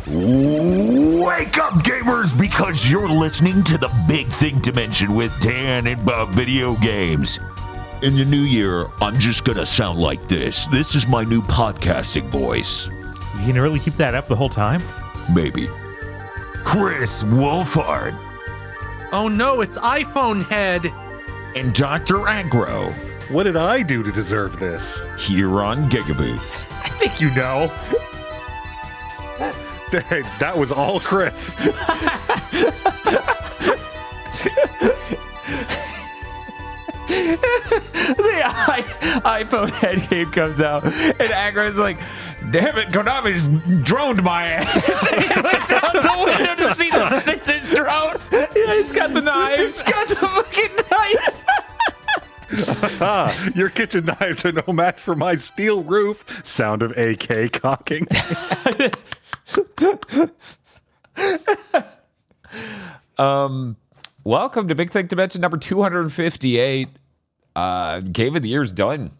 Wake up, gamers, because you're listening to the Big Thing Dimension with Dan and Bob Video Games. In the new year, I'm just gonna sound like this. This is my new podcasting voice. You can really keep that up the whole time? Maybe. Chris Wolfhard. Oh no, it's iPhone Head. And Dr. Aggro. What did I do to deserve this? Here on GigaBoots. I think you know. That was all Chris. The iPhone Head game comes out, and Aggro's like, damn it, Konami's droned my ass. And he looks out the window to see the 6-inch drone. Yeah, he's got the knife. He's got the fucking knife. Your kitchen knives are no match for my steel roof. Sound of AK cocking. Welcome to Big Thing Dimension number 258. Game of the Year's done.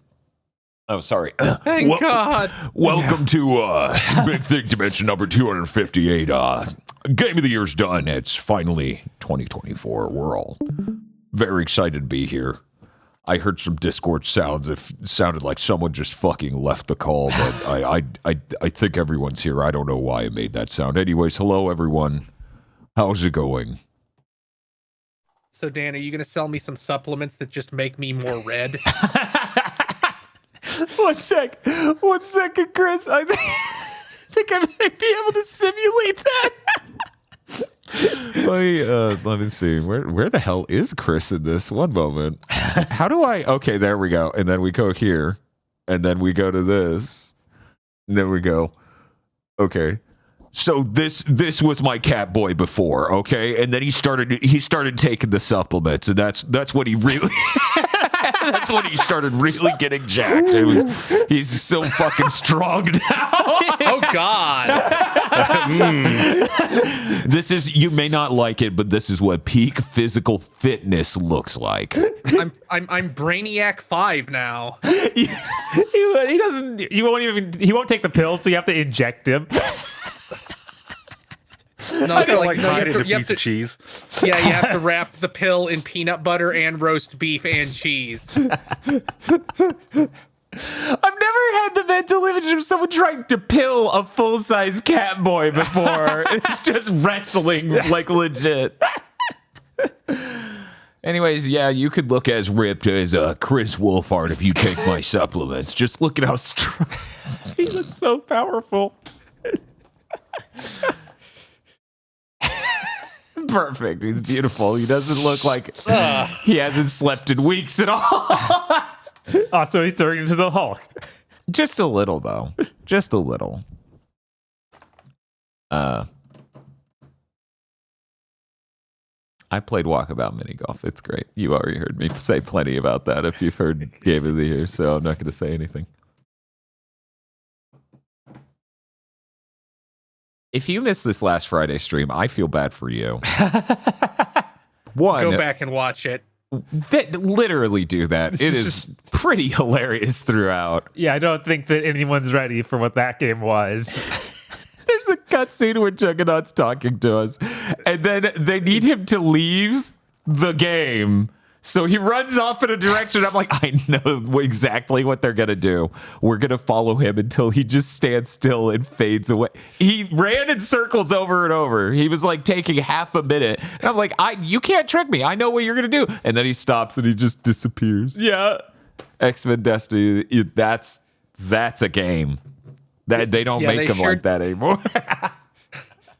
Oh, sorry. Thank God. Welcome to Big Thing Dimension number 258. Game of the Year's done. It's finally 2024. We're all very excited to be here. I heard some Discord sounds. It sounded like someone just fucking left the call, but I think everyone's here. I don't know why I made that sound. Anyways, hello everyone. How's it going? So Dan, are you gonna sell me some supplements that just make me more red? One second, Chris. I think I might be able to simulate that. Let me see. Where the hell is Chris in this? One moment. How do I? Okay, there we go. And then we go here, and then we go to this, and then we go. Okay. So this was my cat boy before, okay, and then he started taking the supplements, and that's what he really. That's when he started really getting jacked. He's so fucking strong now. Oh God. This is, you may not like it, but this is what peak physical fitness looks like. I'm Brainiac 5 now. He doesn't. He won't take the pills, so you have to inject him. No, I feel like hide in a piece of cheese. Yeah, you have to wrap the pill in peanut butter and roast beef and cheese. I've never had the mental image of someone trying to pill a full-size cat boy before. It's just wrestling, like legit. Anyways, yeah, you could look as ripped as Chris Wolfhard if you take my supplements. Just look at how strong. He looks so powerful. Perfect. He's beautiful. He doesn't look like he hasn't slept in weeks at all. So he's turning into the Hulk. Just a little, though. Just a little. I played Walkabout mini golf. It's great. You already heard me say plenty about that if you've heard Game of the Year, so I'm not going to say anything. If you missed this last Friday stream, I feel bad for you. Go back and watch it. Literally do that. It is pretty hilarious throughout. Yeah, I don't think that anyone's ready for what that game was. There's a cutscene where Juggernaut's talking to us, and then they need him to leave the game. So he runs off in a direction. I'm like, I know exactly what they're going to do. We're going to follow him until he just stands still and fades away. He ran in circles over and over. He was like taking half a minute. And I'm like, you can't trick me. I know what you're going to do. And then he stops and he just disappears. Yeah. X-Men Destiny, that's a game. That they don't make them like that anymore.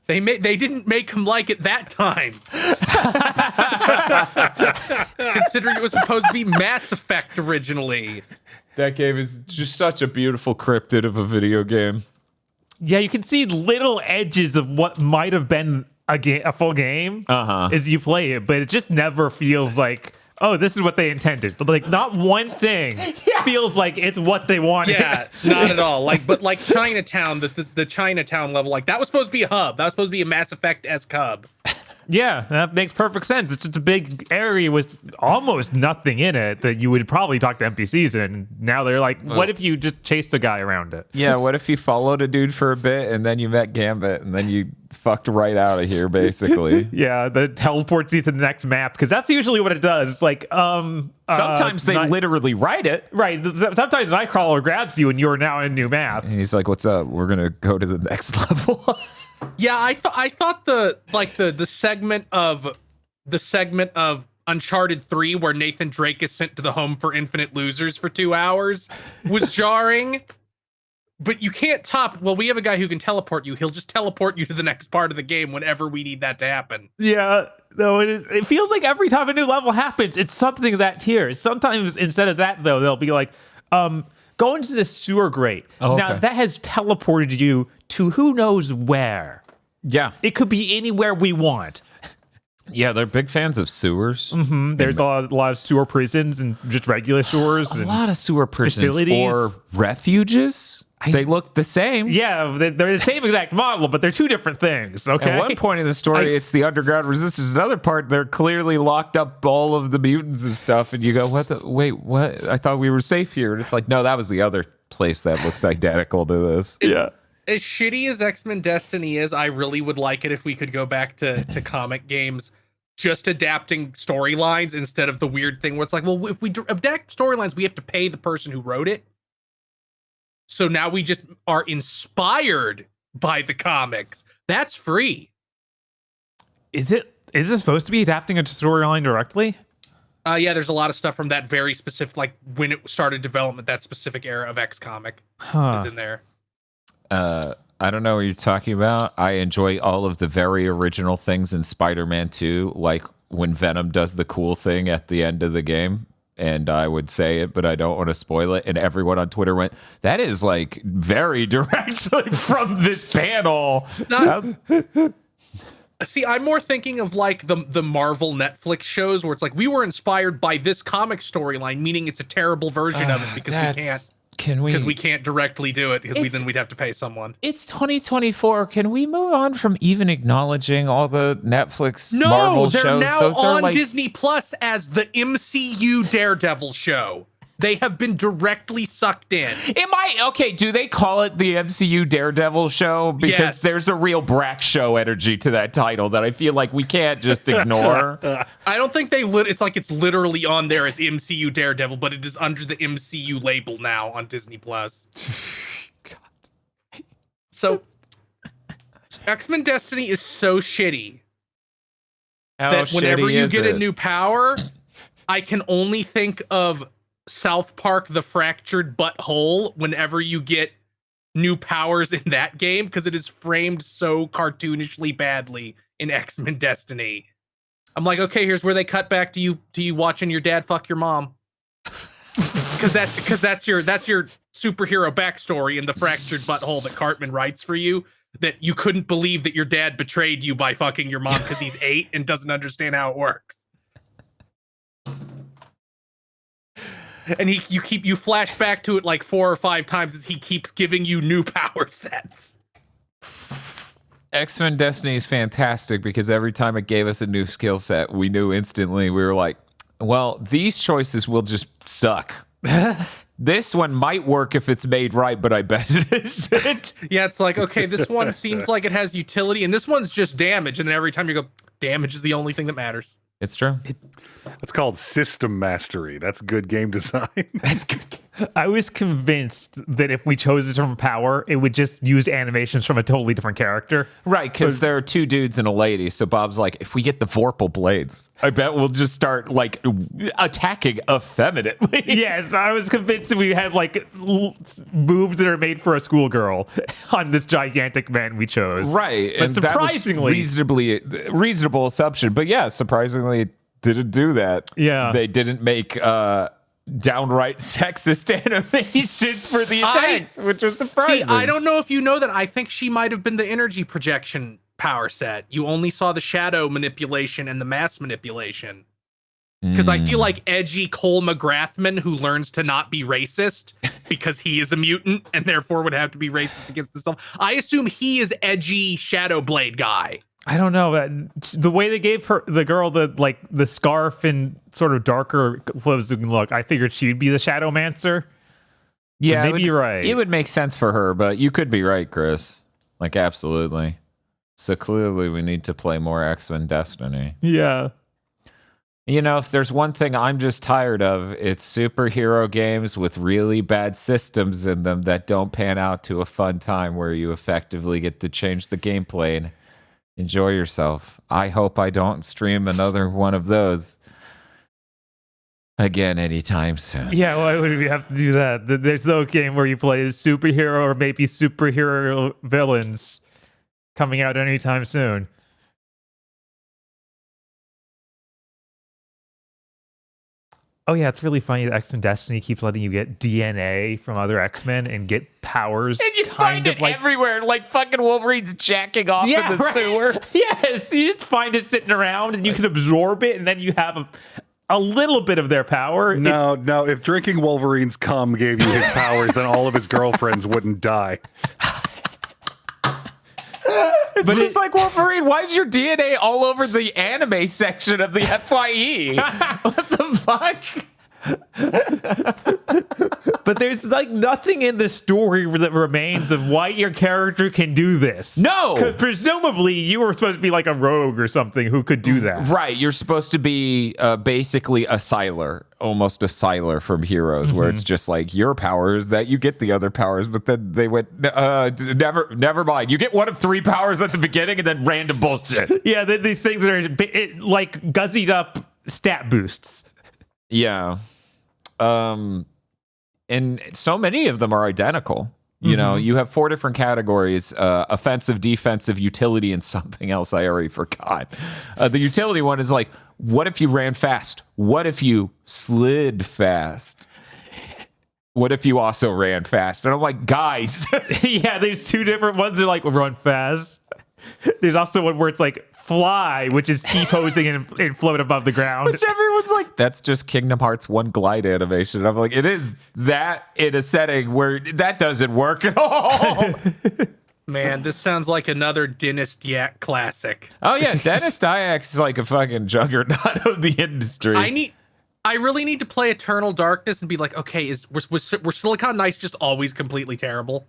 They didn't make him like it that time. Considering it was supposed to be Mass Effect originally. That game is just such a beautiful cryptid of a video game. Yeah, you can see little edges of what might have been a full game as you play it, but it just never feels like, oh, this is what they intended. But like, not one thing feels like it's what they wanted. Yeah, not at all. But Chinatown, the Chinatown level, like that was supposed to be a hub. That was supposed to be a Mass Effect-esque hub. Yeah, that makes perfect sense. It's just a big area with almost nothing in it that you would probably talk to NPCs in. Now they're like, what if you just chased a guy around it? Yeah, what if you followed a dude for a bit and then you met Gambit and then you fucked right out of here, basically? Yeah, that teleports you to the next map because that's usually what it does. It's like, Sometimes they literally write it. right. Sometimes Nightcrawler grabs you and you're now in a new map. And he's like, "What's up? We're gonna go to the next level." Yeah, I thought the segment of Uncharted 3 where Nathan Drake is sent to the home for infinite losers for 2 hours was jarring. But you can't top. Well, we have a guy who can teleport you. He'll just teleport you to the next part of the game whenever we need that to happen. Yeah, no, it feels like every time a new level happens, it's something of that tier. Sometimes instead of that, though, they'll be like, go into the sewer grate. Oh, okay. Now, that has teleported you to who knows where. Yeah, It could be anywhere we want. yeah, they're big fans of sewers. There's a lot of sewer prisons and just regular sewers. A and lot of sewer prisons facilities. or refuges. They look the same. Yeah, they're the same exact model, but they're two different things, okay? At one point in the story, it's the underground resistance. Another part, they're clearly locked up all of the mutants and stuff. And you go, wait, what? I thought we were safe here. And it's like, no, that was the other place that looks identical to this. Yeah. As shitty as X-Men Destiny is, I really would like it if we could go back to comic games just adapting storylines instead of the weird thing where it's like, well, if we adapt storylines, we have to pay the person who wrote it. So now we just are inspired by the comics. That's free. Is it supposed to be adapting a storyline directly? Yeah, there's a lot of stuff from that very specific, like when it started development, that specific era of X comic is in there. I don't know what you're talking about. I enjoy all of the very original things in Spider-Man 2, like when Venom does the cool thing at the end of the game. And I would say it, but I don't want to spoil it. And everyone on Twitter went, that is like very directly from this panel. See, I'm more thinking of like the Marvel Netflix shows where it's like we were inspired by this comic storyline, meaning it's a terrible version of it because we can't directly do it because then we'd have to pay someone. It's 2024. Can we move on from even acknowledging all the Netflix Marvel shows? No, they're now Those are on Disney Plus as the MCU Daredevil show. They have been directly sucked in. Do they call it the MCU Daredevil show? Because Yes. there's a real Brack show energy to that title that I feel like we can't just ignore. I don't think it's literally on there as MCU Daredevil, but it is under the MCU label now on Disney Plus. So X-Men Destiny is so shitty that whenever you get a new power, I can only think of South Park The Fractured Butthole whenever you get new powers in that game, because it is framed so cartoonishly badly in X-Men Destiny. I'm like, okay, here's where they cut back to you watching your dad fuck your mom. Because that's your superhero backstory in The Fractured Butthole that Cartman writes for you, that you couldn't believe that your dad betrayed you by fucking your mom because he's 8 and doesn't understand how it works. And you flash back to it like 4 or 5 times as he keeps giving you new power sets. X-Men Destiny is fantastic because every time it gave us a new skill set, we knew instantly, we were like, well, these choices will just suck. This one might work if it's made right, but I bet it isn't. Yeah, it's like, okay, this one seems like it has utility, and this one's just damage. And then every time you go, damage is the only thing that matters. It's true. That's called system mastery. That's good game design. That's good. I was convinced that if we chose a different power, it would just use animations from a totally different character. Right, because there are 2 dudes and a lady. So Bob's like, if we get the Vorpal blades, I bet we'll just start like attacking effeminately. Yes, I was convinced that we had like moves that are made for a schoolgirl on this gigantic man we chose. Right, But and surprisingly, that was reasonable assumption. But yeah, surprisingly, it didn't do that. Yeah. They didn't make downright sexist animations for the attacks, which was surprising. See, I don't know if you know that. I think she might have been the energy projection power set. You only saw the shadow manipulation and the mass manipulation. Because I feel like edgy Cole McGrathman, who learns to not be racist because he is a mutant and therefore would have to be racist against himself. I assume he is edgy Shadow Blade guy. I don't know. The way they gave the girl the scarf and sort of darker clothes look, I figured she'd be the Shadowmancer. Yeah, maybe you're right. It would make sense for her, but you could be right, Chris. Like, absolutely. So clearly we need to play more X-Men Destiny. Yeah. You know, if there's one thing I'm just tired of, it's superhero games with really bad systems in them that don't pan out to a fun time where you effectively get to change the gameplay and enjoy yourself. I hope I don't stream another one of those again anytime soon. Yeah, why would we have to do that? There's no game where you play as superhero or maybe superhero villains coming out anytime soon. Oh yeah, it's really funny that X-Men Destiny keeps letting you get DNA from other X-Men and get powers. And you find it everywhere, like fucking Wolverine's jacking off in the sewer. Yes, you just find it sitting around and you can absorb it, and then you have a little bit of their power. No, if drinking Wolverine's cum gave you his powers, then all of his girlfriends wouldn't die. It's just like, Wolverine, why is your DNA all over the anime section of the FYE? What the fuck? But there's like nothing in the story that remains of why your character can do this. No! 'Cause presumably you were supposed to be like a rogue or something who could do that. Right, you're supposed to be basically a Siler, almost a Siler from Heroes, where it's just like your powers that you get the other powers, but then they went, never mind. You get one of 3 powers at the beginning and then random bullshit. Yeah, these things are like guzzied up stat boosts. Yeah. And so many of them are identical. You know, you have 4 different categories: offensive, defensive, utility, and something else I already forgot. The utility one is like, what if you ran fast? What if you slid fast? What if you also ran fast? And I'm like, guys. Yeah, there's 2 different ones that are like run fast. There's also one where it's like fly, which is T-posing and float above the ground. Which everyone's like, that's just Kingdom Hearts 1 glide animation. I'm like, it is that in a setting where that doesn't work at all. Man, this sounds like another Dennis Yak classic. Oh yeah, Dennis Dyax is like a fucking juggernaut of the industry. I really need to play Eternal Darkness and be like, okay, was Silicon Knights just always completely terrible?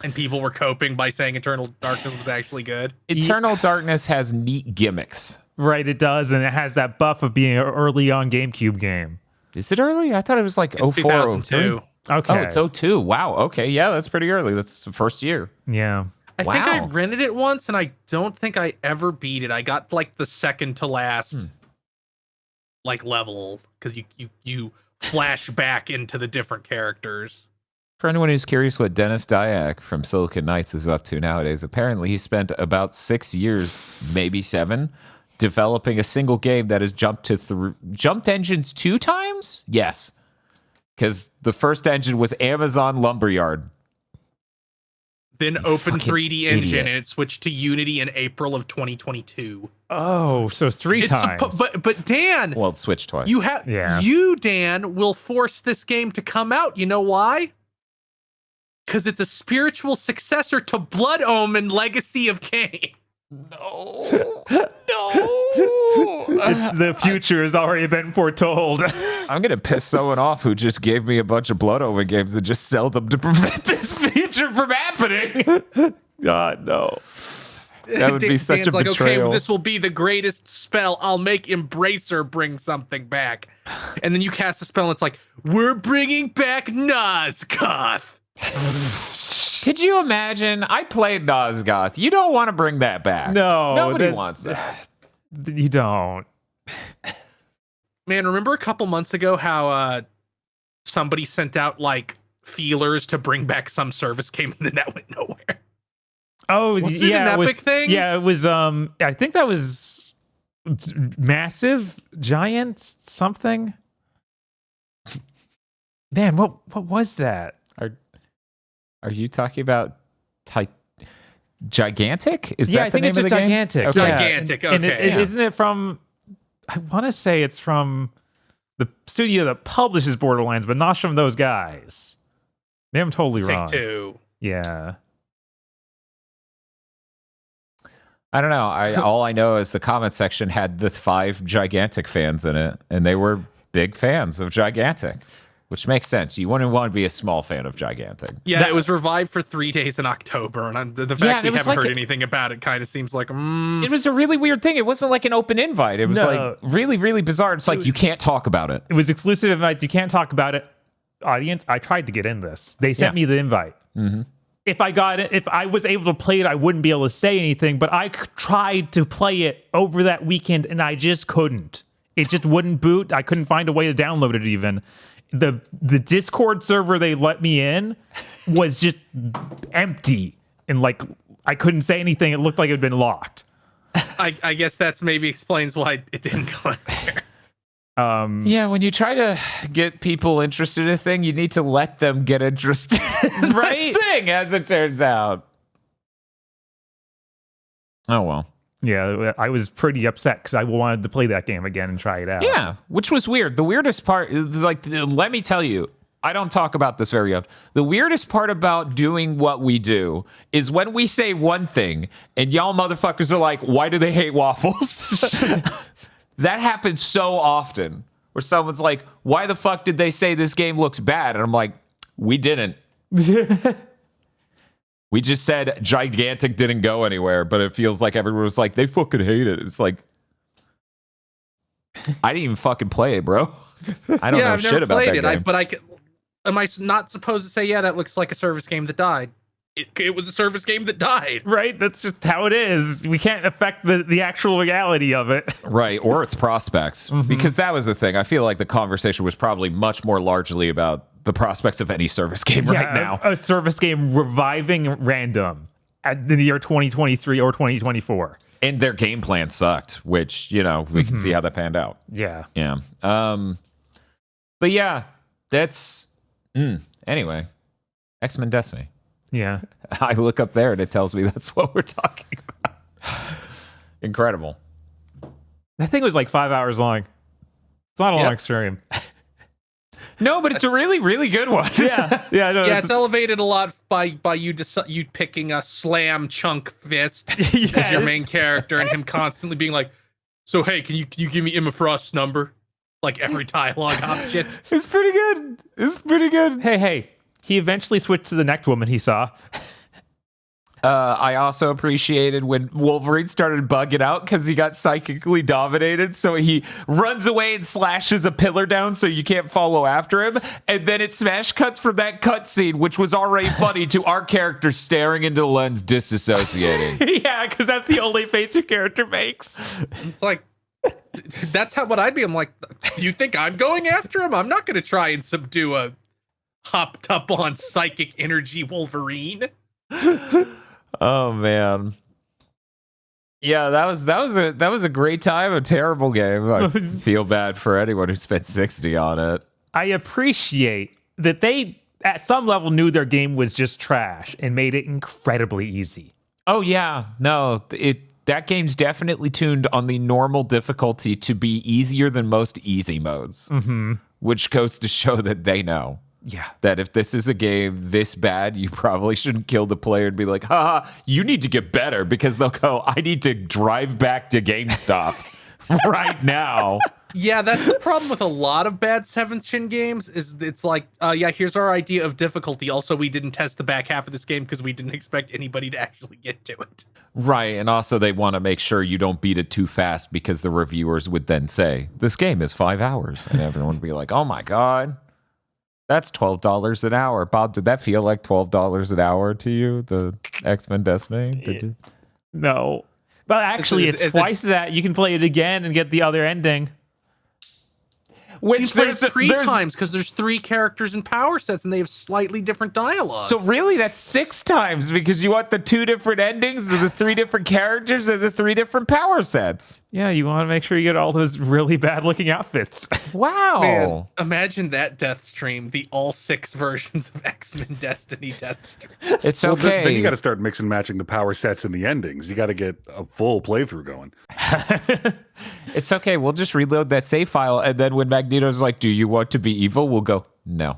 And people were coping by saying Eternal Darkness was actually good. Eternal Darkness has neat gimmicks. Right, it does, and it has that buff of being an early on GameCube game. Is it early? I thought it was like It's 04, 2002. Okay. Oh, it's 02. Wow. Okay. Yeah, that's pretty early. That's the first year. Yeah. I think I rented it once, and I don't think I ever beat it. I got like the second to last like level, because you flash back into the different characters. For anyone who's curious what Dennis Dyack from Silicon Knights is up to nowadays, apparently he spent about 6 years, maybe 7, developing a single game that has jumped engines 2 times? Yes. Because the first engine was Amazon Lumberyard. Then Open 3D Engine, idiot. and it switched to Unity in April of 2022. Oh, so 3 times. But Dan, Well, it switched twice. you, Dan, will force this game to come out. You know why? Because it's a spiritual successor to Blood Omen Legacy of Kain. No. The future has already been foretold. I'm going to piss someone off who just gave me a bunch of Blood Omen games and just sell them to prevent this future from happening. God, no. That would be such a like, betrayal. okay, this will be the greatest spell. I'll make Embracer bring something back. And then you cast a spell and it's like, we're bringing back Nosgoth. Could you imagine? I played Nosgoth. You don't want to bring that back. No. Nobody wants that. You don't. Man, remember a couple months ago how somebody sent out like feelers to bring back some service game and then that went nowhere? Oh, Wasn't yeah. it an Epic thing? Yeah, it was, I think that was Massive Giant something. Man, what was that? Are you talking about Gigantic? Is Yeah, that I the think name it's of the just game? Gigantic. Okay. Yeah. Gigantic, And okay. isn't it from, I want to say it's from the studio that publishes Borderlands, but not from those guys. Maybe I'm totally wrong. Take-Two. Yeah. I don't know. All I know is the comment section had the 5 Gigantic fans in it, and they were big fans of Gigantic, which makes sense. You wouldn't want to be a small fan of Gigantic. Yeah, it was revived for 3 days in October, and the fact we haven't heard anything about it kind of seems like it was a really weird thing. It wasn't like an open invite. It was like really, really bizarre. It's like you can't talk about it. It was exclusive invite. You can't talk about it. Audience, I tried to get in this. They sent me the invite. Mm-hmm. If I got it, if I was able to play it, I wouldn't be able to say anything, but I tried to play it over that weekend and I just couldn't. It just wouldn't boot. I couldn't find a way to download it even. The Discord server they let me in was just empty and like I couldn't say anything. It looked like it had been locked. I guess that's maybe explains why it didn't go in there. Yeah, when you try to get people interested in a thing, you need to let them get interested in the thing, as it turns out. Oh, well. Yeah, I was pretty upset because I wanted to play that game again and try it out. Yeah, which was weird. The weirdest part, like, let me tell you, I don't talk about this very often. The weirdest part about doing what we do is when we say one thing and y'all motherfuckers are like, why do they hate waffles? That happens so often where someone's like, why the fuck did they say this game looks bad? And I'm like, we didn't. We just said Gigantic didn't go anywhere, but it feels like everyone was like, they fucking hate it. It's like, I didn't even fucking play it, bro. I don't know I've shit never about played that it. game. Am I not supposed to say, yeah, that looks like a service game that died? It was a service game that died. Right? That's just how it is. We can't affect the actual reality of it. Right, or its prospects. Because that was the thing. I feel like the conversation was probably much more largely about the prospects of any service game right now. A service game reviving random in the year 2023 or 2024. And their game plan sucked, which, you know, we can see how that panned out. Yeah. Yeah. But yeah, that's... Anyway, X-Men Destiny. Yeah. I look up there and it tells me that's what we're talking about. Incredible. That thing was like 5 hours long. It's not a long stream. No, but it's a really, really good one. Yeah. Yeah. No, it's elevated a lot by you picking a slam chunk fist as your main character and him constantly being like, so hey, can you give me Emma Frost's number? Like every dialogue option. It's pretty good. It's pretty good. Hey. He eventually switched to the next woman he saw. I also appreciated when Wolverine started bugging out because he got psychically dominated. So he runs away and slashes a pillar down so you can't follow after him. And then it smash cuts from that cutscene, which was already funny, to our character staring into the lens, disassociating. Yeah, because that's the only face your character makes. It's like, that's what I'd be. I'm like, you think I'm going after him? I'm not going to try and subdue a hopped up on psychic energy Wolverine. Oh man. Yeah, that was a great time, a terrible game. I feel bad for anyone who spent 60 on it. I appreciate that they at some level knew their game was just trash and made it incredibly easy. Oh yeah. No, that game's definitely tuned on the normal difficulty to be easier than most easy modes. Which goes to show that they know. Yeah. That if this is a game this bad, you probably shouldn't kill the player and be like, haha, you need to get better, because they'll go, I need to drive back to GameStop right now. Yeah, that's the problem with a lot of bad 7th Gen games, is it's like, here's our idea of difficulty. Also, we didn't test the back half of this game because we didn't expect anybody to actually get to it. Right, and also they want to make sure you don't beat it too fast, because the reviewers would then say, this game is 5 hours. And everyone would be like, oh my God. That's $12 an hour. Bob, did that feel like $12 an hour to you, the X-Men Destiny? No. But actually, it's twice that. You can play it again and get the other ending. Which there's 3 times, because there's 3 characters and power sets, and they have slightly different dialogue. So really, that's 6 times, because you want the 2 different endings, the 3 different characters, and the 3 different power sets. Yeah, you want to make sure you get all those really bad-looking outfits. Wow. Man, imagine that death stream, the all 6 versions of X-Men Destiny death stream. It's okay. Then you got to start mix and matching the power sets and the endings. You got to get a full playthrough going. It's okay. We'll just reload that save file, and then when Magneto's like, do you want to be evil? We'll go, no.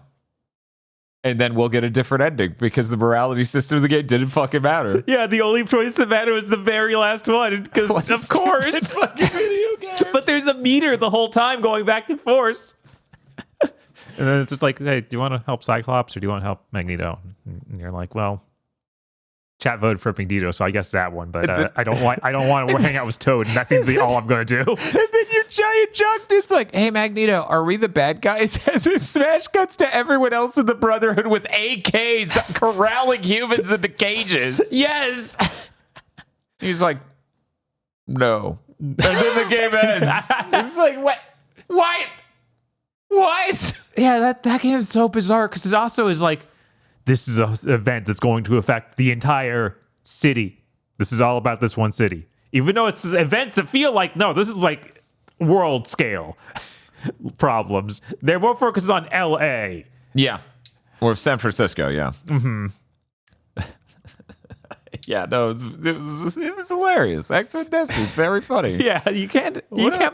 and then we'll get a different ending because the morality system of the game didn't fucking matter. Yeah, the only choice that mattered was the very last one, because of course. Fucking video game. But there's a meter the whole time going back and forth. And then it's just like, hey, do you want to help Cyclops or do you want to help Magneto? And you're like, well, chat voted for Magneto, so I guess that one. But I don't want to hang out with Toad, and that seems to be all I'm going to do. And then your giant junk dude's like, hey, Magneto, are we the bad guys? As it smash cuts to everyone else in the Brotherhood with AKs corralling humans into cages. Yes. He's like, no. And then the game ends. It's like, what? Why? What? Yeah, that game is so bizarre because it also is like, this is an event that's going to affect the entire city. This is all about this one city. Even though it's events that feel like, no, this is like world scale problems. They're more focused on LA. Yeah. Or San Francisco, yeah. Mm-hmm. Yeah, no, it was hilarious. X-Men Destiny is very funny. Yeah, you can't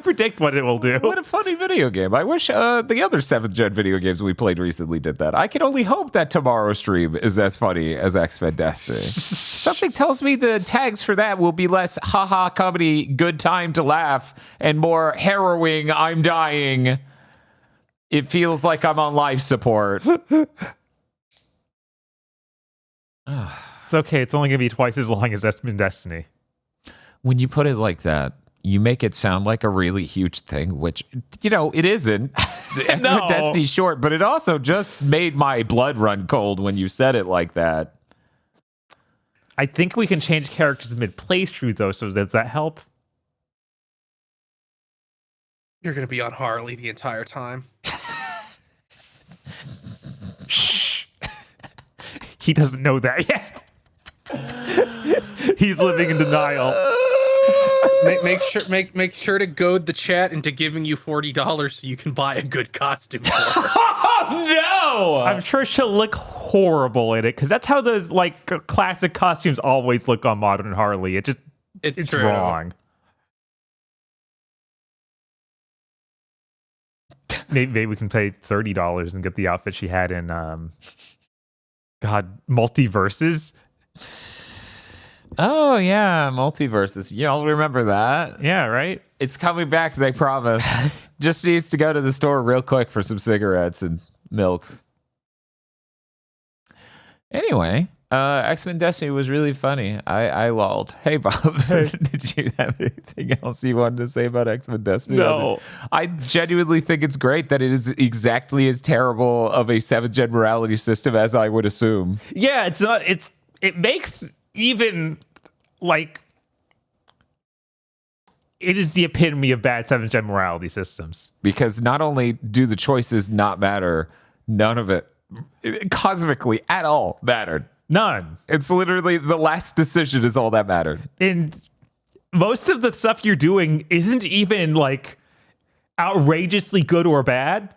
predict what it will do. What a funny video game. I wish the other 7th gen video games we played recently did that. I can only hope that tomorrow's stream is as funny as X-Men Destiny. Something tells me the tags for that will be less haha comedy, good time to laugh, and more harrowing, I'm dying. It feels like I'm on life support. It's okay. It's only going to be twice as long as X-Men Destiny. When you put it like that, you make it sound like a really huge thing, which, it isn't. The X-Men Destiny's short, but it also just made my blood run cold when you said it like that. I think we can change characters mid-playthrough, though, so does that help? You're going to be on Harley the entire time. Shh. He doesn't know that yet. He's living in denial. Make sure to goad the chat into giving you $40 so you can buy a good costume. No! I'm sure she'll look horrible in it because that's how those classic costumes always look on Modern Harley. It's true. wrong. Maybe we can pay $30 and get the outfit she had in Multiverses. Oh, yeah, Multiverses. Y'all remember that? Yeah, right? It's coming back, they promise. Just needs to go to the store real quick for some cigarettes and milk. Anyway, X-Men Destiny was really funny. I lolled. Hey, Bob, did you have anything else you wanted to say about X-Men Destiny? No. I genuinely think it's great that it is exactly as terrible of a 7th gen morality system as I would assume. Yeah, it's not. It makes even it is the epitome of bad 7th gen morality systems. Because not only do the choices not matter, none of it cosmically at all mattered. None. It's literally the last decision is all that mattered. And most of the stuff you're doing isn't even outrageously good or bad.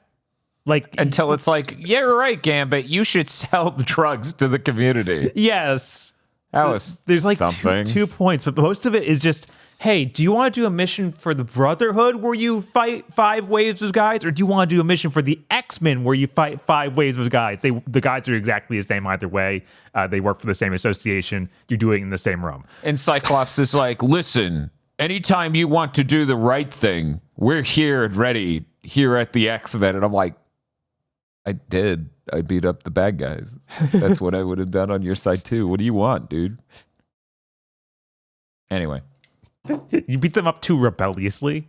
Until it's like, yeah, you're right, Gambit. You should sell the drugs to the community. Yes. That was There's something. two points, but most of it is just, hey, do you want to do a mission for the Brotherhood where you fight 5 waves of guys, or do you want to do a mission for the X-Men where you fight 5 waves of guys? The guys are exactly the same either way. They work for the same association. You're doing it in the same room. And Cyclops is like, listen, anytime you want to do the right thing, we're here and ready here at the X-Men. And I'm like, I did. I beat up the bad guys. That's what I would have done on your side too. What do you want, dude? Anyway. You beat them up too rebelliously.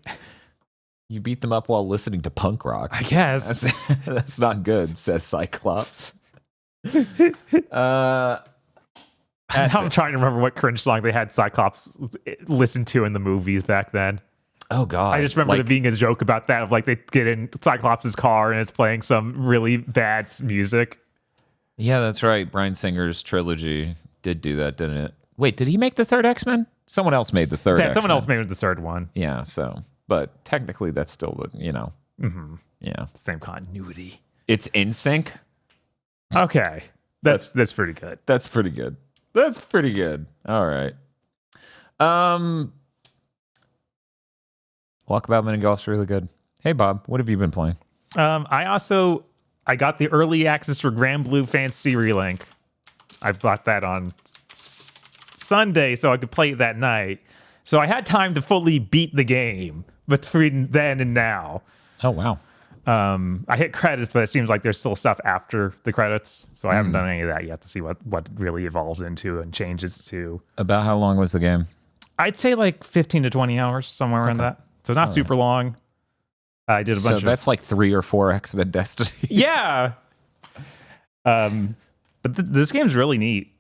You beat them up while listening to punk rock. I guess. That's not good, says Cyclops. Now I'm trying to remember what cringe song they had Cyclops listen to in the movies back then. Oh, God. I just remember there being a joke about that of they get in Cyclops' car and it's playing some really bad music. Yeah, that's right. Bryan Singer's trilogy did do that, didn't it? Wait, did he make the 3rd X-Men? Someone else made the 3rd X-Men. Someone else made the 3rd one. Yeah, but technically that's still the, Mm-hmm. Yeah. Same continuity. It's in sync. Okay. That's pretty good. That's pretty good. That's pretty good. All right. Walkabout Mini Golf's really good. Hey, Bob, what have you been playing? I also I got the early access for Granblue Fantasy Relink. I bought that on Sunday so I could play it that night. So I had time to fully beat the game between then and now. Oh, wow. I hit credits, but it seems like there's still stuff after the credits. So I haven't done any of that yet to see what really evolves into and changes to. About how long was the game? I'd say like 15 to 20 hours, somewhere around that. So not super long. I did a bunch of... So that's like 3 or 4 X-Men Destinies. Yeah. But this game's really neat.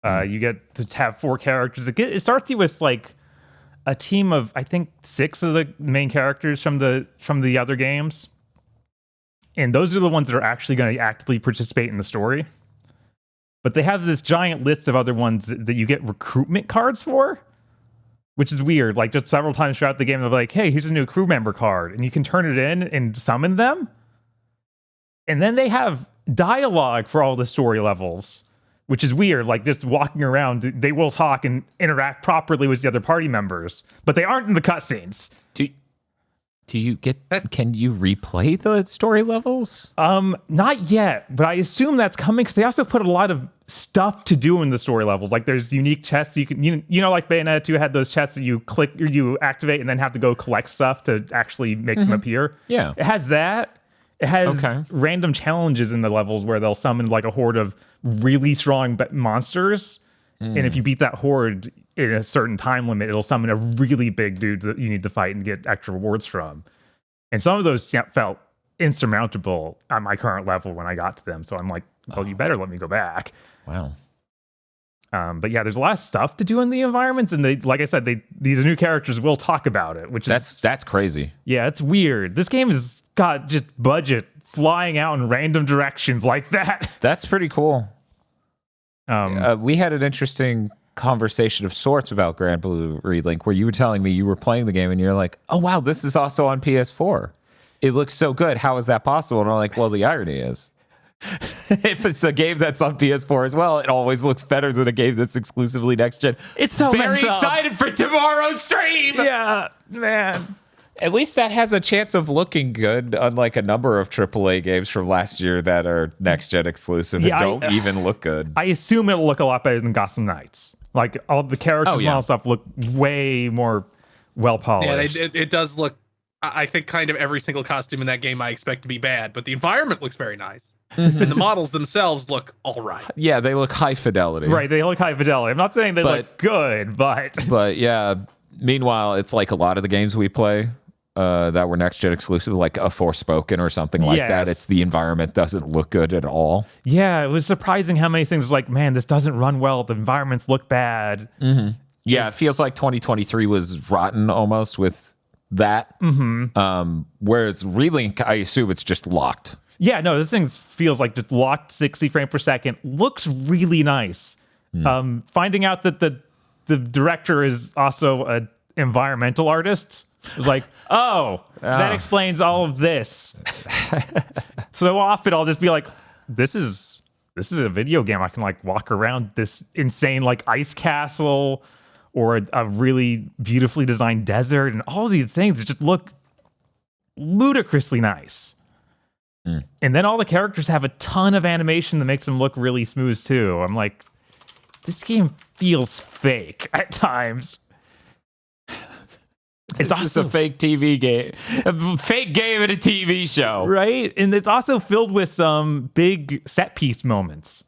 You get to have 4 characters. It starts you with like a team of, I think, 6 of the main characters from the other games. And those are the ones that are actually going to actively participate in the story. But they have this giant list of other ones that you get recruitment cards for, which is weird. Like, just several times throughout the game, they're like, hey, here's a new crew member card. And you can turn it in and summon them. And then they have dialogue for all the story levels, which is weird. Like, just walking around, they will talk and interact properly with the other party members, but they aren't in the cutscenes. Do you get that? Can you replay the story levels? Not yet, but I assume that's coming because they also put a lot of stuff to do in the story levels. Like, there's unique chests you can, you know, like Bayonetta 2 had those chests that you click or you activate and then have to go collect stuff to actually make them appear. Yeah. It has that. It has random challenges in the levels where they'll summon like a horde of really strong monsters. And if you beat that horde in a certain time limit, it'll summon a really big dude that you need to fight and get extra rewards from. And some of those felt insurmountable at my current level when I got to them. So I'm like, well, you better let me go back. Wow. But yeah, there's a lot of stuff to do in the environments. And they, like I said, these new characters will talk about it, which is... That's crazy. Yeah, it's weird. This game has got just budget flying out in random directions like that. That's pretty cool. We had an interesting conversation of sorts about Granblue Relink where you were telling me you were playing the game and you're like, oh, wow, this is also on PS4. It looks so good. How is that possible? And I'm like, well, the irony is if it's a game that's on PS4 as well, it always looks better than a game that's exclusively next gen. It's so very messed up. excited for tomorrow's stream. Yeah, man. At least that has a chance of looking good, unlike a number of AAA games from last year that are next-gen exclusive and don't even look good. I assume it'll look a lot better than Gotham Knights. Like, all the characters and all stuff look way more well-polished. Yeah, it does look... I think kind of every single costume in that game I expect to be bad, but the environment looks very nice. And the models themselves look all right. Yeah, they look high fidelity. Right, they look high fidelity. I'm not saying they look good, but... But yeah, meanwhile, it's like a lot of the games we play that were next-gen exclusive, like a Forspoken or something like that. It's the environment doesn't look good at all. Yeah, it was surprising how many things like, man, this doesn't run well. The environments look bad. Mm-hmm. Yeah, it feels like 2023 was rotten almost with that. Mm-hmm. Whereas Relink, I assume it's just locked. Yeah, no, this thing feels like just locked 60 frames per second. Looks really nice. Finding out that the director is also an environmental artist was like, that explains all of this. So often I'll just be like, this is a video game. I can like walk around this insane like ice castle or a really beautifully designed desert and all of these things that just look ludicrously nice. And then all the characters have a ton of animation that makes them look really smooth too. I'm like, this game feels fake at times. It's also a fake TV game, a fake game and a TV show, right? And it's also filled with some big set piece moments.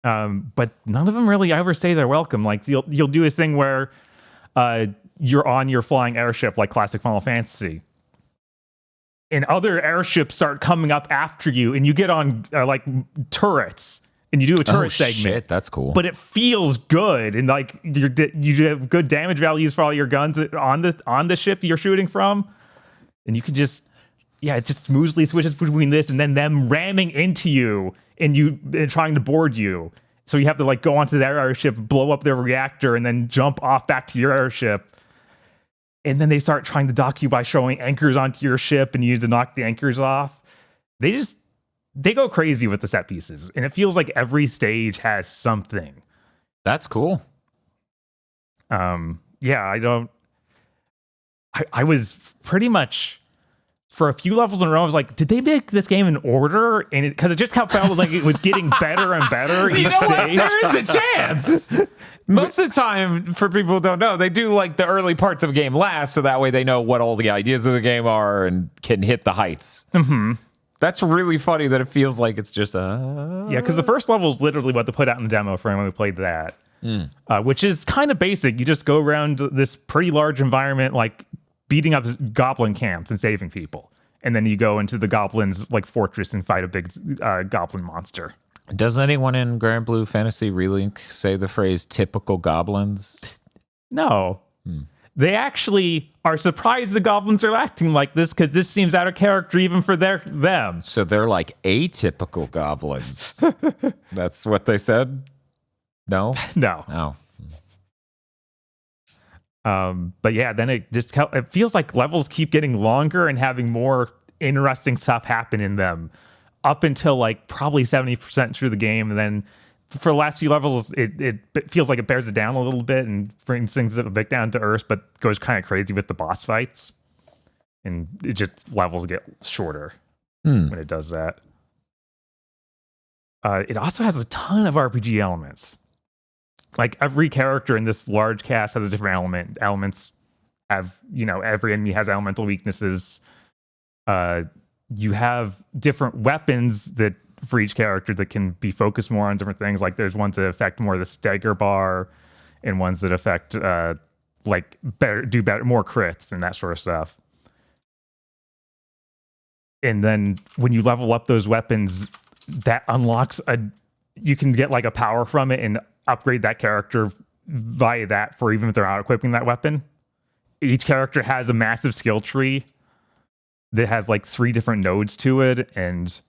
But none of them really ever say they're welcome. Like you'll do this thing where you're on your flying airship, like classic Final Fantasy, and other airships start coming up after you, and you get on like turrets. And you do a turret segment. Shit, that's cool. But it feels good, and like you have good damage values for all your guns on the ship you're shooting from, and you can just it just smoothly switches between this and then them ramming into you and trying to board you. So you have to like go onto their airship, blow up their reactor, and then jump off back to your airship. And then they start trying to dock you by showing anchors onto your ship, and you need to knock the anchors off. They go crazy with the set pieces, and it feels like every stage has something. That's cool. I was pretty much for a few levels in a row, I was like, did they make this game in order? And because it just kept felt like it was getting better and better each stage. There is a chance. Most of the time, for people who don't know, they do like the early parts of a game last, so that way they know what all the ideas of the game are and can hit the heights. Mm-hmm. That's really funny that it feels like it's just Yeah, because the first level is literally what they put out in the demo for when we played that, which is kind of basic. You just go around this pretty large environment, like beating up goblin camps and saving people. And then you go into the goblins like fortress and fight a big goblin monster. Does anyone in Granblue Fantasy Relink say the phrase typical goblins? No. They actually are surprised the goblins are acting like this because this seems out of character even for them. So they're like atypical goblins. That's what they said? No? No. Oh. But yeah, then it feels like levels keep getting longer and having more interesting stuff happen in them up until like probably 70% through the game. And then for the last few levels, it feels like it bears it down a little bit and brings things a bit down to earth, but goes kind of crazy with the boss fights. And it just levels get shorter when it does that. It also has a ton of RPG elements. Like every character in this large cast has a different element. Elements have, every enemy has elemental weaknesses. You have different weapons that for each character that can be focused more on different things. Like there's ones that affect more the stagger bar, and ones that affect more crits and that sort of stuff. And then when you level up those weapons, that unlocks you can get like a power from it and upgrade that character via that for even if they're not equipping that weapon. Each character has a massive skill tree that has like 3 different nodes to it, and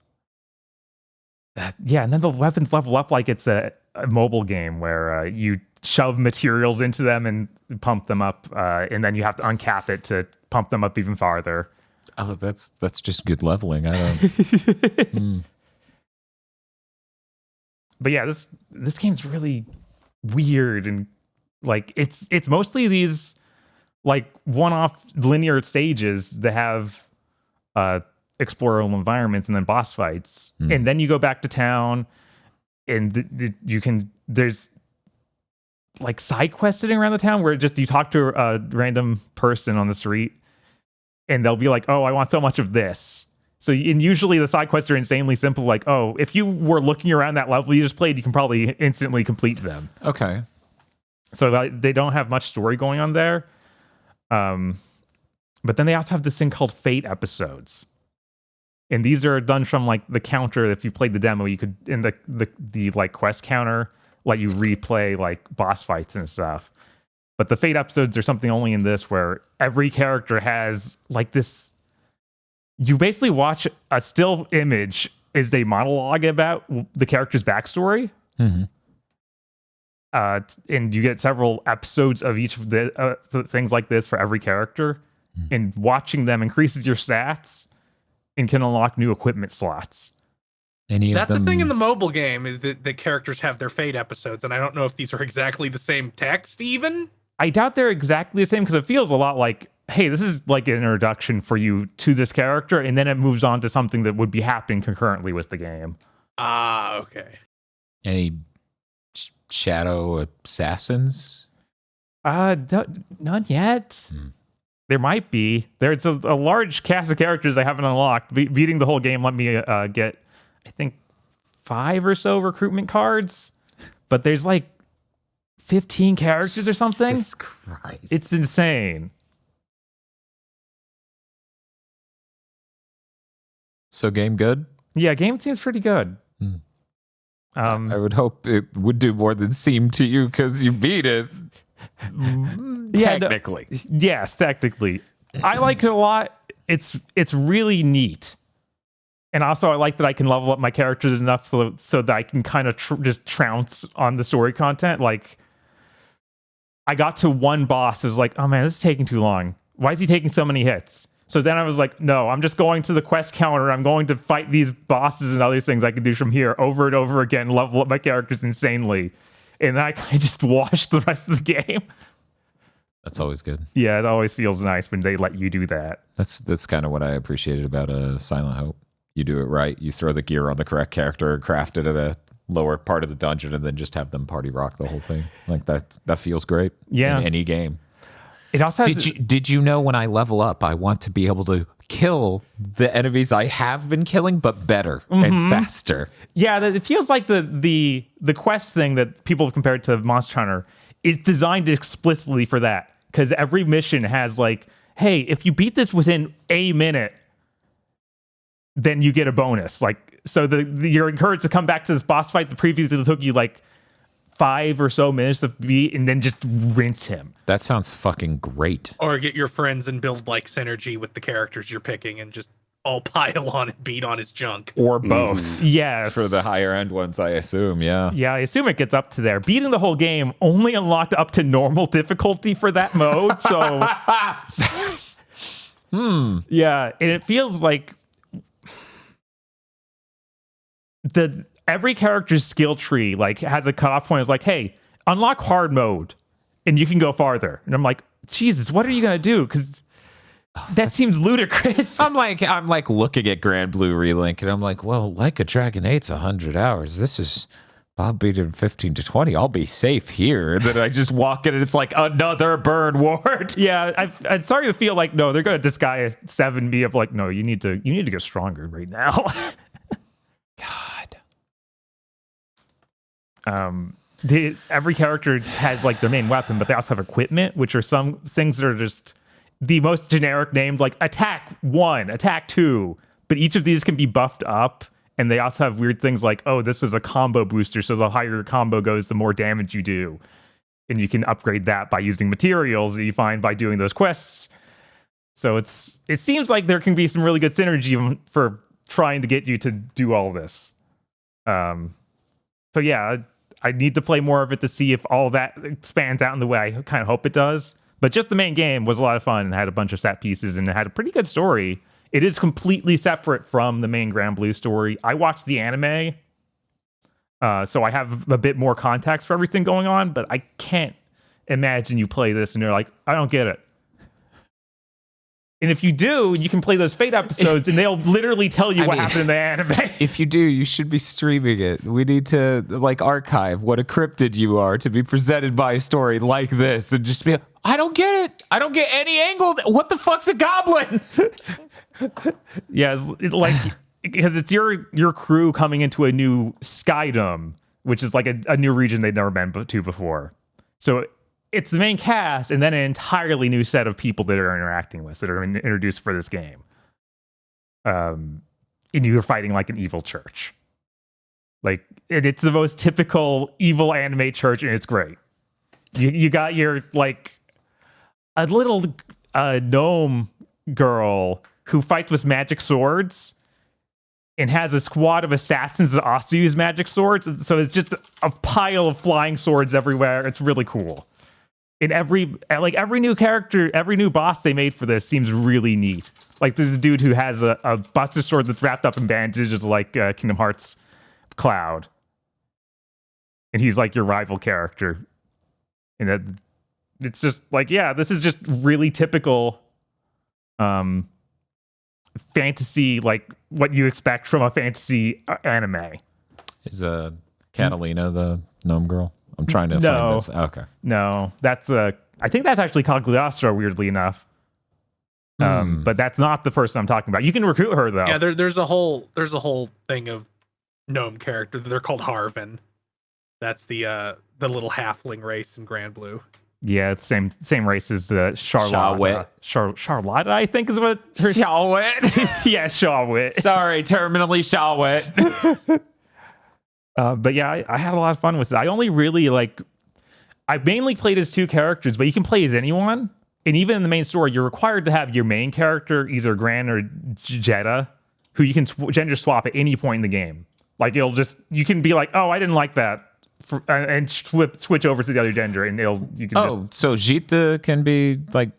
and then the weapons level up like it's a mobile game where you shove materials into them and pump them up, and then you have to uncap it to pump them up even farther. Oh, that's just good leveling. I don't. But yeah, this game's really weird, and like it's mostly these like one-off linear stages that have explorable environments and then boss fights, and then you go back to town, and there's like side quests sitting around the town where just you talk to a random person on the street, and they'll be like, "Oh, I want so much of this." So, and usually the side quests are insanely simple. Like, oh, if you were looking around that level you just played, you can probably instantly complete them. Okay. So they don't have much story going on there. But then they also have this thing called Fate episodes. And these are done from like the counter. If you played the demo, you could, in the like quest counter, let you replay like boss fights and stuff. But the Fate episodes are something only in this where every character has like this. You basically watch a still image as they monologue about the character's backstory. And you get several episodes of each of the things like this for every character. And watching them increases your stats and can unlock new equipment slots. That's the thing in the mobile game, is that the characters have their Fate episodes, and I don't know if these are exactly the same text even. I doubt they're exactly the same, because it feels a lot like, hey, this is like an introduction for you to this character, and then it moves on to something that would be happening concurrently with the game. Ah, okay. Any shadow assassins? Not yet. There might be. There's a large cast of characters I haven't unlocked. Beating the whole game let me get, I think, 5 or so recruitment cards, but there's like 15 characters or something. Jesus Christ. It's insane. So game good? Yeah, game seems pretty good. I would hope it would do more than seem to you because you beat it. Technically. Yes, technically. I like it a lot. It's really neat. And also I like that I can level up my characters enough so that I can kind of just trounce on the story content. Like, I got to one boss. I was like, oh man, this is taking too long. Why is he taking so many hits? So then I was like, no, I'm just going to the quest counter. I'm going to fight these bosses and other things I can do from here over and over again, level up my characters insanely. And I just washed the rest of the game. That's always good. Yeah, it always feels nice when they let you do that. That's kind of what I appreciated about Silent Hope. You do it right. You throw the gear on the correct character, craft it at a lower part of the dungeon, and then just have them party rock the whole thing. Like that feels great. Yeah. In any game. It also has Did you know when I level up, I want to be able to kill the enemies I have been killing, but better and faster. Yeah, it feels like the quest thing that people have compared to Monster Hunter is designed explicitly for that. Because every mission has like, hey, if you beat this within a minute, then you get a bonus. Like, so you're encouraged to come back to this boss fight that previously took you like 5 or so minutes to beat, and then just rinse him. That sounds fucking great. Or get your friends and build like synergy with the characters you're picking and just all pile on and beat on his junk. Or both. Yes. For the higher end ones, I assume, yeah. Yeah, I assume it gets up to there. Beating the whole game only unlocked up to normal difficulty for that mode, so... Yeah, and it feels like... Every character's skill tree like has a cutoff point. It's like, hey, unlock hard mode, and you can go farther. And I'm like, Jesus, what are you gonna do? Because that seems ludicrous. I'm like looking at Granblue Relink, and I'm like, well, like a Dragon 8's 100 hours. This is, I'll beat it in 15 to 20. I'll be safe here. And then I just walk in, and it's like another burn ward. Yeah, I'm starting to feel like no, they're gonna disguise 7B of like, no, you need to get stronger right now. God. Every character has like their main weapon, but they also have equipment, which are some things that are just the most generic named, like attack 1, attack 2. But each of these can be buffed up, and they also have weird things like, oh, this is a combo booster, so the higher your combo goes, the more damage you do. And you can upgrade that by using materials that you find by doing those quests. So it seems like there can be some really good synergy for trying to get you to do all this. So yeah, I need to play more of it to see if all that expands out in the way I kind of hope it does. But just the main game was a lot of fun and had a bunch of set pieces and it had a pretty good story. It is completely separate from the main Granblue story. I watched the anime, so I have a bit more context for everything going on, but I can't imagine you play this and you're like, I don't get it. And if you do, you can play those Fate episodes and they'll literally tell you what happened in the anime. If you do, you should be streaming it. We need to like archive what a cryptid you are to be presented by a story like this and just be, I don't get it. I don't get any angle. What the fuck's a goblin? Yeah, because it's your crew coming into a new Skydom, which is like a new region they've never been to before. So it's the main cast and then an entirely new set of people that are interacting with, that are introduced for this game. And you're fighting like an evil church. Like, it's the most typical evil anime church, and it's great. You got your, like, a little gnome girl who fights with magic swords and has a squad of assassins that also use magic swords. So it's just a pile of flying swords everywhere. It's really cool. In every new character, every new boss they made for this seems really neat. Like there's a dude who has a Buster sword that's wrapped up in bandages like Kingdom Hearts Cloud. And he's like your rival character. And it's just like, yeah, this is just really typical fantasy, like what you expect from a fantasy anime. Is Catalina the gnome girl? I'm trying to find this. Okay. No, that's I think that's actually Cagliostro, weirdly enough. But that's not the person I'm talking about. You can recruit her though. Yeah, there's a whole thing of gnome character. They're called Harven. That's the little halfling race in Granblue. Yeah, it's same race as Charlotte. Charlotte, I think is what her Charlotte. Yeah, Charlotte. Sorry, terminally Charlotte. But yeah, I had a lot of fun with it. I only really I mainly played as 2 characters, but you can play as anyone. And even in the main story, you're required to have your main character, either Gran or Jetta, who you can gender swap at any point in the game. Like you can be like, oh, I didn't like that, and switch over to the other gender, and you can. So Jita can be like,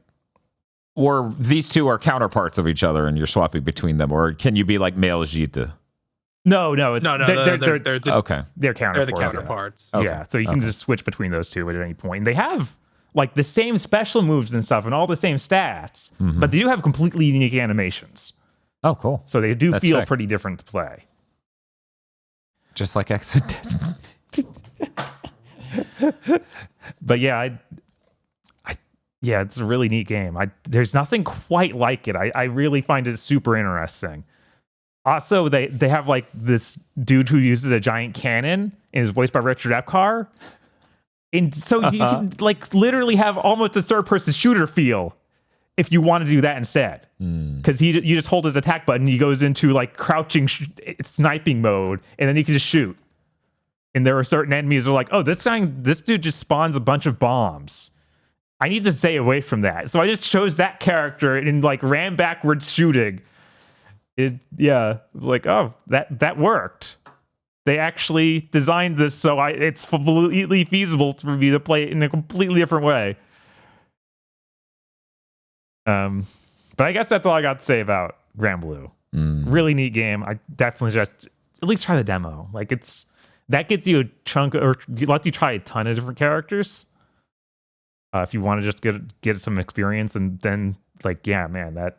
or these two are counterparts of each other, and you're swapping between them, or can you be like male Jita? No, they're okay. They're counterparts. They're the counterparts. Yeah, so you can just switch between those two at any point. And they have like the same special moves and stuff and all the same stats, but they do have completely unique animations. Oh, cool. So they do That's feel sick. pretty different to play. Just like X-Men Destiny. But yeah, yeah, it's a really neat game. There's nothing quite like it. I really find it super interesting. Also, they have like this dude who uses a giant cannon and is voiced by Richard Epcar. And so you can like literally have almost a third-person shooter feel if you want to do that instead. Because you just hold his attack button, he goes into like crouching sniping mode, and then you can just shoot. And there are certain enemies that are like, oh, this dude just spawns a bunch of bombs. I need to stay away from that. So I just chose that character and like ran backwards shooting. Like, oh, that worked. They actually designed this so it's completely feasible for me to play it in a completely different way. But I guess that's all I got to say about Granblue. Really neat game. I definitely just at least try the demo. Like that gets you a chunk, or lets you try a ton of different characters. If you want to just get some experience, and then like, yeah, man,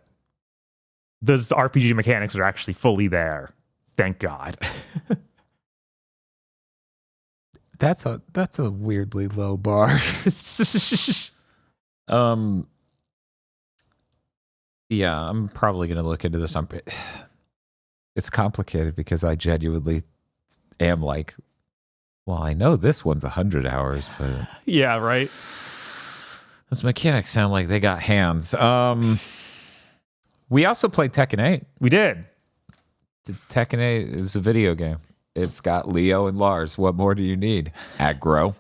those RPG mechanics are actually fully there. Thank God. That's a weirdly low bar. Yeah, I'm probably gonna look into this. It's complicated because I genuinely am like, well, I know this one's 100 hours, but yeah, right. Those mechanics sound like they got hands. We also played Tekken 8. We did. Tekken 8 is a video game. It's got Leo and Lars. What more do you need? Aggro.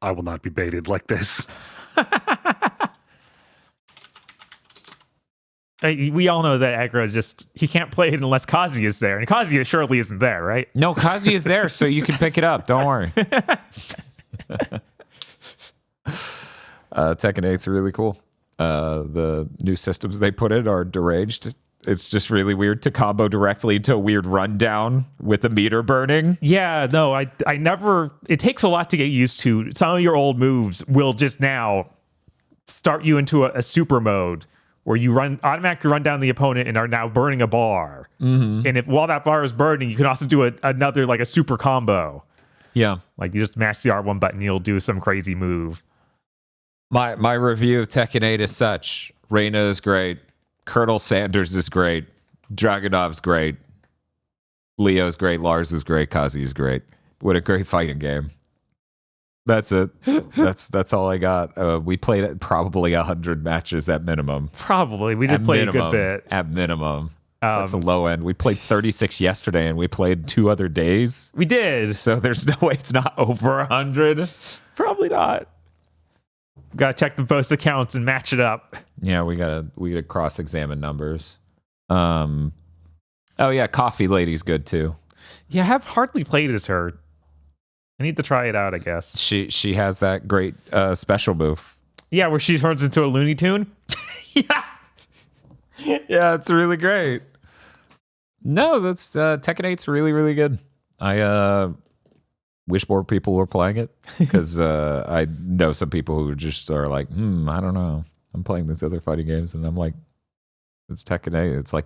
I will not be baited like this. We all know that aggro he can't play it unless Kazuya is there, and Kazuya surely isn't there, right? No, Kazuya is there, so you can pick it up. Don't worry. Tekken 8's really cool. The new systems they put in are deranged. It's just really weird to combo directly to a weird rundown with a meter burning. Yeah, no, I never. It takes a lot to get used to. Some of your old moves will just now start you into a super mode where you automatically run down the opponent and are now burning a bar. And while that bar is burning, you can also do another like a super combo. Yeah, like you just mash the R1 button, you'll do some crazy move. My review of Tekken 8 is such. Reina is great. Colonel Sanders is great. Dragunov's great. Leo's great. Lars is great. Kazi is great. What a great fighting game. That's it. That's all I got. We played probably 100 matches at minimum. Probably. We did play a good bit. At minimum. That's a low end. We played 36 yesterday, and we played 2 other days. We did. So there's no way it's not over 100. Probably not. Gotta check the post accounts and match it up. Yeah, we gotta cross-examine numbers. Oh yeah, Coffee Lady's good too. Yeah, I have hardly played as her. I need to try it out, I guess. She has that great special move. Yeah, where she turns into a Looney Tune. Yeah. Yeah, it's really great. No, that's Tekken 8's really, really good. I wish more people were playing it because I know some people who just are like, I don't know. I'm playing these other fighting games, and I'm like, it's Tekken 8. It's like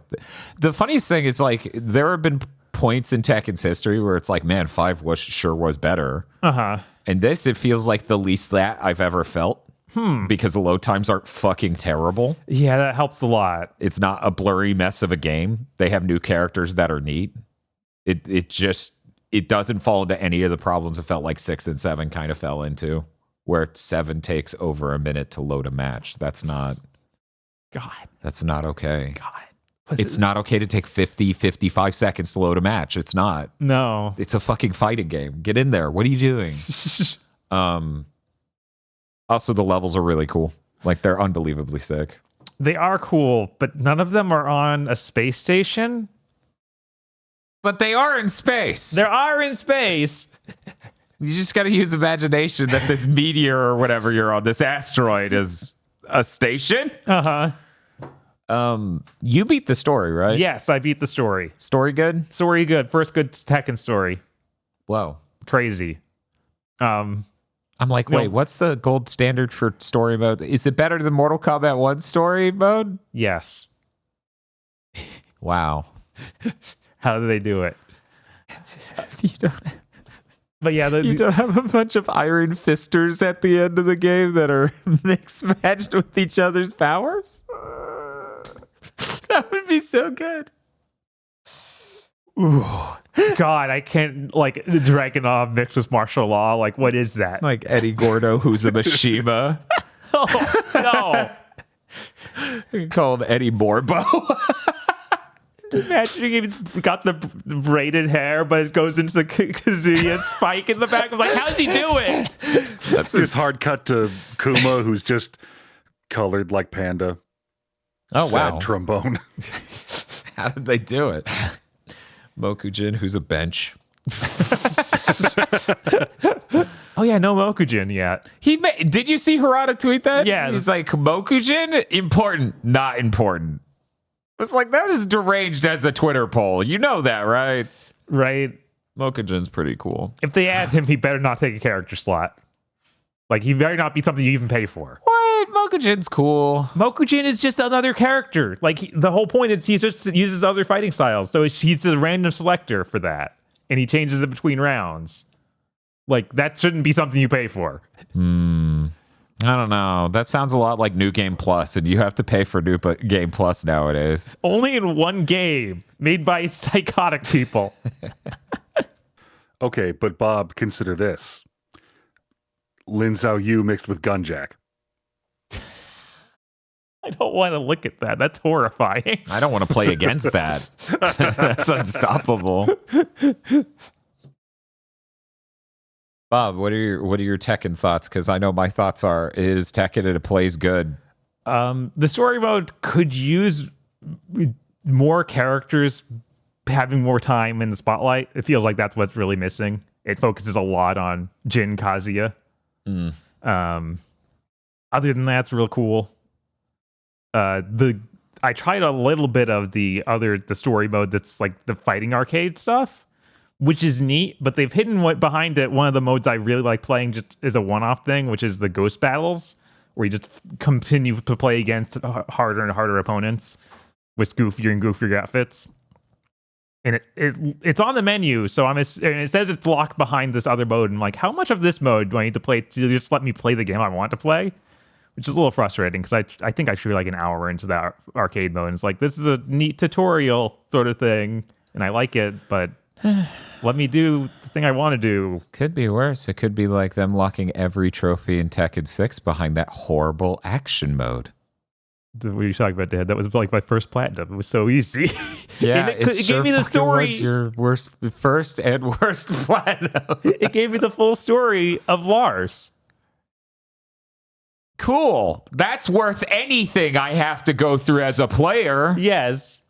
the funniest thing is like there have been points in Tekken's history where it's like, man, 5 was better. And this, it feels like the least that I've ever felt. Because the load times aren't fucking terrible. Yeah, that helps a lot. It's not a blurry mess of a game. They have new characters that are neat. It doesn't fall into any of the problems it felt like 6 and 7 kind of fell into, where 7 takes over a minute to load a match. That's not okay. It's not okay to take 55 seconds to load a match. It's not. No. It's a fucking fighting game. Get in there. What are you doing? Also, the levels are really cool. Like, they're unbelievably sick. They are cool, but none of them are on a space station. But they are in space. They are in space. You just got to use imagination that this meteor or whatever you're on, this asteroid, is a station. You beat the story, right? Yes, I beat the story. Story good? Story good. First good Tekken story. Whoa. Crazy. I'm like, wait, what's the gold standard for story mode? Is it better than Mortal Kombat 1 story mode? Yes. Wow. How do they do it? You don't, But yeah, you don't have a bunch of Iron Fisters at the end of the game that are mixed matched with each other's powers? That would be so good. Ooh, God, I can't, like, Dragunov mixed with martial law. Like, what is that? Like Eddie Gordo, who's a Mishima. Oh, no. Called Eddie Borbo. Imagine he's got the braided hair, but it goes into the Kazuya spike in the back. I'm like, how's he do it? That's his hard cut to Kuma, who's just colored like Panda. Oh, Sad wow. trombone. How did they do it? Mokujin, who's a bench. Oh, yeah, no Mokujin yet. Did you see Harada tweet that? Yeah. He's like, Mokujin, important, not important. It's like, that is deranged as a Twitter poll. You know that, right? Right. Mokujin's pretty cool. If they add him, he better not take a character slot. Like, he better not be something you even pay for. What? Mokujin's cool. Mokujin is just another character. Like, the whole point is he just uses other fighting styles. So he's a random selector for that. And he changes it between rounds. Like, that shouldn't be something you pay for. I don't know. That sounds a lot like New Game Plus, and you have to pay for New Game Plus nowadays. Only in one game, made by psychotic people. Okay, but Bob, consider this. Lin Zhao Yu mixed with Gunjack. I don't want to look at that. That's horrifying. I don't want to play against that. That's unstoppable. Bob, what are your Tekken thoughts? Because I know my thoughts is Tekken and it plays good. The story mode could use more characters having more time in the spotlight. It feels like that's what's really missing. It focuses a lot on Jin Kazuya. Other than that, it's real cool. I tried a little bit of the story mode that's like the fighting arcade stuff, which is neat, but they've hidden behind it. One of the modes I really like playing just is a one-off thing, which is the ghost battles, where you just continue to play against harder and harder opponents with goofier and goofier outfits. And it's on the menu, so and it says it's locked behind this other mode. And I'm like, how much of this mode do I need to play to just let me play the game I want to play? Which is a little frustrating, because I think I should be like an hour into that arcade mode. And it's like, this is a neat tutorial sort of thing, and I like it, but let me do the thing I want to do. Could be worse. It could be like them locking every trophy in Tekken 6 behind that horrible action mode. What are you talking about, Dad? That was like my first platinum. It was so easy. Yeah, it gave me the story. Was your first and worst platinum. It gave me the full story of Lars. Cool. That's worth anything I have to go through as a player. Yes.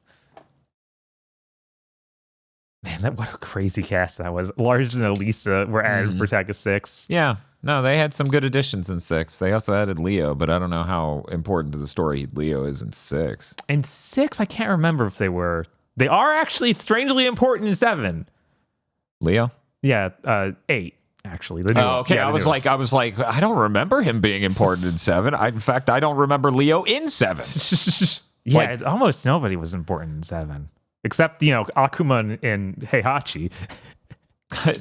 Man, what a crazy cast that was. Lars and Elisa were added for Tekken 6. Yeah. No, they had some good additions in 6. They also added Leo, but I don't know how important to the story Leo is in 6. In 6, I can't remember if they were. They are actually strangely important in 7. Leo? Yeah, 8. Actually, okay. I was like, I don't remember him being important in 7. In fact, I don't remember Leo in 7. Yeah, almost nobody was important in 7, except Akuma and Heihachi.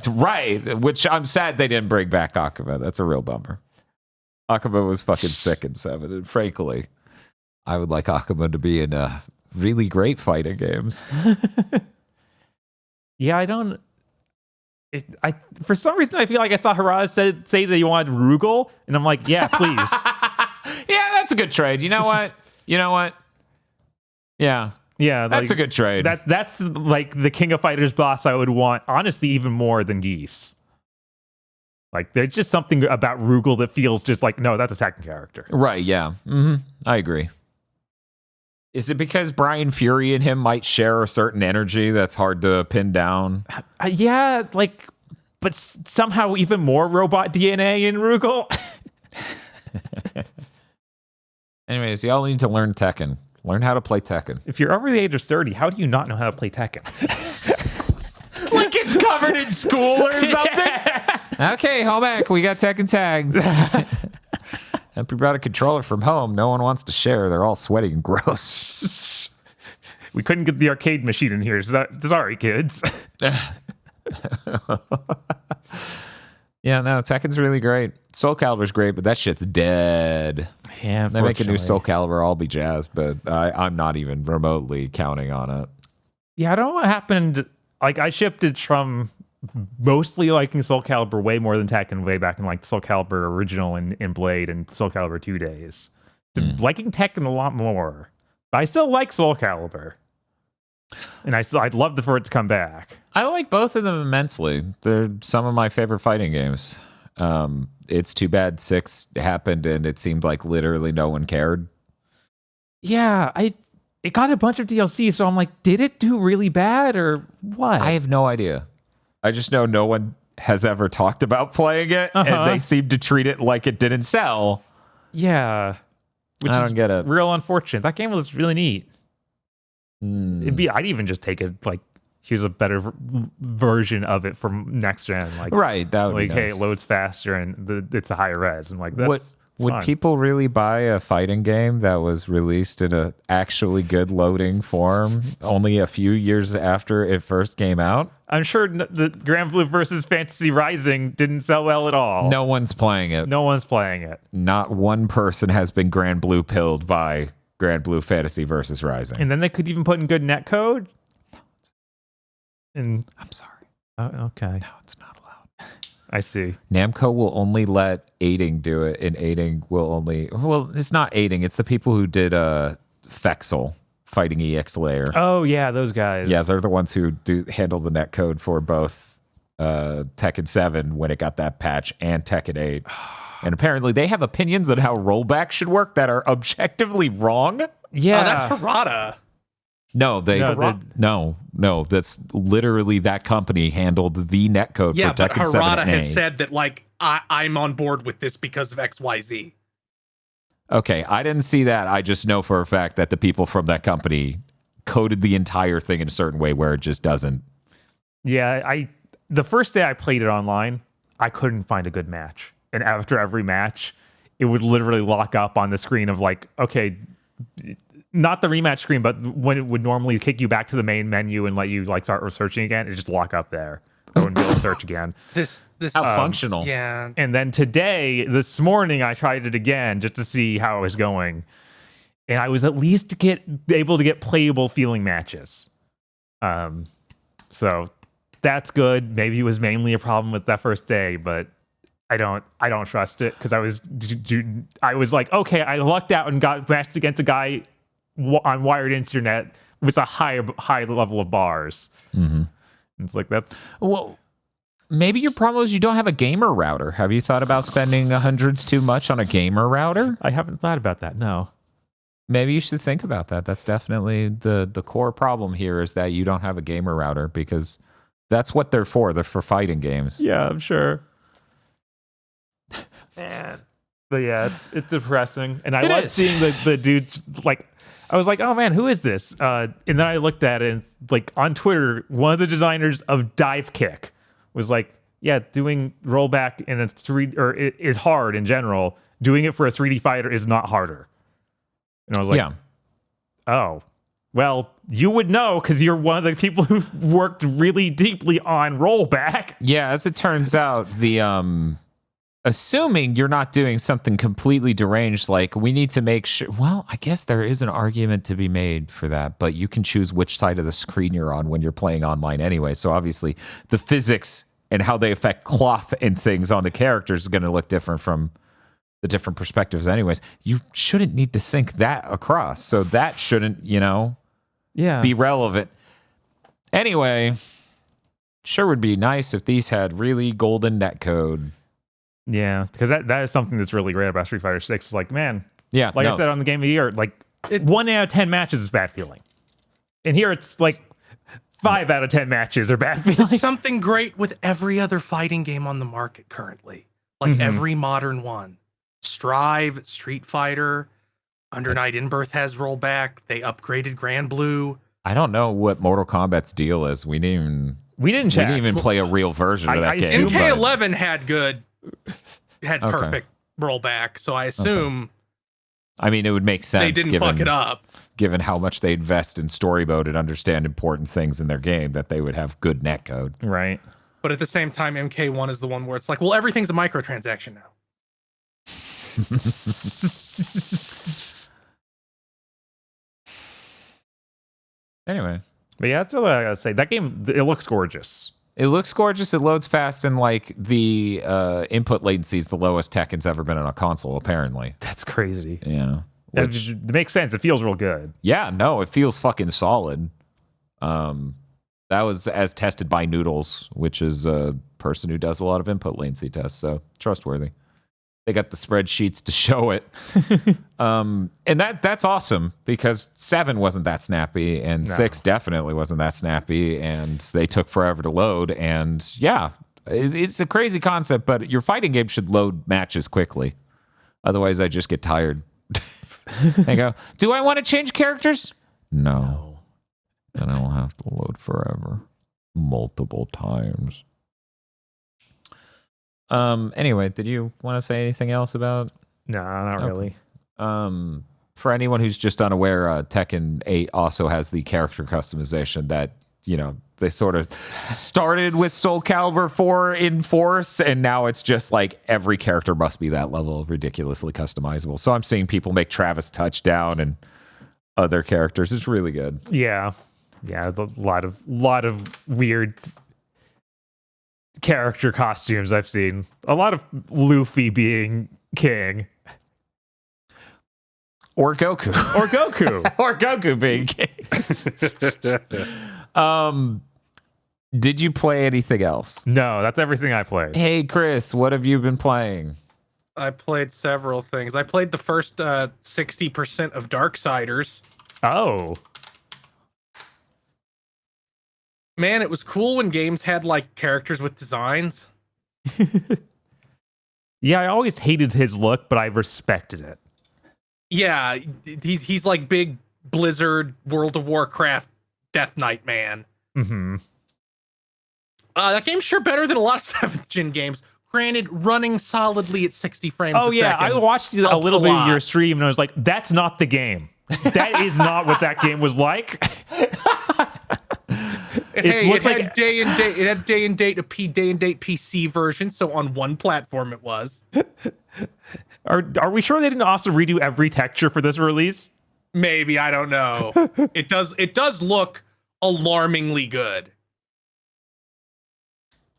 Right, which I'm sad they didn't bring back Akuma. That's a real bummer. Akuma was fucking sick in 7, and frankly, I would like Akuma to be in really great fighting games. Yeah, I don't. For some reason, I feel like I saw Harada say that you wanted Rugal, and I'm like, yeah, please. Yeah, that's a good trade. You know what? Yeah. Yeah, that's a good trade. That's like the King of Fighters boss I would want, honestly, even more than Geese. Like, there's just something about Rugal that feels just like, no, that's a Tekken character. Right, yeah. I agree. Is it because Brian Fury and him might share a certain energy that's hard to pin down? Yeah, but somehow even more robot DNA in Rugal. Anyways, y'all need to learn Tekken. Learn how to play Tekken. If you're over the age of 30, how do you not know how to play Tekken? Like it's covered in school or something? Yeah. Okay, home ec, we got Tekken Tag. Hope you brought a controller from home. No one wants to share. They're all sweaty and gross. We couldn't get the arcade machine in here. Sorry, kids. Yeah, no, Tekken's really great. Soulcalibur's great, but that shit's dead. Yeah, They make a new Soulcalibur, I'll be jazzed, but I'm not even remotely counting on it. Yeah, I don't know what happened. Like, I shifted from mostly liking Soulcalibur way more than Tekken way back in like Soulcalibur original and Blade and Soulcalibur 2 days to liking Tekken a lot more. But I still like Soulcalibur. And I'd love for it to come back. I like both of them immensely. They're some of my favorite fighting games. It's too bad 6 happened and it seemed like literally no one cared. Yeah, it got a bunch of DLC, so I'm like, did it do really bad or what? I have no idea. I just know no one has ever talked about playing it, and they seem to treat it like it didn't sell. Yeah. Which I don't get it. Real unfortunate. That game was really neat. I'd even just take it like, here's a better version of it from next gen. Like, right, that would like, be nice. Hey, it loads faster and it's a higher res. And like, that's would fine. people really buy a fighting game that was released in a actually good loading form only a few years after it first came out? I'm sure the Granblue versus Fantasy Rising didn't sell well at all. No one's playing it. No one's playing it. Not one person has been Granblue pilled by Granblue Fantasy versus Rising. And then they could even put in good netcode. And I'm sorry. Okay. No, it's not allowed. I see. Namco will only let aiding do it, and aiding will only... Well, it's not aiding. It's the people who did Fexel, Fighting EX Layer. Oh, yeah, those guys. Yeah, they're the ones who handle the netcode for both Tekken 7 when it got that patch and Tekken 8. And apparently they have opinions on how rollback should work that are objectively wrong. Yeah. Oh, that's Tabata. No, no, that's literally that company handled the netcode Yeah, for but Tekken 7 Harada and has 8. said that, like, I'm on board with this because of XYZ. Okay, I didn't see that. I just know for a fact that the people from that company coded the entire thing in a certain way where it just doesn't. Yeah, the first day I played it online, I couldn't find a good match. And after every match, it would literally lock up on the screen of like, okay, not the rematch screen, but when it would normally kick you back to the main menu and let you like start searching again, it just lock up there. I wouldn't be able to search again. This How functional. Yeah. And then this morning, I tried it again just to see how it was going. And I was at least able to get playable feeling matches. So that's good. Maybe it was mainly a problem with that first day, but I don't trust it because I was like, okay, I lucked out and got matched against a guy on wired internet with a high level of bars. Mm-hmm. It's like that's maybe your problem is you don't have a gamer router. Have you thought about spending hundreds too much on a gamer router? I haven't thought about that. No. Maybe you should think about that. That's definitely the core problem here is that you don't have a gamer router because that's what they're for. They're for fighting games. Yeah, I'm sure. Man. But yeah, it's depressing. And I love seeing the dude, like, I was like, oh man, who is this? And then I looked at it and like on Twitter, one of the designers of Dive Kick was like, yeah, doing rollback in a 3D, or it is hard in general. Doing it for a 3D fighter is not harder. And I was like, yeah. Oh, well, you would know because you're one of the people who worked really deeply on rollback. Yeah, as it turns out, the assuming you're not doing something completely deranged, like we need to make sure. Well, I guess there is an argument to be made for that, but you can choose which side of the screen you're on when you're playing online anyway. So obviously, the physics and how they affect cloth and things on the characters is going to look different from the different perspectives anyways. You shouldn't need to sync that across. So that shouldn't, be relevant. Anyway, sure would be nice if these had really golden netcode. Yeah, because that is something that's really great about Street Fighter 6. Like, man, yeah, like I said on the Game of the Year, like 1 out of 10 matches is bad feeling. And here it's like 5 out of 10 matches are bad feeling. It's something great with every other fighting game on the market currently. Like every modern one. Strive, Street Fighter, Under Night In-Birth has rollback. They upgraded Granblue. I don't know what Mortal Kombat's deal is. We didn't even We didn't We check. didn't even play a real version of I that game. assume- MK11 had Okay. perfect rollback, so I assume I mean, it would make sense they didn't fuck it up. given how much they invest in story mode and understand important things in their game, that they would have good netcode. Right. But at the same time, MK1 is the one where it's like, well, everything's a microtransaction now. Anyway, But yeah, that's all I gotta say. That game, it looks gorgeous. it looks gorgeous. It loads fast, and like the input latency is the lowest Tekken's ever been on a console, apparently. That's crazy. Yeah. That Which, just makes sense. It feels real good. yeah, no, it feels fucking solid. That was as tested by Noodles, which is a person who does a lot of input latency tests, so trustworthy. They got the spreadsheets to show it. And that's awesome, because 7 wasn't that snappy, and 6 definitely wasn't that snappy, and they took forever to load. And yeah, it's a crazy concept, but your fighting game should load matches quickly. Otherwise, I just get tired. I go, do I want to change characters? No. And I'll have to load forever. Multiple times. Anyway, did you want to say anything else about? No, not really. For anyone who's just unaware, Tekken 8 also has the character customization that, you know, they sort of started with Soulcalibur 4 in force, and now it's just like every character must be that level of ridiculously customizable. So I'm seeing people make Travis Touchdown and other characters. It's really good. Yeah. Yeah, a lot of weird character costumes I've seen. A lot of Luffy being king. Or Goku. Or Goku. Or Goku being king. Did you play anything else? No, that's everything I played. Hey, Chris, what have you been playing? I played several things. I played the first 60% of Darksiders. Oh. Man, it was cool when games had like characters with designs. Yeah, I always hated his look, but I respected it. Yeah, he's like big Blizzard, World of Warcraft, Death Knight man. Mm-hmm. That game's sure better than a lot of 7th gen games. Granted, running solidly at 60 frames Oh a yeah, second. I watched a helps little bit of lot. your stream, and I was like, "That's not the game. That is not what that game was like." Hey, looks it had like- day and date. It had day and date PC version. So on one platform, it was. Are we sure they didn't also redo every texture for this release? Maybe, I don't know. It does look alarmingly good.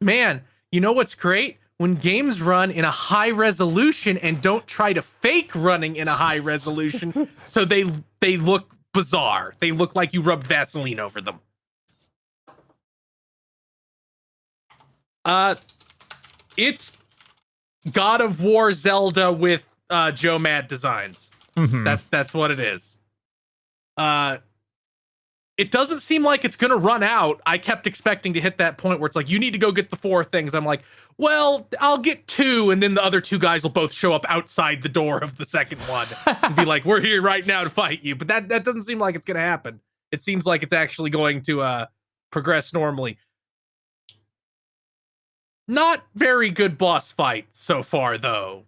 Man, you know what's great? When games run in a high resolution and don't try to fake running in a high resolution, so they look bizarre. They look like you rubbed Vaseline over them. It's God of War Zelda with Joe Mad designs. Mm-hmm. That's what it is. It doesn't seem like it's gonna run out. I kept expecting to hit that point where it's like, you need to go get the 4 things. I'm like, well, I'll get 2, and then the other 2 guys will both show up outside the door of the second one and be like, we're here right now to fight you. But that doesn't seem like it's gonna happen. It seems like it's actually going to progress normally. Not very good boss fight so far, though.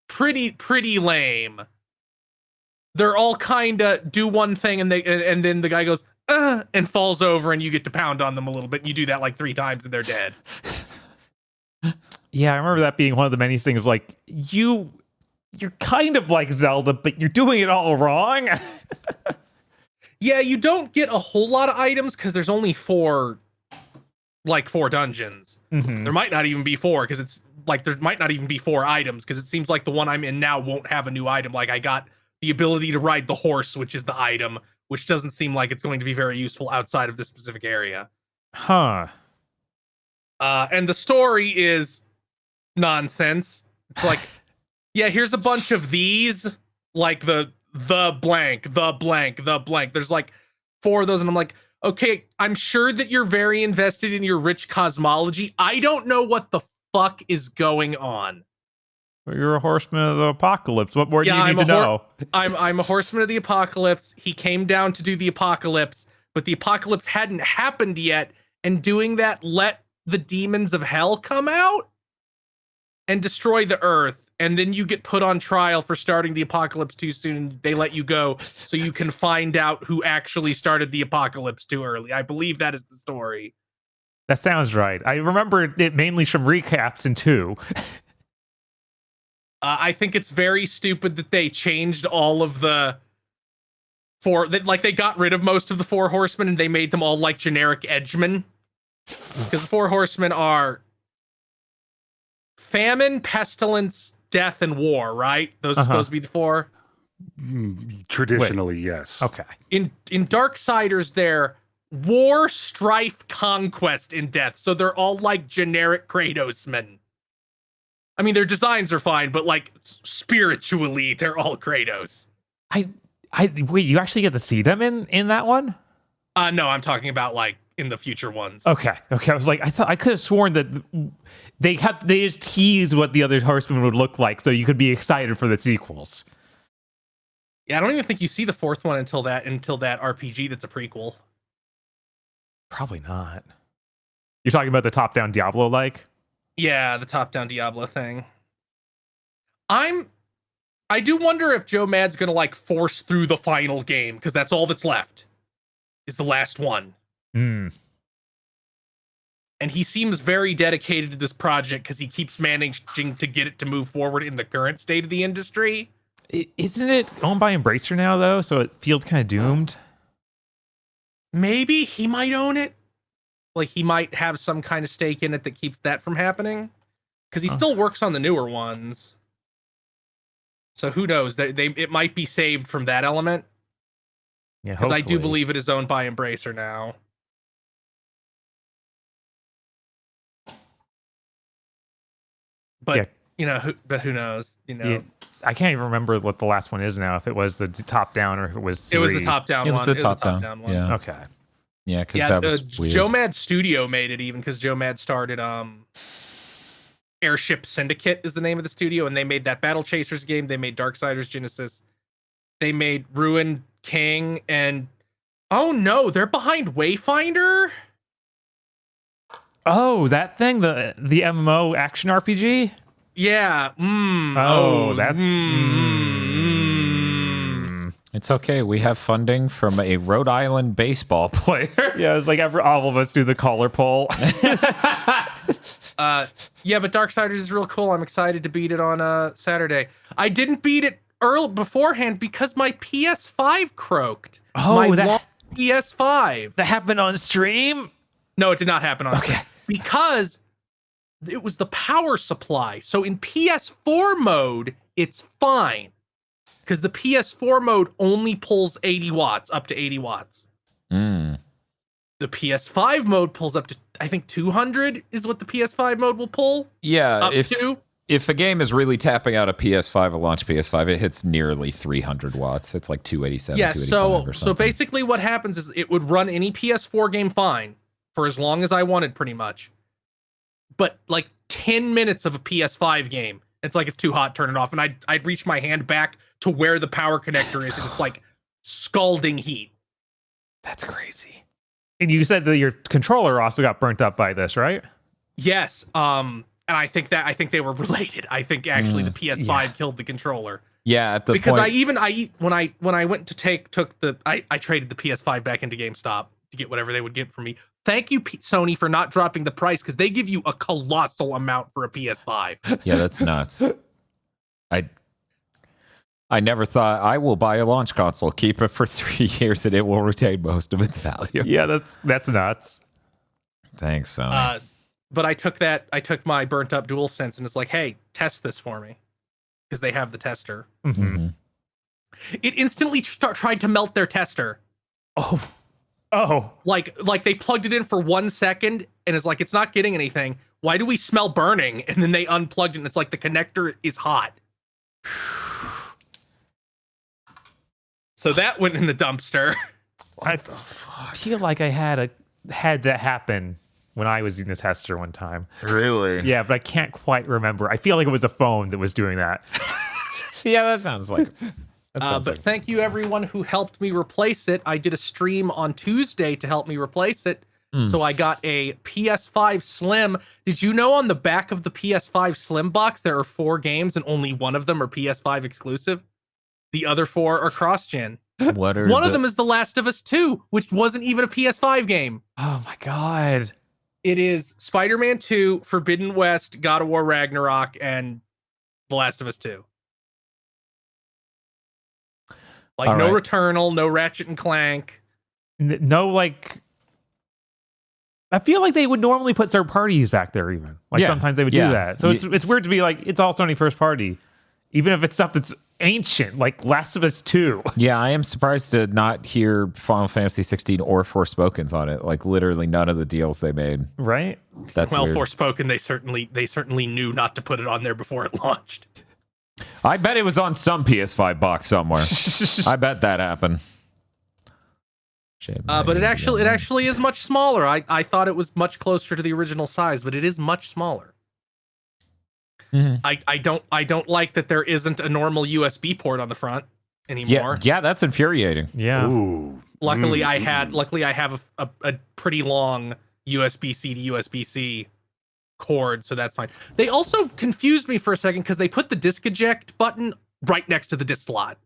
Pretty lame. They're all kind of do one thing, and then the guy goes and falls over, and you get to pound on them a little bit. And you do that like 3 times, and they're dead. Yeah, I remember that being one of the many things. Like you're kind of like Zelda, but you're doing it all wrong. Yeah, you don't get a whole lot of items because there's only 4 dungeons. Mm-hmm. There might not even be 4 because it's like there might not even be 4 items because it seems like the one I'm in now won't have a new item. Like I got the ability to ride the horse, which is the item, which doesn't seem like it's going to be very useful outside of this specific area. Huh. And the story is nonsense. It's like, yeah, here's a bunch of these, like the blank. There's like 4 of those, and I'm like, okay, I'm sure that you're very invested in your rich cosmology. I don't know what the fuck is going on. You're a horseman of the apocalypse. What more do you need to know? I'm a horseman of the apocalypse. He came down to do the apocalypse, but the apocalypse hadn't happened yet, and doing that let the demons of hell come out and destroy the earth. And then you get put on trial for starting the apocalypse too soon. And they let you go so you can find out who actually started the apocalypse too early. I believe that is the story. That sounds right. I remember it mainly from recaps in 2. I think it's very stupid that they changed all of the they got rid of most of the 4 horsemen and they made them all like generic edgemen. Because the 4 horsemen are famine, pestilence, death, and war, right? Those are supposed to be the 4? Traditionally, yes. Okay. In Darksiders, they're war, strife, conquest, and death. So they're all like generic Kratos men. I mean, their designs are fine, but like spiritually, they're all Kratos. Wait, you actually get to see them in that one? No, I'm talking about like in the future ones. Okay. I was like, I could have sworn that they just teased what the other horsemen would look like, so you could be excited for the sequels. Yeah, I don't even think you see the 4th one until that RPG that's a prequel. Probably not. You're talking about the top-down Diablo like? Yeah, the top-down Diablo thing. I do wonder if Joe Mad's gonna like force through the final game, because that's all that's left. Is the last one. And he seems very dedicated to this project because he keeps managing to get it to move forward in the current state of the industry. Isn't it owned by Embracer now, though? So it feels kind of doomed. Maybe he might own it. Like he might have some kind of stake in it that keeps that from happening. Because he still works on the newer ones. So who knows? It might be saved from that element. Yeah, because I do believe it is owned by Embracer now. But who knows? I can't even remember what the last one is now. If it was the top down or if it was 3. It was the top down one. It was the top down one. Yeah. Okay. Yeah, because that was weird. Joe Mad Studio made it even because Joe Mad started Airship Syndicate is the name of the studio, and they made that Battle Chasers game. They made Darksiders Genesis. They made Ruined King, and oh no, they're behind Wayfinder. Oh, that thing, the MMO action RPG. Yeah. It's okay. We have funding from a Rhode Island baseball player. Yeah, it's like all of us do the collar pull. Yeah, but Darksiders is real cool. I'm excited to beat it on Saturday. I didn't beat it early beforehand because my PS5 croaked. Oh, my PS5. That happened on stream? No, it did not happen on stream. Because it was the power supply. So in PS4 mode, it's fine. Because the PS4 mode only pulls 80 watts, up to 80 watts. The PS5 mode pulls up to, I think, 200 is what the PS5 mode will pull. Yeah, if a game is really tapping out a PS5, a launch PS5, it hits nearly 300 watts. It's like 287, yeah, 285 or something. So basically what happens is it would run any PS4 game fine for as long as I wanted, pretty much. But like 10 minutes of a PS5 game, it's like it's too hot, turn it off. And I'd reach my hand back to where the power connector is, and it's like scalding heat. That's crazy. And you said that your controller also got burnt up by this, right? Yes. And I think they were related. I think actually the PS5 killed the controller. Yeah, at the because point... when I went to I traded the PS5 back into GameStop to get whatever they would get from me. Thank you, Sony, for not dropping the price, because they give you a colossal amount for a PS5. Yeah, that's nuts. I never thought I will buy a launch console, keep it for 3 years, and it will retain most of its value. Yeah, that's nuts. Thanks, Sony. But I took my burnt up DualSense and it's like, hey, test this for me, because they have the tester. Mm-hmm. It instantly tried to melt their tester. Oh, like they plugged it in for 1 second and it's like, it's not getting anything. Why do we smell burning? And then they unplugged it and it's like the connector is hot. So that went in the dumpster. I feel like I had that happen when I was in the tester one time. Really? Yeah, but I can't quite remember. I feel like it was a phone that was doing that. Yeah, that sounds like... Thank you everyone who helped me replace it. I did a stream on Tuesday to help me replace it. So I got a PS5 Slim. Did you know on the back of the PS5 Slim box there are 4 games and only one of them are PS5 exclusive? The other 4 are cross-gen. What are One of them is The Last of Us 2, which wasn't even a PS5 game. Oh my god. It is Spider-Man 2, Forbidden West, God of War Ragnarok, and The Last of Us 2. Like, All no right. Returnal, no Ratchet and Clank. No, like, I feel like they would normally put third parties back there. Even like Yeah, sometimes they would yeah. do that. So it's weird to be like it's all Sony first party, even if it's stuff that's ancient, like Last of Us 2. Yeah, I am surprised to not hear Final Fantasy 16 or Forspoken's on it. Like literally none of the deals they made. Right? That's Well, weird. Forspoken, they certainly knew not to put it on there before it launched. I bet it was on some PS5 box somewhere. I bet that happened. But it actually is much smaller. I thought it was much closer to the original size, but it is much smaller. Mhm. I don't like that there isn't a normal USB port on the front anymore. Yeah, that's infuriating. Yeah. Ooh. Luckily, I have a pretty long USB-C to USB-C cord, so that's fine. They also confused me for a second because they put the disc eject button right next to the disc slot.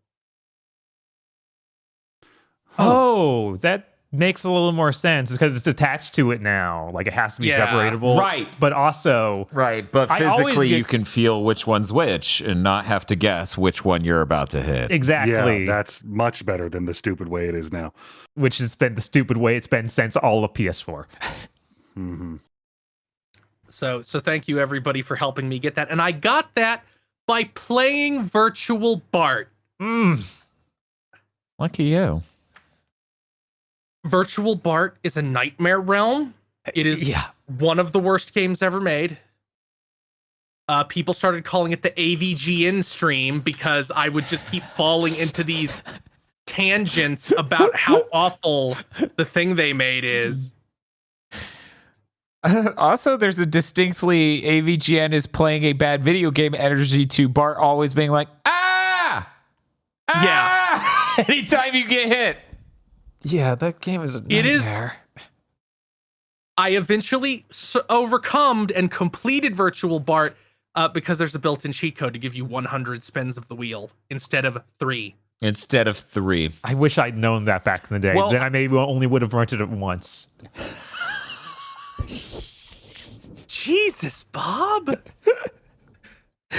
Oh, that makes a little more sense because it's attached to it now. Like it has to be Yeah. separatable. Right. But also, Right, but I always physically get- you can feel which one's which and not have to guess which one you're about to hit. exactly, Yeah, that's much better than the stupid way it is now. which has been the stupid way it's been since all of PS4. Hmm. So thank you everybody for helping me get that. And I got that by playing Virtual Bart. Lucky you. Virtual Bart is a nightmare realm. It is one of the worst games ever made. People started calling it the AVGN stream because I would just keep falling into these tangents about how awful the thing they made is. Also, there's a distinctly AVGN is playing a bad video game energy to Bart always being like, ah! Yeah. Anytime you get hit. Yeah, that game is a It is- nightmare. I eventually overcome and completed Virtual Bart because there's a built-in cheat code to give you 100 spins of the wheel instead of 3. Instead of 3. I wish I'd known that back in the day. Well- Then I maybe only would have rented it once. Jesus, Bob.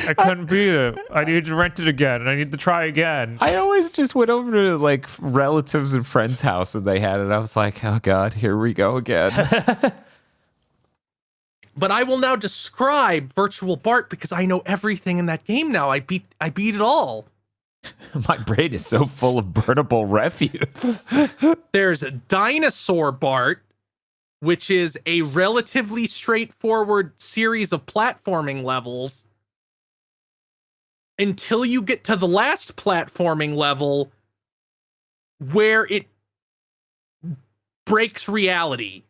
I couldn't beat it. I needed to rent it again, and I need to try again. I always just went over to like relatives and friends' house and they had it. I was like, oh God, here we go again. But I will now describe Virtual Bart because I know everything in that game now. I beat it all. My brain is so full of burnable refuse. There's a Dinosaur Bart, which is a relatively straightforward series of platforming levels until you get to the last platforming level where it breaks reality.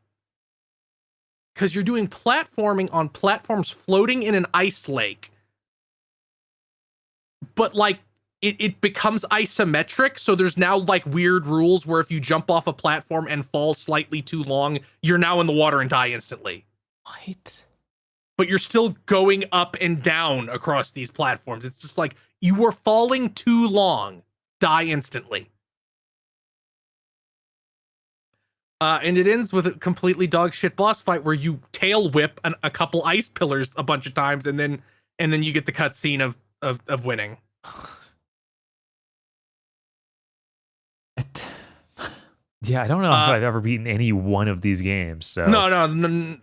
Because you're doing platforming on platforms floating in an ice lake. But like it becomes isometric, so there's now like weird rules where if you jump off a platform and fall slightly too long, you're now in the water and die instantly. What? But you're still going up and down across these platforms. It's just like you were falling too long, die instantly. And it ends with a completely dog shit boss fight where you tail whip a couple ice pillars a bunch of times, and then you get the cutscene of winning. Yeah, I don't know if I've ever beaten any one of these games. So No.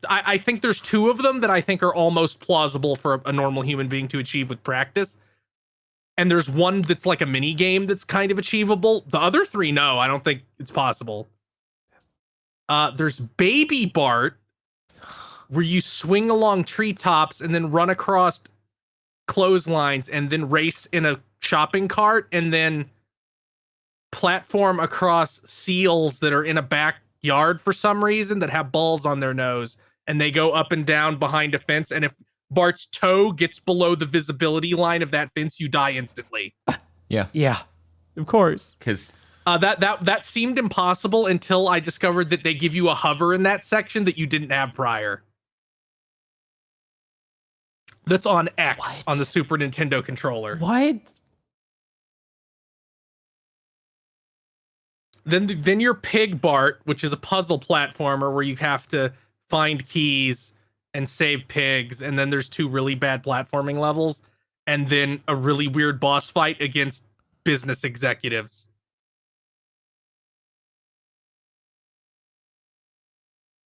I think there's 2 of them that I think are almost plausible for a normal human being to achieve with practice. And there's one that's like a mini game that's kind of achievable. The other 3, no, I don't think it's possible. There's Baby Bart, where you swing along treetops and then run across clotheslines and then race in a shopping cart and then platform across seals that are in a backyard for some reason that have balls on their nose, and they go up and down behind a fence, and if Bart's toe gets below the visibility line of that fence, you die instantly. yeah, of course. Because That seemed impossible until I discovered that they give you a hover in that section that you didn't have prior. That's on X on the Super Nintendo controller. What? Then your Pig Bart, which is a puzzle platformer where you have to find keys and save pigs, and then there's 2 really bad platforming levels, and then a really weird boss fight against business executives.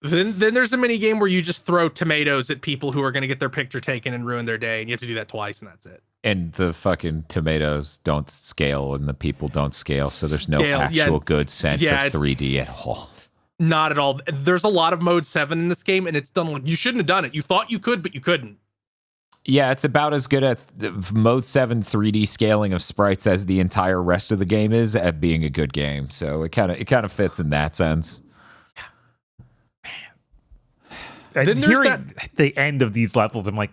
Then there's a mini game where you just throw tomatoes at people who are going to get their picture taken and ruin their day, and you have to do that twice, and that's it. And the fucking tomatoes don't scale, and the people don't scale, so there's no actual good sense of 3D at all. Not at all. There's a lot of mode 7 in this game, and it's done like you shouldn't have done it. You thought you could, but you couldn't. Yeah, it's about as good at mode 7 3D scaling of sprites as the entire rest of the game is at being a good game. So it kind of fits in that sense. Then hearing the end of these levels, I'm like,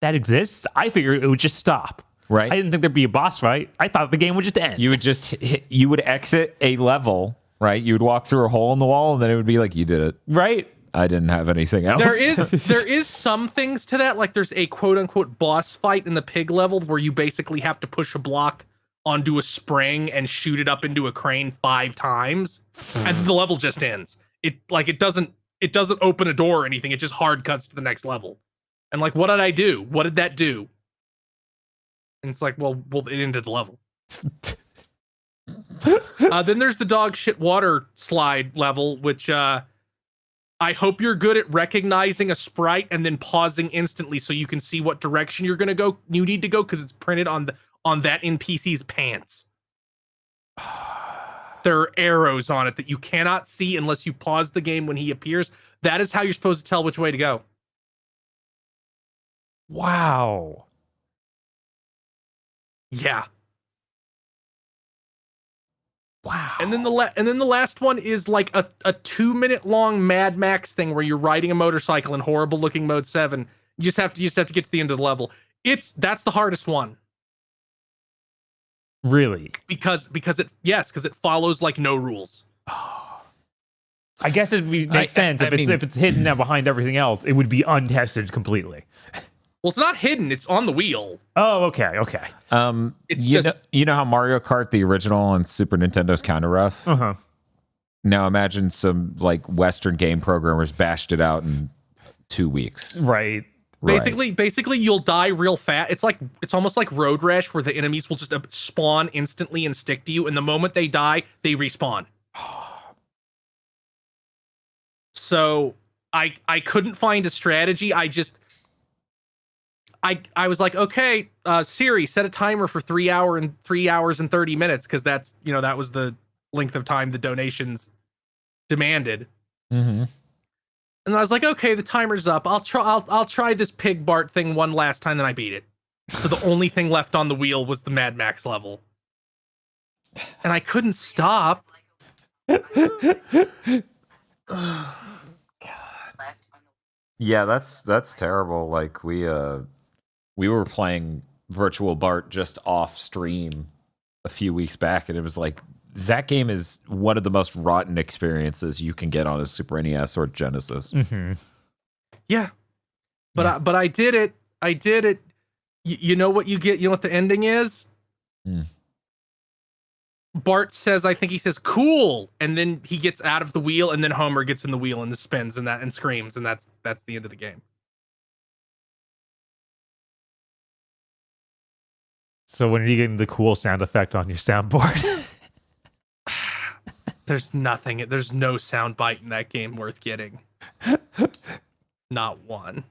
that exists? I figured it would just stop. Right. I didn't think there'd be a boss fight. I thought the game would just end. You would just you would exit a level, right? You would walk through a hole in the wall, and then it would be like, you did it. Right. I didn't have anything else. There is some things to that. Like there's a quote unquote boss fight in the pig level where you basically have to push a block onto a spring and shoot it up into a crane 5 times, and the level just ends. It doesn't open a door or anything. It just hard cuts to the next level. And like, what did I do? What did that do? And it's like, well, it ended the level. Then there's the dog shit water slide level, which I hope you're good at recognizing a sprite and then pausing instantly so you can see what direction you need to go, because it's printed on that NPC's pants. There are arrows on it that you cannot see unless you pause the game when he appears. That is how you're supposed to tell which way to go. Wow. Yeah. Wow. And then the last one is like a 2-minute long Mad Max thing where you're riding a motorcycle in horrible looking mode 7. You just have to get to the end of the level. That's the hardest one. Really? Because it follows like no rules. I guess it makes sense. If it's hidden behind everything else, it would be untested completely. Well, it's not hidden. It's on the wheel. Oh, okay. You know how Mario Kart, the original on Super Nintendo, is kind of rough? Uh-huh. Now imagine some like Western game programmers bashed it out in 2 weeks. Right. Basically, you'll die real fast. It's almost like Road Rash, where the enemies will just spawn instantly and stick to you, and the moment they die, they respawn. So I couldn't find a strategy. I was like, okay, Siri, set a timer for 3 hours and 30 minutes, because that's that was the length of time the donations demanded. Mm-hmm. And I was like, okay, the timer's up. I'll try this Pig Bart thing one last time, then I beat it. So the only thing left on the wheel was the Mad Max level. And I couldn't stop. Yeah, that's terrible. Like we were playing Virtual Bart just off stream a few weeks back, and it was like, that game is one of the most rotten experiences you can get on a Super NES or Genesis. Mm-hmm. Yeah, but I did it. You know what you get? You know what the ending is? Bart says, I think he says, "Cool," and then he gets out of the wheel, and then Homer gets in the wheel and it spins and screams, and that's the end of the game. So when are you getting the cool sound effect on your soundboard? There's no sound bite in that game worth getting. Not one.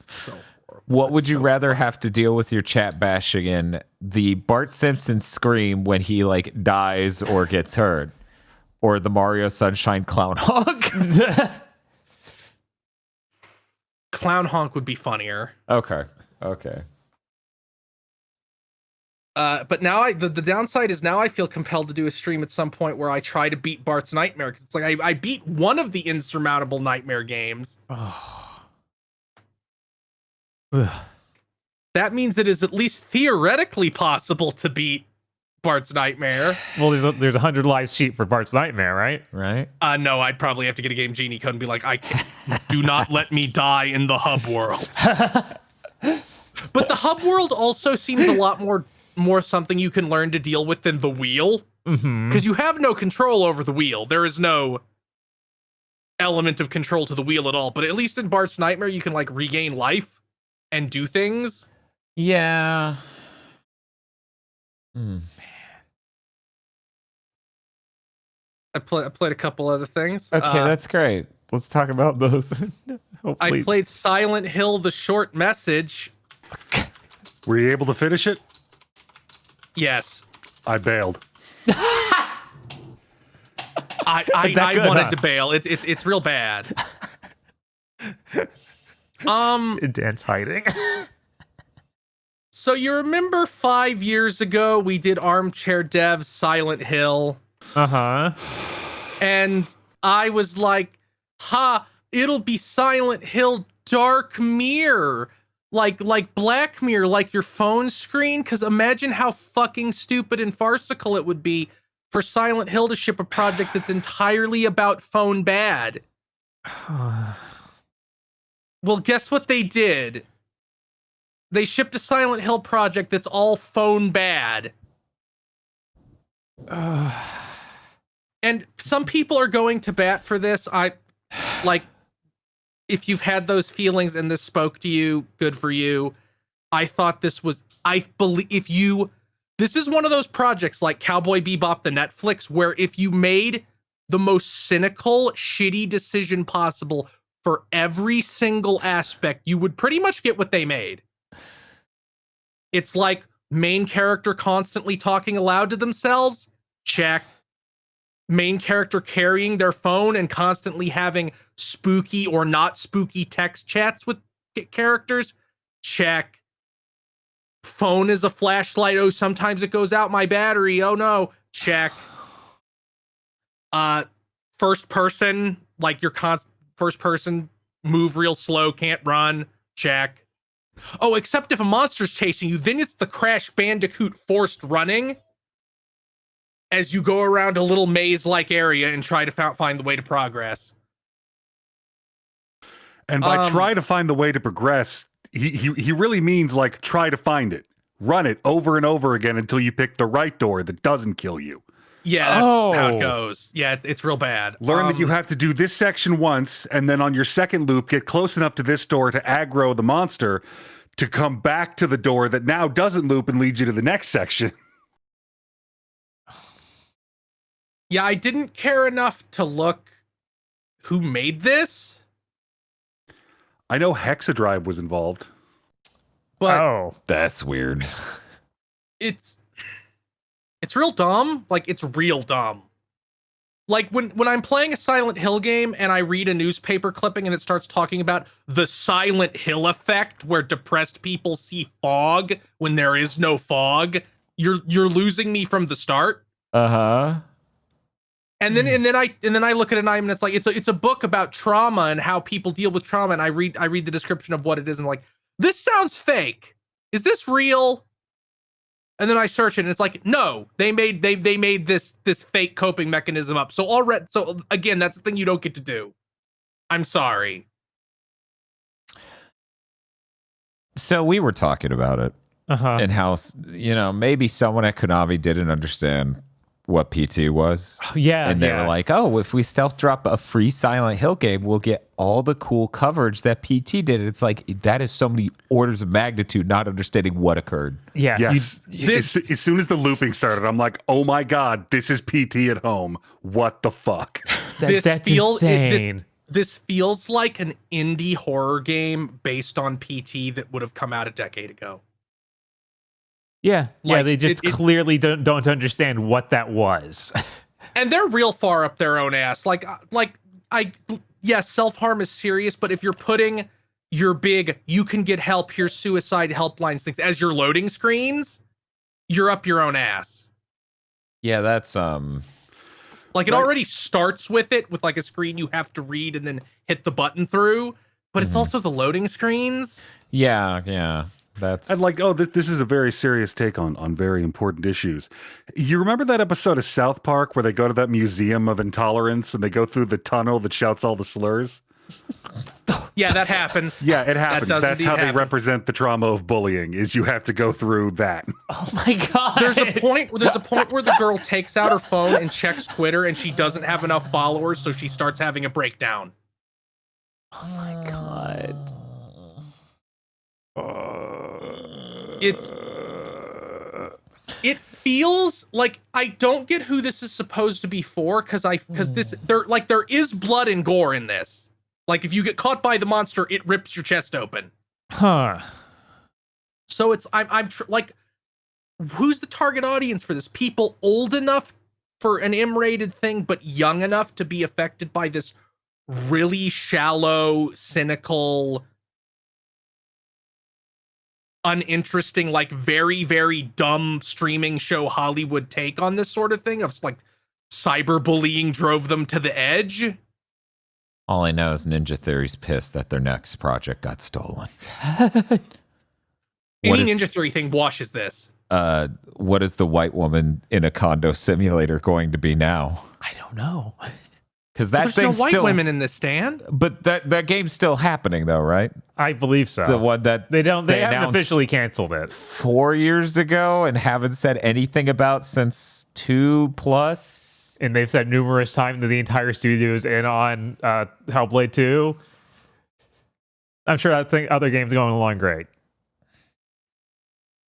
So horrible. What would you rather have to deal with your chat bashing in? The Bart Simpson scream when he like dies or gets hurt, or the Mario Sunshine clown honk? Clown honk would be funnier. Okay. But now the downside is now I feel compelled to do a stream at some point where I try to beat Bart's Nightmare. It's like I beat one of the insurmountable Nightmare games. That means it is at least theoretically possible to beat Bart's Nightmare. Well, there's a 100 lives sheet for Bart's Nightmare, right? Right? No, I'd probably have to get a Game Genie code and be like, I can't, do not let me die in the hub world. But the hub world also seems a lot more something you can learn to deal with than the wheel. Because you have no control over the wheel. There is no element of control to the wheel at all. But at least in Bart's Nightmare, you can like regain life and do things. Yeah. I played a couple other things. Okay, that's great. Let's talk about those. I played Silent Hill: The Short Message. Were you able to finish it? Yes. I bailed. I wanted to bail. It's real bad. Dan's hiding. So you remember 5 years ago we did Armchair Dev's Silent Hill? Uh-huh. And I was like, it'll be Silent Hill Dark Mirror. Like Black Mirror, like your phone screen. Because imagine how fucking stupid and farcical it would be for Silent Hill to ship a project that's entirely about phone bad. Well, guess what they did? They shipped a Silent Hill project that's all phone bad. And some people are going to bat for this. If you've had those feelings and this spoke to you, good for you. I thought this was, this is one of those projects like Cowboy Bebop, the Netflix, where if you made the most cynical, shitty decision possible for every single aspect, you would pretty much get what they made. It's like main character constantly talking aloud to themselves. Check. Main character carrying their phone and constantly having spooky or not spooky text chats with characters. Check. Phone is a flashlight. Oh, sometimes it goes out my battery. Oh no. Check. First person, like your first person, move real slow, can't run. Check. Oh, except if a monster's chasing you, then it's the Crash Bandicoot forced running as you go around a little maze-like area and try to find the way to progress. And by try to find the way to progress, he really means like try to find it. Run it over and over again until you pick the right door that doesn't kill you. Yeah, that's how it goes. Yeah, it's real bad. Learn that you have to do this section once, and then on your second loop, get close enough to this door to aggro the monster to come back to the door that now doesn't loop and lead you to the next section. Yeah, I didn't care enough to look who made this. I know Hexadrive was involved. But that's weird. It's real dumb. Like, it's real dumb. Like, when I'm playing a Silent Hill game and I read a newspaper clipping and it starts talking about the Silent Hill effect, where depressed people see fog when there is no fog, you're losing me from the start. Uh-huh. And then I look at an item and it's like it's a book about trauma and how people deal with trauma, and I read the description of what it is and like, this sounds fake. Is this real? And then I search it and it's like, no, they made this fake coping mechanism up. So again, that's the thing you don't get to do. I'm sorry. So we were talking about it. Uh-huh. And how, maybe someone at Konami didn't understand what PT was. Yeah. And they were like, oh, if we stealth drop a free Silent Hill game, we'll get all the cool coverage that PT did. It's like, that is so many orders of magnitude, not understanding what occurred. Yeah. Yes. As soon as the looping started, I'm like, oh my God, this is PT at home. What the fuck? That's insane. This feels like an indie horror game based on PT that would have come out a decade ago. Yeah, like, they just clearly don't understand what that was. And they're real far up their own ass. Yes, self-harm is serious, but if you're putting your big, you can get help, here's suicide helplines things as your loading screens, you're up your own ass. Yeah, that's like it already starts with it with like a screen you have to read and then hit the button through, but it's also the loading screens. Yeah. That's And like, oh, this is a very serious take on very important issues. You remember that episode of South Park where they go to that museum of intolerance and they go through the tunnel that shouts all the slurs? Yeah, that happens. Yeah, it happens. does That's indeed how they happen. represent the trauma of bullying, is you have to go through that. Oh my god. There's a point where the girl takes out her phone and checks Twitter, and she doesn't have enough followers, so she starts having a breakdown. Oh my god. It feels like I don't get who this is supposed to be for, because there is blood and gore in this. Like, if you get caught by the monster, it rips your chest open. Huh. So it's like, who's the target audience for this? People old enough for an M-rated thing, but young enough to be affected by this really shallow, cynical, uninteresting, like very, very dumb streaming show Hollywood take on this sort of thing of like cyberbullying drove them to the edge. all I know is Ninja Theory's pissed that their next project got stolen. Any Ninja Theory thing washes this. What is the white woman in a condo simulator going to be now? I don't know. Because that There's thing's no white still, women in this stand. but that game's still happening though, right? I believe so. The one that they haven't announced officially canceled it 4 years ago and haven't said anything about since 2+. and they've said numerous times that the entire studio is in on Hellblade 2. I'm sure other games are going along great.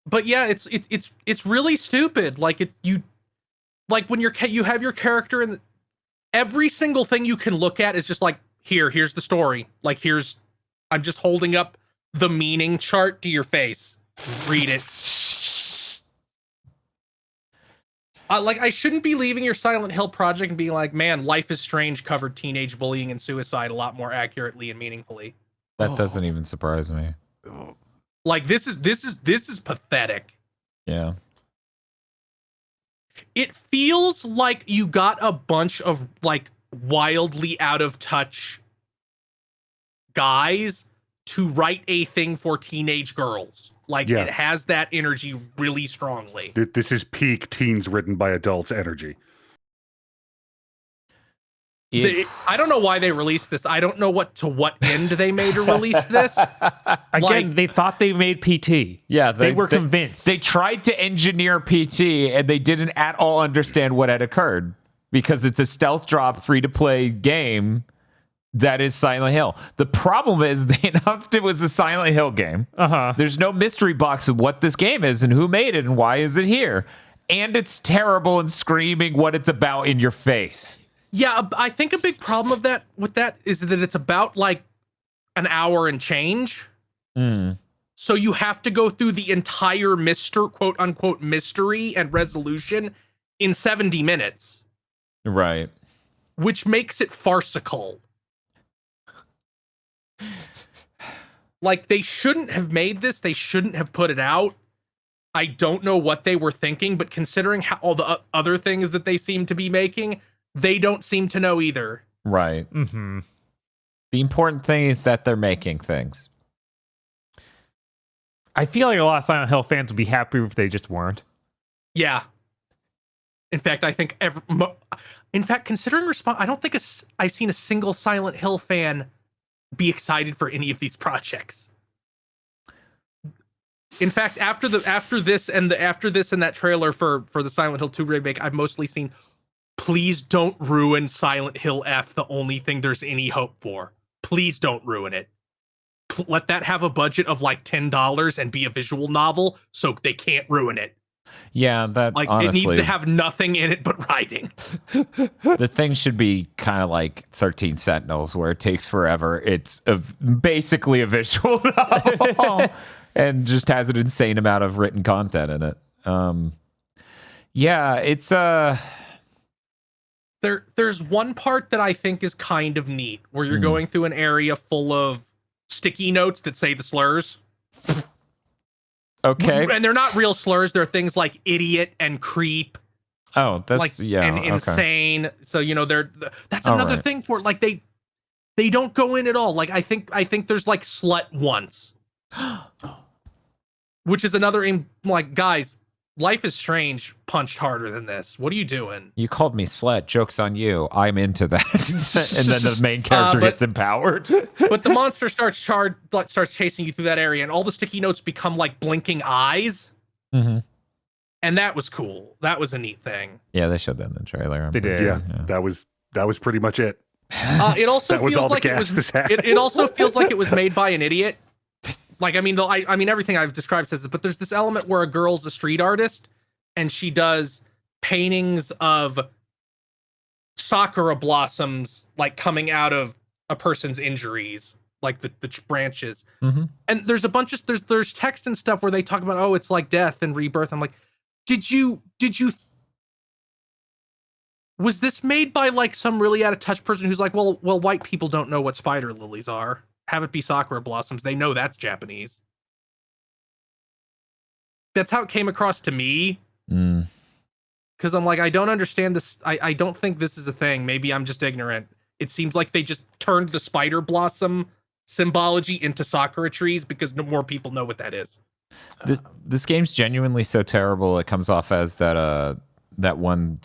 But yeah, it's really stupid. Like when you have your character and every single thing you can look at is just like, here's the story. Like I'm just holding up the meaning chart to your face. Read it. Like, I shouldn't be leaving your Silent Hill project and being like, man, Life is Strange covered teenage bullying and suicide a lot more accurately and meaningfully. That doesn't even surprise me. Like, this is pathetic. Yeah. It feels like you got a bunch of like wildly out of touch guys to write a thing for teenage girls. Like, Yeah. It has that energy really strongly. This is peak teens written by adults energy. I don't know why they released this. I don't know what end they made to release this. Again, they thought they made PT. Yeah, they were convinced. They tried to engineer PT and they didn't at all understand what had occurred because it's a stealth drop free-to-play game that is Silent Hill. The problem is they announced it was a Silent Hill game. There's no mystery box of what this game is and who made it and why is it here. And it's terrible and screaming what it's about in your face. Yeah, I think a big problem with that is that it's about like an hour and change. So you have to go through the entire quote unquote mystery and resolution in 70 minutes. Right. Which makes it farcical. Like, they shouldn't have made this. They shouldn't have put it out. I don't know what they were thinking, but considering how all the other things that they seem to be making, they don't seem to know either. Right. Mm-hmm. The important thing is that they're making things. I feel like a lot of Silent Hill fans would be happy if they just weren't. Yeah. In fact, I think considering response, I don't think I've seen a single Silent Hill fan be excited for any of these projects. In fact, after this and that trailer for the Silent Hill 2 remake, I've mostly seen, please don't ruin Silent Hill F, the only thing there's any hope for. Please don't ruin it. Let that have a budget of like $10 and be a visual novel so they can't ruin it. Yeah, that like honestly, it needs to have nothing in it but writing. The thing should be kind of like 13 Sentinels, where it takes forever. It's basically a visual novel and just has an insane amount of written content in it. Yeah, it's There's one part that I think is kind of neat, where you're going through an area full of sticky notes that say the slurs. Okay. And they're not real slurs. They're things like idiot and creep. Oh, that's like, yeah. And okay. insane. So, that's another thing for it. Like they don't go in at all. Like I think there's like slut once. which is another like, guys, Life is Strange punched harder than this. What are you doing? You called me slut. Joke's on you. I'm into that. And then the main character gets empowered. But the monster starts chasing you through that area, and all the sticky notes become like blinking eyes. Mm-hmm. And that was cool. That was a neat thing. Yeah, they showed that in the trailer. They did. Yeah, that was pretty much it. It also That was feels all the like it gas was. this had. It also feels like it was made by an idiot. Like, I mean, I mean, everything I've described says this, but there's this element where a girl's a street artist, and she does paintings of sakura blossoms, like coming out of a person's injuries, like the branches. Mm-hmm. And there's a bunch of there's text and stuff where they talk about, oh, it's like death and rebirth. I'm like, did you was this made by like some really out of touch person who's like, well, white people don't know what spider lilies are. Have it be sakura blossoms. They know that's Japanese. That's how it came across to me. Because I'm like, I don't understand this. I don't think this is a thing. Maybe I'm just ignorant. It seems like they just turned the spider blossom symbology into sakura trees because no more people know what that is. This game's genuinely so terrible. It comes off as that one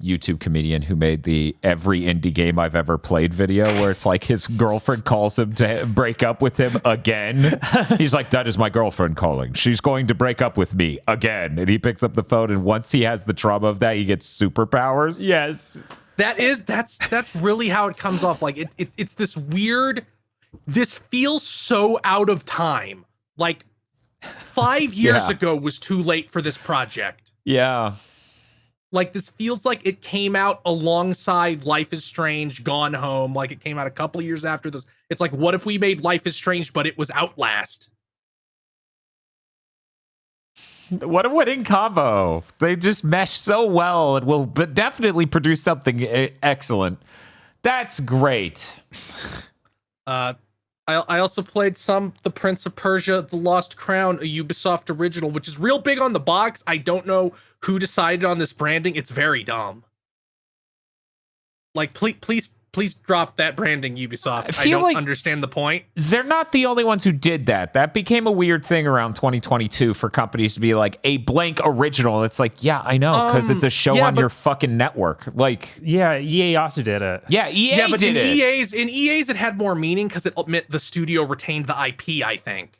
YouTube comedian who made the every indie game I've ever played video where it's like his girlfriend calls him to break up with him again. He's like, that is my girlfriend calling. She's going to break up with me again. And he picks up the phone, and once he has the trauma of that, he gets superpowers. Yes. That's really how it comes off. Like it's this weird, this feels so out of time. Like 5 years ago was too late for this project. Yeah. Like, this feels like it came out alongside Life is Strange, Gone Home. Like, it came out a couple of years after this. It's like, what if we made Life is Strange, but it was Outlast? What a winning combo. They just mesh so well and will definitely produce something excellent. That's great. I also played The Prince of Persia, The Lost Crown, a Ubisoft original, which is real big on the box. I don't know who decided on this branding. It's very dumb. Like, please drop that branding, Ubisoft. I don't understand the point. They're not the only ones who did that. That became a weird thing around 2022 for companies to be like, a blank original. It's like, yeah, I know, because it's a show on your fucking network. Like, yeah, EA also did it. Yeah, EA did it. In EA's, it had more meaning because the studio retained the IP, I think.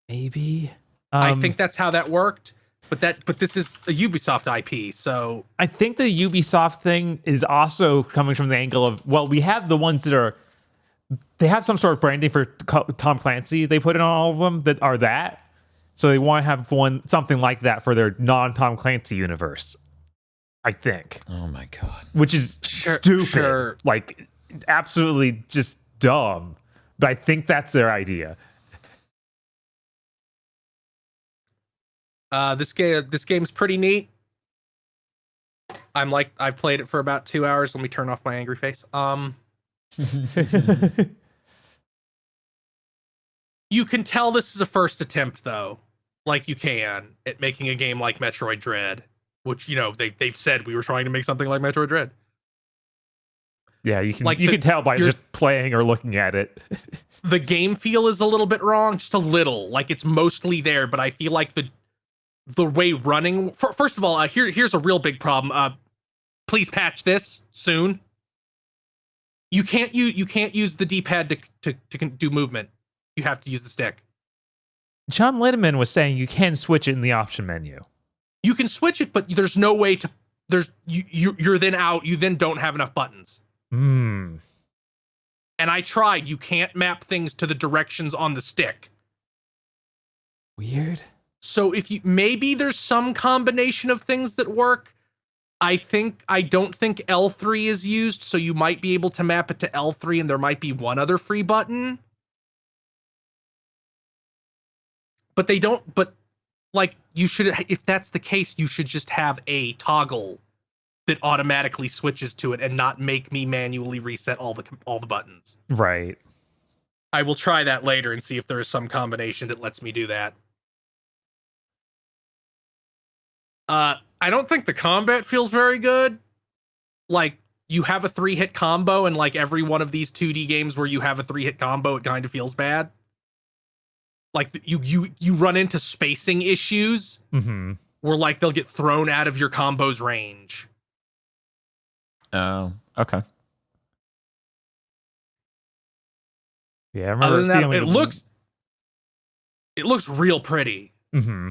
Maybe. I think that's how that worked. But this is a Ubisoft IP, so I think the Ubisoft thing is also coming from the angle of, well, we have the ones that they have some sort of branding for Tom Clancy. They put in on all of them that are that, so they want to have something like that for their non-Tom Clancy universe. I think. Oh my god. Which is stupid, like absolutely just dumb. But I think that's their idea. This game's pretty neat. I've played it for about 2 hours. Let me turn off my angry face. You can tell this is a first attempt, though. Like, you can at making a game like Metroid Dread, which, you know, they've said we were trying to make something like Metroid Dread. Yeah, you can tell by just playing or looking at it. The game feel is a little bit wrong, just a little. Like, it's mostly there, but I feel like the way running. First of all, here's a real big problem. Please patch this soon. You can't use the D-pad to do movement. You have to use the stick. John Linneman was saying you can switch it in the option menu. You can switch it, but there's no way to. You're then out. You then don't have enough buttons. And I tried. You can't map things to the directions on the stick. Weird. So maybe there's some combination of things that work. I don't think L3 is used, so you might be able to map it to L3, and there might be one other free button. But they don't. But like, you should, if that's the case, you should just have a toggle that automatically switches to it, and not make me manually reset all the buttons. Right. I will try that later and see if there is some combination that lets me do that. I don't think the combat feels very good. Like, you have a 3-hit combo, and like every one of these 2D games where you have a 3-hit combo, it kind of feels bad. like you run into spacing issues where like they'll get thrown out of your combo's range. Oh, okay. Yeah, I remember Other than that, feeling it looks real pretty. Mm-hmm.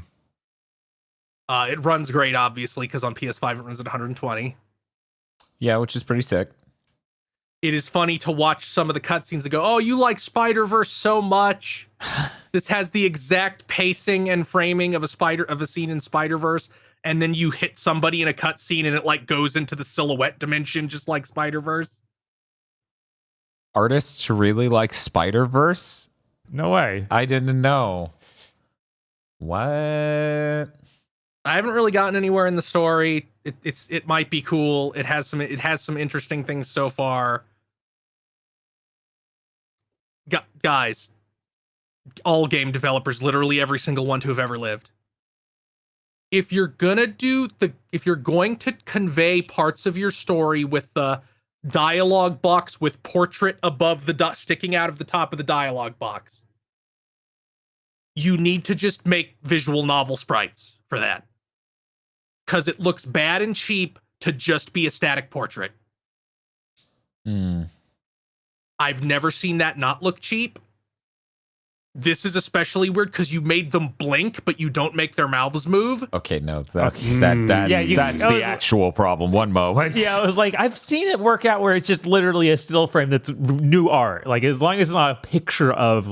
It runs great, obviously, because on PS5 it runs at 120. Yeah, which is pretty sick. It is funny to watch some of the cutscenes and go, "Oh, you like Spider-Verse so much." This has the exact pacing and framing of a scene in Spider-Verse, and then you hit somebody in a cutscene and it like goes into the silhouette dimension, just like Spider-Verse. Artists really like Spider-Verse? No way. I didn't know. What? I haven't really gotten anywhere in the story. It might be cool. It has some interesting things so far. Guys, all game developers, literally every single one to have ever lived. If you're going to convey parts of your story with the dialogue box with portrait above the sticking out of the top of the dialogue box, you need to just make visual novel sprites for that. Because it looks bad and cheap to just be a static portrait. I've never seen that not look cheap. This is especially weird because you made them blink, but you don't make their mouths move. Okay, no, that's the actual problem. One moment. Yeah, I was like, I've seen it work out where it's just literally a still frame that's new art. Like, as long as it's not a picture of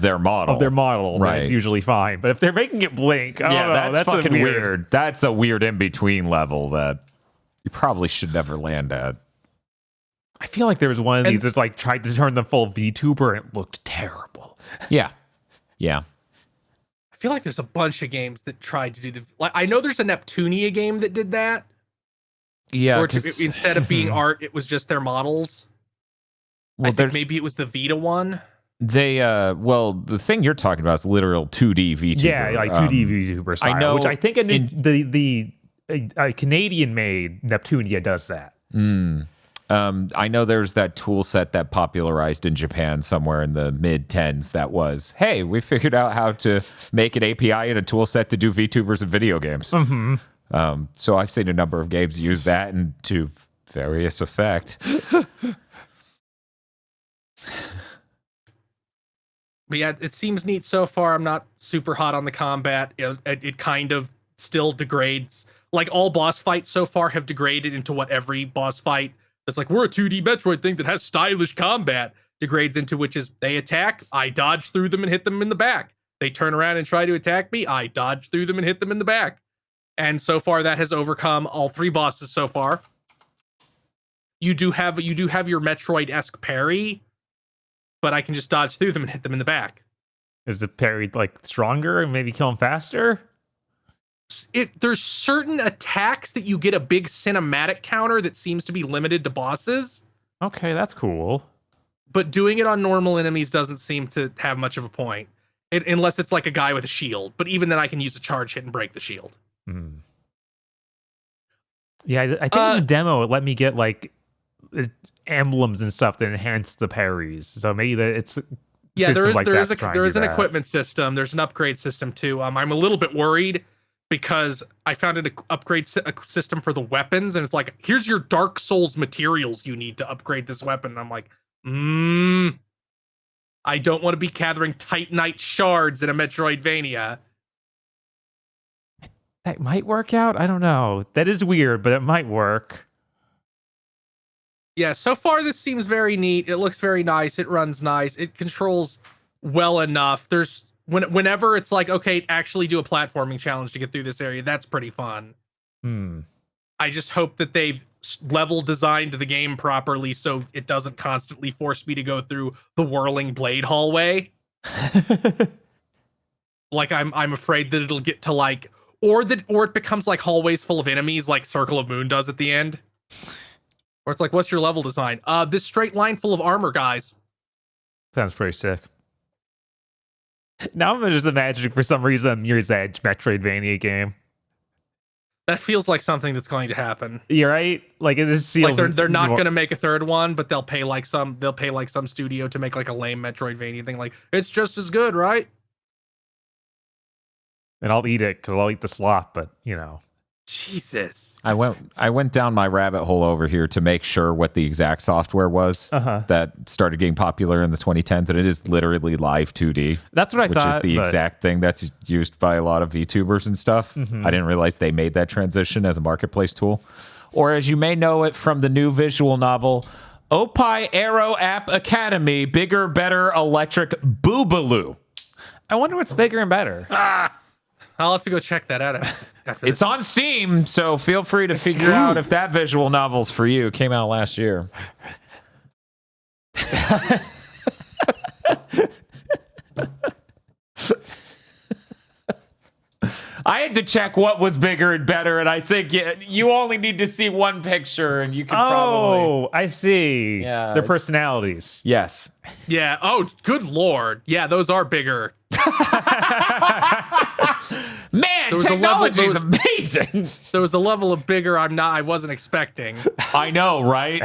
their model, right? It's usually fine. But if they're making it blink, that's fucking weird. That's a weird in between level that you probably should never land at. I feel like there was one of these that's like tried to turn the full VTuber and it looked terrible. Yeah. I feel like there's a bunch of games that tried to do I know there's a Neptunia game that did that. Yeah. Or instead of being art, it was just their models. Well, I think maybe it was the Vita one. They the thing you're talking about is literal 2D VTuber. Yeah, like 2D VTuber style, I know, which I think a Canadian made Neptunia does that. I know there's that tool set that popularized in Japan somewhere in the mid-10s that was, hey, we figured out how to make an API and a tool set to do VTubers in video games. So I've seen a number of games use that and to various effect. But yeah, it seems neat so far. I'm not super hot on the combat. It kind of still degrades. Like all boss fights so far have degraded into what every boss fight that's like, we're a 2D Metroid thing that has stylish combat degrades into, which is they attack, I dodge through them and hit them in the back. They turn around and try to attack me, I dodge through them and hit them in the back. And so far that has overcome all three bosses so far. You do have your Metroid-esque parry, but I can just dodge through them and hit them in the back. Is the parry like stronger and maybe kill them faster? There's certain attacks that you get a big cinematic counter that seems to be limited to bosses. Okay, that's cool. But doing it on normal enemies doesn't seem to have much of a point. Unless it's like a guy with a shield. But even then I can use a charge hit and break the shield. Yeah, I think in the demo it let me get like emblems and stuff that enhance the parries. So maybe it's there is an equipment system. There's an upgrade system too. I'm a little bit worried because I found an upgrade system for the weapons, and it's like, here's your Dark Souls materials you need to upgrade this weapon. And I'm like, I don't want to be gathering Titanite shards in a Metroidvania. That might work out. I don't know. That is weird, but it might work. Yeah, so far this seems very neat. It looks very nice. It runs nice. It controls well enough. There's whenever it's like, okay, actually do a platforming challenge to get through this area, that's pretty fun. I just hope that they've level designed the game properly so it doesn't constantly force me to go through the whirling blade hallway. Like I'm afraid that it'll get to like, or it becomes like hallways full of enemies like Circle of Moon does at the end. Or it's like, what's your level design? This straight line full of armor, guys. Sounds pretty sick. Now I'm just imagining for some reason a Mirror's Edge Metroidvania game. That feels like something that's going to happen. You're right. Like it just feels like they're not going to make a third one, but they'll pay like some studio to make like a lame Metroidvania thing. Like, it's just as good, right? and I'll eat it because I'll eat the slop. But Jesus. I went down my rabbit hole over here to make sure what the exact software was that started getting popular in the 2010s, and it is literally live 2D. That's what I which thought. Which is the exact thing that's used by a lot of VTubers and stuff. I didn't realize they made that transition as a marketplace tool. Or as you may know it from the new visual novel, Opie Aero App Academy, Bigger, Better, Electric Boobaloo. I wonder what's bigger and better. I'll have to go check that out after It's on Steam, so feel free to figure out if that visual novel's for you. It came out last year. I had to check what was bigger and better, and I think you only need to see one picture, and you can probably... Oh, I see. Yeah, Their personalities. Yes. Yeah. Oh, good Lord. Yeah, those are bigger. Man, technology is amazing. There was a level of bigger I wasn't expecting. I know, right?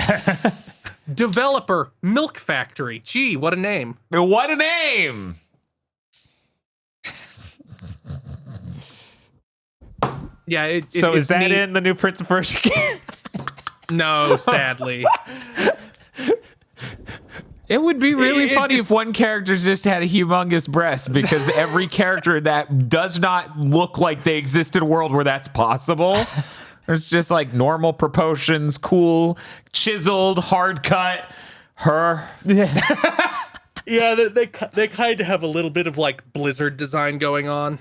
Developer, Milk Factory. Gee, what a name. What a name. Yeah. So is that neat. in the new Prince of Persia game? No, sadly. It would be really funny if one character just had a humongous breast, because every character that does not look like they exist in a world where that's possible. It's just like normal proportions, cool, chiseled, hard cut. Her. Yeah, they kind of have a little bit of like Blizzard design going on.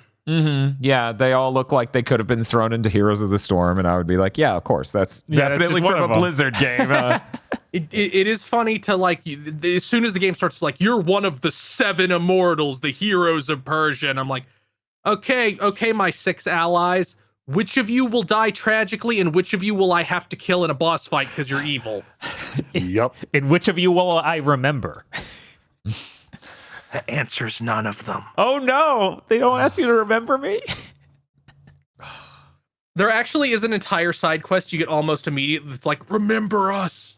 Yeah, they all look like they could have been thrown into Heroes of the Storm, and I would be like, yeah, of course, that's definitely just one from of a them. Blizzard game. It is funny to like, as soon as the game starts, like, you're one of the 7 immortals, the heroes of Persia, and I'm like, okay, my 6 allies, which of you will die tragically, and which of you will I have to kill in a boss fight because you're evil? Yep. And which of you will I remember? The answer's none of them. Oh no, they don't ask you to remember me? There actually is an entire side quest you get almost immediately. It's like, remember us.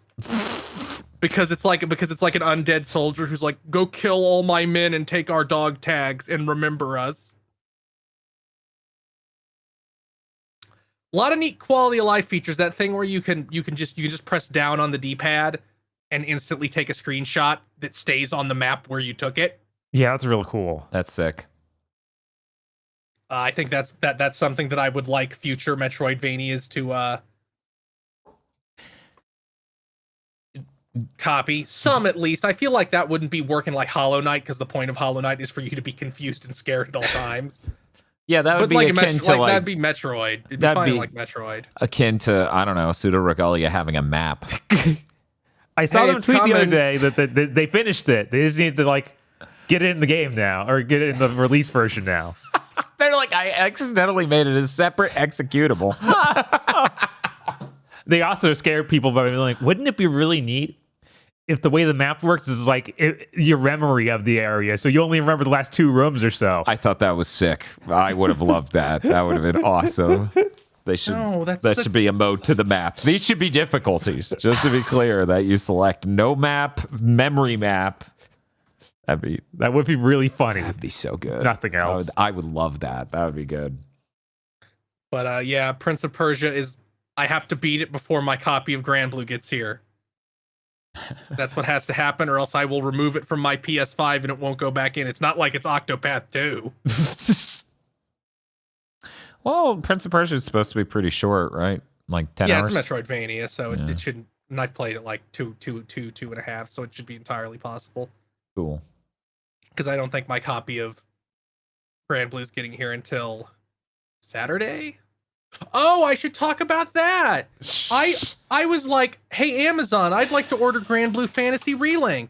because it's like an undead soldier who's like, go kill all my men and take our dog tags and remember us. A lot of neat quality of life features. That thing where you can just press down on the D-pad and instantly take a screenshot that stays on the map where you took it. Yeah, that's real cool. That's sick. I think that's something that I would like future Metroidvanias to copy. Some, at least. I feel like that wouldn't be working like Hollow Knight, because the point of Hollow Knight is for you to be confused and scared at all times. Yeah, that would But be like akin to like that'd be Metroid. It'd be that'd fine be- like Metroid. akin to, I don't know, Pseudo Regalia having a map. I saw Hey, them it's tweet the other coming. day that they finished it. They just need to like get it in the game now, or get it in the release version now. They're like, I accidentally made it a separate executable. They also scare people by being like, wouldn't it be really neat if the way the map works is like your memory of the area, so you only remember the last 2 rooms or so? I thought that was sick. I would have loved that. That would have been awesome. They should. No, that should be a mode to the map. These should be difficulties. Just to be clear, that you select no map, memory map. That would be really funny. That'd be so good. Nothing else. I would love that. That would be good. But yeah, Prince of Persia is. I have to beat it before my copy of Granblue gets here. That's what has to happen, or else I will remove it from my PS5 and it won't go back in. It's not like it's Octopath 2. Well, Prince of Persia is supposed to be pretty short, right? Like 10 Yeah, hours. it's a Metroidvania, so Yeah. it shouldn't. And I've played it like two and a half, so it should be entirely possible. Cool. Because I don't think my copy of Granblue is getting here until Saturday. Oh, I should talk about that. I was like, hey, Amazon, I'd like to order Granblue Fantasy Relink.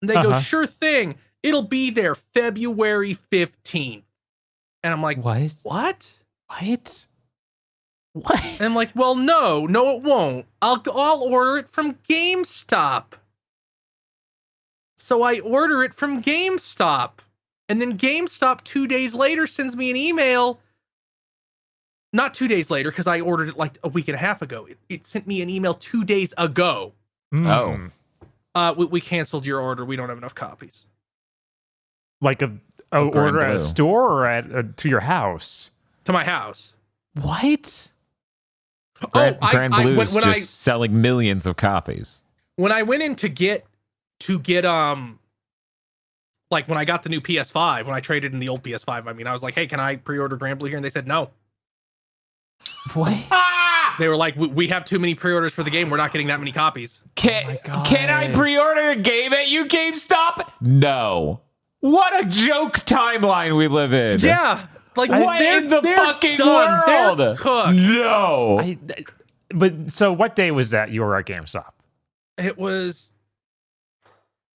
And they go, sure thing. It'll be there February 15th. And I'm like, What? what? What? And I'm like, well, no, it won't. I'll order it from GameStop. So I order it from GameStop. And then GameStop 2 days later sends me an email. Not 2 days later, because I ordered it like a week and a half ago. It sent me an email 2 days ago. Oh. We canceled your order. We don't have enough copies. Like order at a Granblue. store or to your house? To my house. What? Granblue's when just selling millions of copies. when I went in to get like when I got the new PS5, when I traded in the old PS5, I mean, I was like, hey, can I pre-order Granblue here? And they said no. What? They were like, we have too many pre-orders for the game. We're not getting that many copies. Can I pre-order a game at you, GameStop? No. What a joke timeline we live in. Yeah. Like, What in the fucking done. world? They're cooked. No. But so what day was that you were at GameStop? It was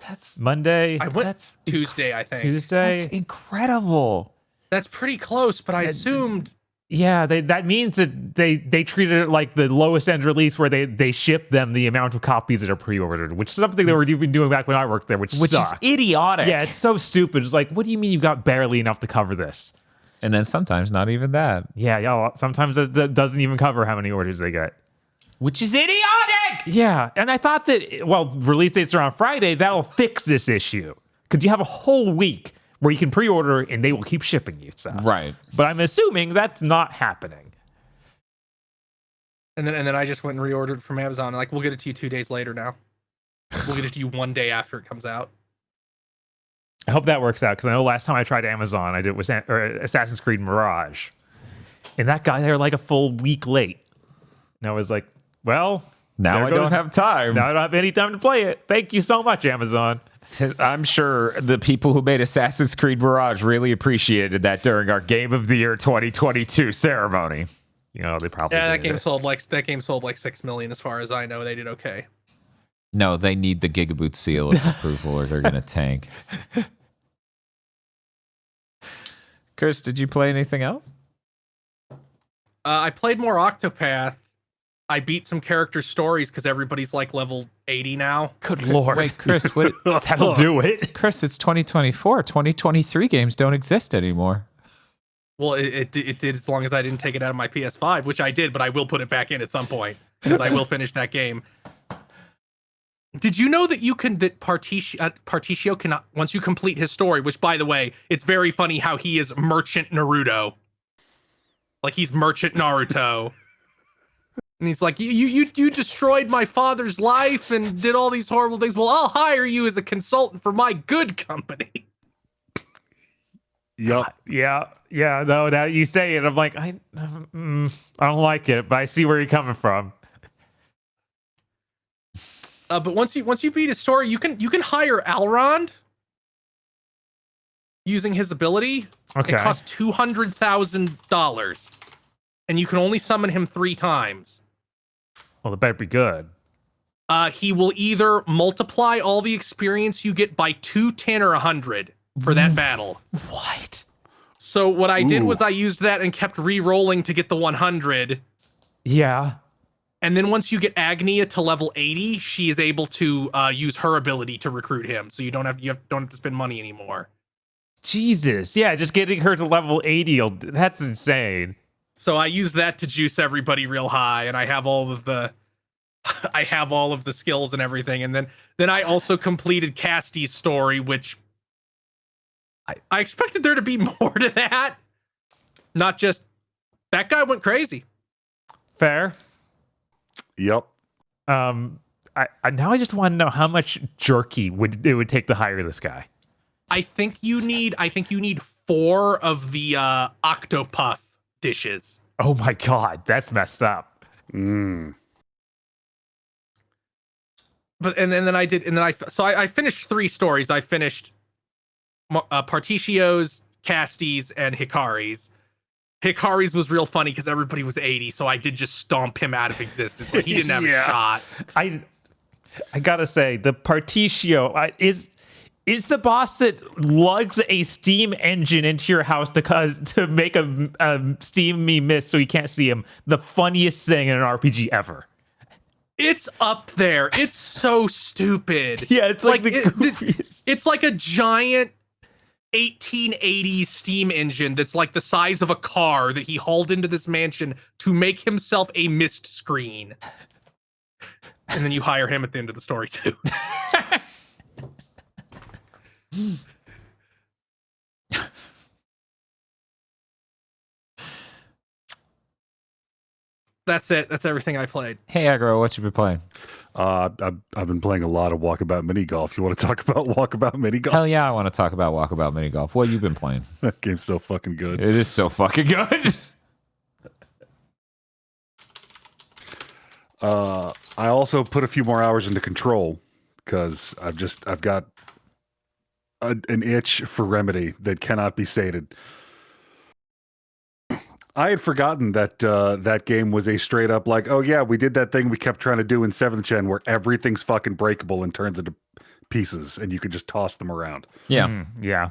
That's Monday. I went Tuesday, I think. Tuesday. That's incredible. That's pretty close, but I assumed Yeah, that means that they treated it like the lowest end release, where they ship them the amount of copies that are pre-ordered, which is something they were even doing back when I worked there, which Which is sucked. idiotic. Yeah, it's so stupid. It's like, what do you mean you got barely enough to cover this? And then sometimes not even that. Yeah. Sometimes that doesn't even cover how many orders they get. Which is idiotic. Yeah, and I thought that, release dates are on Friday. That'll fix this issue, because you have a whole week where you can pre-order and they will keep shipping you stuff. Right. But I'm assuming that's not happening. and then I just went and reordered from Amazon. Like, we'll get it to you 2 days later now. We'll get it to you 1 day after it comes out. I hope that works out, because I know last time I tried Amazon, I did with Assassin's Creed Mirage, and that got there like a full week late. And I was like, well, Now there I goes- don't have time. Now I don't have any time to play it. Thank you so much, Amazon. I'm sure the people who made Assassin's Creed Mirage really appreciated that during our Game of the Year 2022 ceremony. You know, they probably Yeah, that did. game sold like 6 million as far as I know. They did okay. No, they need the GigaBoots seal of approval or they're going to tank. Chris, did you play anything else? I played more Octopath. I beat some character stories because everybody's like level 80 now. Good lord. Wait, Chris, what? That'll do it. Chris, it's 2024. 2023 games don't exist anymore. Well, it did as long as I didn't take it out of my PS5, which I did, but I will put it back in at some point because I will finish that game. Did you know that Partitio cannot, once you complete his story, which, by the way, it's very funny how he is Merchant Naruto. Like, he's Merchant Naruto. And he's like, you destroyed my father's life and did all these horrible things. Well, I'll hire you as a consultant for my good company. Yup. Yeah. No, now you say it, I'm like, I don't like it, but I see where you're coming from. But once you beat his story, you can hire Alrond using his ability. Okay. It costs $200,000, and you can only summon him 3 times. Well, it better be good. He will either multiply all the experience you get by 2, 10, or 100 for that battle. What? So what I did Ooh. was I used that and kept re-rolling to get the 100. Yeah. And then once you get Agnia to level 80, she is able to use her ability to recruit him. So you don't have to spend money anymore. Jesus. Yeah, just getting her to level 80, that's insane. So I used that to juice everybody real high, and I have all of the skills and everything. And then I also completed Casty's story, which I expected there to be more to that. Not just that guy went crazy. Fair. Yep. I now I just want to know how much jerky it would take to hire this guy. I think you need 4 of the Octopuff dishes. Oh my god, that's messed up. Mm. But I finished 3 stories. I finished Partitio's, Casty's, and Hikari's. Hikari's was real funny because everybody was 80, so I did just stomp him out of existence. Like, he didn't have Yeah. a shot. I gotta say, the Partitio is the boss that lugs a steam engine into your house to make a steamy mist so you can't see him, the funniest thing in an RPG ever. It's up there. It's so stupid. Yeah, it's like the it- goofiest. It's like a giant 1880s steam engine that's like the size of a car that he hauled into this mansion to make himself a mist screen. And then you hire him at the end of the story too. That's it. That's everything I played. Hey, Aggro, what you been playing? I've been playing a lot of Walkabout Mini Golf. You want to talk about Walkabout Mini Golf? Hell yeah, I want to talk about Walkabout Mini Golf. What you been playing? That game's so fucking good. It is so fucking good. I also put a few more hours into Control because I've got an itch for Remedy that cannot be sated. I had forgotten that that game was a straight up like, oh yeah, we did that thing we kept trying to do in 7th Gen where everything's fucking breakable and turns into pieces and you can just toss them around. Yeah. Yeah.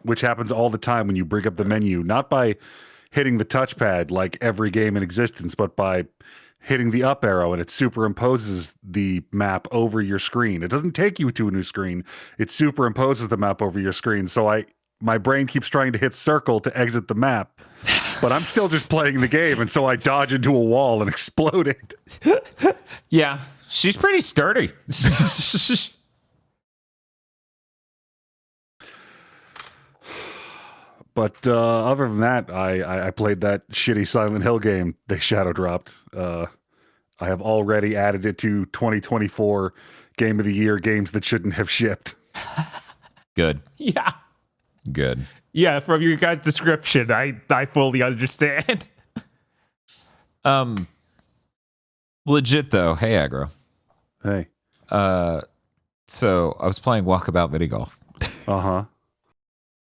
Which happens all the time when you bring up the menu, not by hitting the touchpad like every game in existence, but by hitting the up arrow and it superimposes the map over your screen. It doesn't take you to a new screen. It superimposes the map over your screen. So my brain keeps trying to hit circle to exit the map, but I'm still just playing the game. And so I dodge into a wall and explode it. Yeah. She's pretty sturdy. But other than that, I played that shitty Silent Hill game they shadow dropped. I have already added it to 2024 Game of the Year games that shouldn't have shipped. Good. Yeah. Good. Yeah, from your guys' description, I fully understand. Legit though. Hey, Aggro. Hey. So I was playing Walkabout Mini Golf. Uh-huh.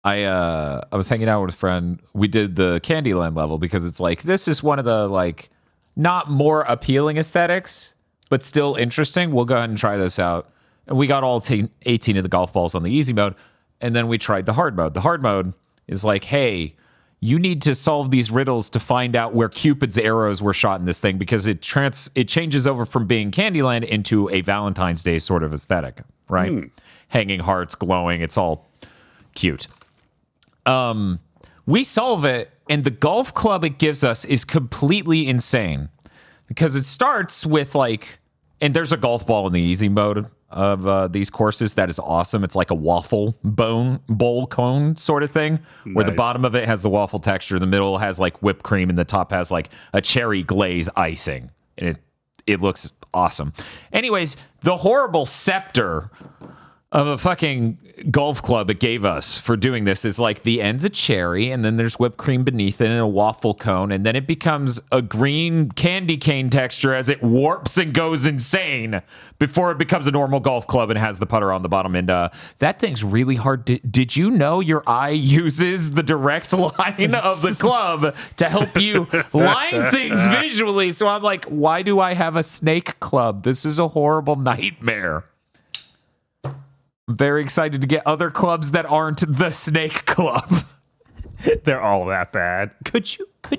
I was hanging out with a friend. We did the Candyland level because it's like this is one of the like not more appealing aesthetics, but still interesting. We'll go ahead and try this out. And we got all 18 of the golf balls on the easy mode, and then we tried the hard mode. The hard mode is like, hey, you need to solve these riddles to find out where Cupid's arrows were shot in this thing because it changes over from being Candyland into a Valentine's Day sort of aesthetic, right? Hanging hearts, glowing. It's all cute. We solve it, and the golf club it gives us is completely insane because it starts with like, and there's a golf ball in the easy mode of these courses that is awesome. It's like a waffle bowl cone sort of thing, where the bottom of it has the waffle texture, the middle has like whipped cream, and the top has like a cherry glaze icing, and it looks awesome. Anyways, the horrible scepter of a fucking golf club it gave us for doing this is like the end's a cherry and then there's whipped cream beneath it and a waffle cone and then it becomes a green candy cane texture as it warps and goes insane before it becomes a normal golf club and has the putter on the bottom. And that thing's really hard. Did you know your eye uses the direct line of the club to help you line things visually? So I'm like, why do I have a snake club? This is a horrible nightmare. Very excited to get other clubs that aren't the snake club. They're all that bad. Could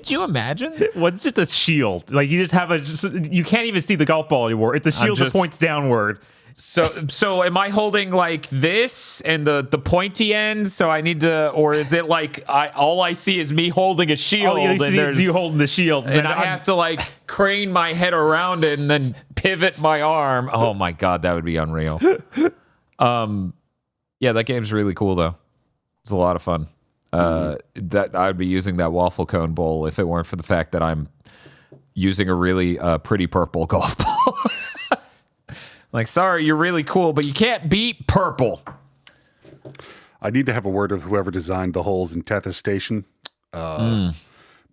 you imagine? Well, it's just a shield. Like you just have you can't even see the golf ball anymore. It's the shield that points downward. So am I holding like this and the pointy end? So I need to, or is it like all I see is me holding a shield? All you see is you holding the shield, and I have to like crane my head around it and then pivot my arm. Oh my god, that would be unreal. Yeah, that game's really cool though. It's a lot of fun. That I would be using that waffle cone bowl if it weren't for the fact that I'm using a really pretty purple golf ball. Like, sorry, you're really cool, but you can't beat purple. I need to have a word with whoever designed the holes in Tethys Station.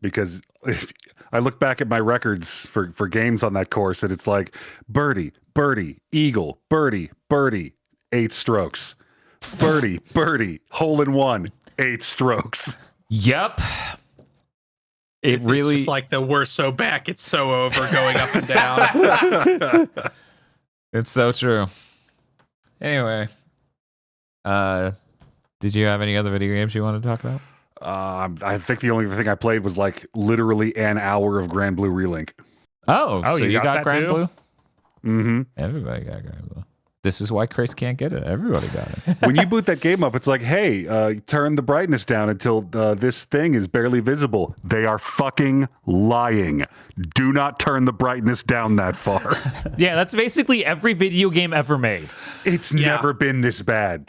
Because if I look back at my records for games on that course, and it's like birdie, birdie, eagle, birdie, birdie, 8 strokes. Birdie, birdie, hole in one, 8 strokes. Yep. It's really just like the we're so back, it's so over going up and down. It's so true. Anyway, did you have any other video games you want to talk about? I think the only thing I played was like literally an hour of Granblue Relink. Oh, so you got that too? Granblue? Mm-hmm. Everybody got Granblue. This is why Chris can't get it. Everybody got it. When you boot that game up, it's like, hey, turn the brightness down until this thing is barely visible. They are fucking lying. Do not turn the brightness down that far. Yeah, that's basically every video game ever made. It's never been this bad.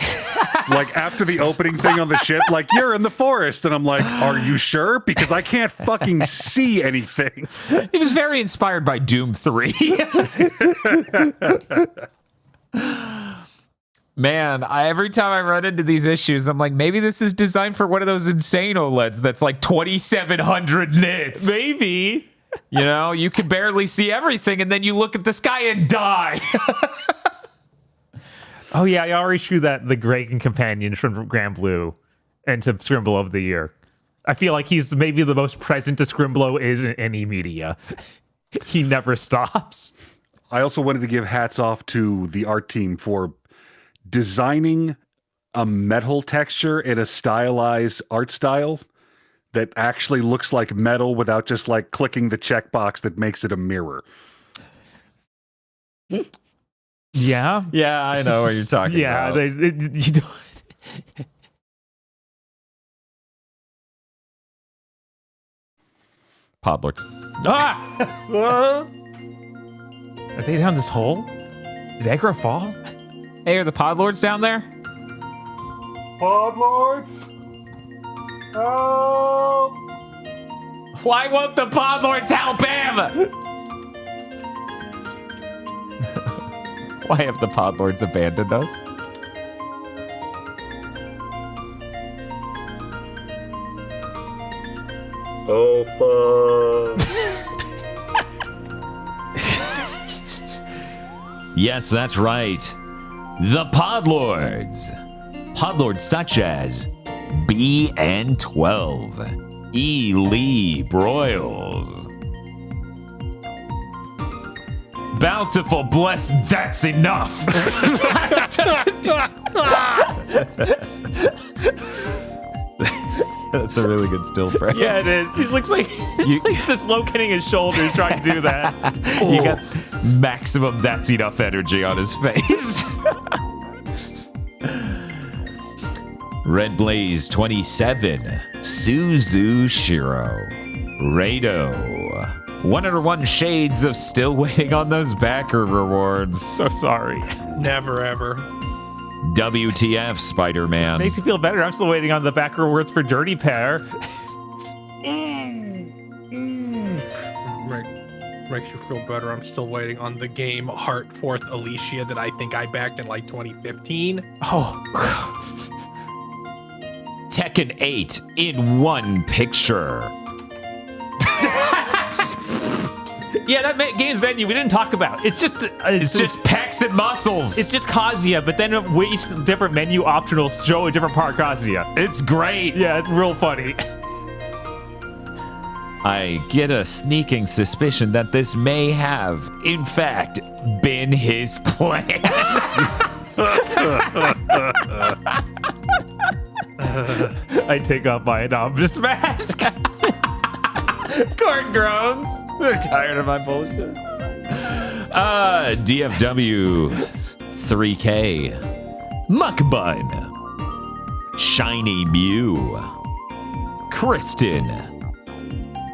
Like, after the opening thing on the ship, like, you're in the forest. And I'm like, are you sure? Because I can't fucking see anything. It was very inspired by Doom 3. Man, every time I run into these issues, I'm like, maybe this is designed for one of those insane OLEDs that's like 2,700 nits. Maybe. You know, you can barely see everything, and then you look at the sky and die. Oh, yeah, I already drew the Great Companion from Granblue into Scrimblow of the Year. I feel like he's maybe the most present to Scrimblow is in any media. He never stops. I also wanted to give hats off to the art team for designing a metal texture in a stylized art style that actually looks like metal without just like clicking the checkbox that makes it a mirror. Yeah. Yeah, I know what you're talking about. You don't... Podlord. Ah! Are they down this hole? Did Aggro fall? Hey, are the Podlords down there? Podlords! Help! Why won't the Podlords help him? Why have the Podlords abandoned us? Oh, fuck. Yes, that's right. The Podlords. Podlords such as BN12, E. Lee Broyles, Bountiful Bless, that's enough. That's a really good still frame. Yeah, it is. He looks like he's like dislocating his shoulders trying to do that. You got maximum that's enough energy on his face. Red Blaze 27, Suzu Shiro, Rado, 101 Shades of still waiting on those backer rewards. So sorry. Never ever. WTF, Spider-Man. Makes you feel better. I'm still waiting on the back rewards for Dirty Pair. Makes you feel better. I'm still waiting on the game Heart 4th Alicia that I think I backed in like 2015. Oh. Tekken 8 in one picture. Yeah, that game's venue we didn't talk about. It's just pecs and muscles. It's just Kazuya, but then it wastes different menu optionals to show a different part of Kazuya. It's great. Yeah, it's real funny. I get a sneaking suspicion that this may have, in fact, been his plan. I take off my anomalous mask. Corn groans. They're tired of my bullshit. DFW 3K. Muckbun. Shiny Mew. Kristen.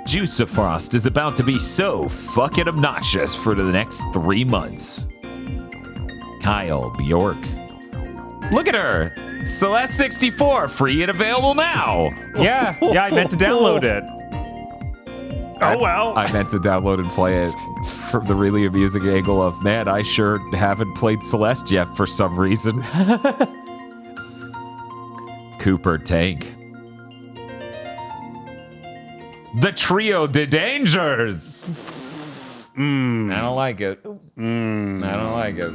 Juicefrost is about to be so fucking obnoxious for the next 3 months. Kyle Bjork. Look at her. Celeste 64, free and available now. Yeah, I meant to download it. Oh, well. I meant to download and play it from the really amusing angle of, man, I sure haven't played Celeste yet for some reason. Cooper Tank. The Trio de Dangers. I don't like it. I don't like it.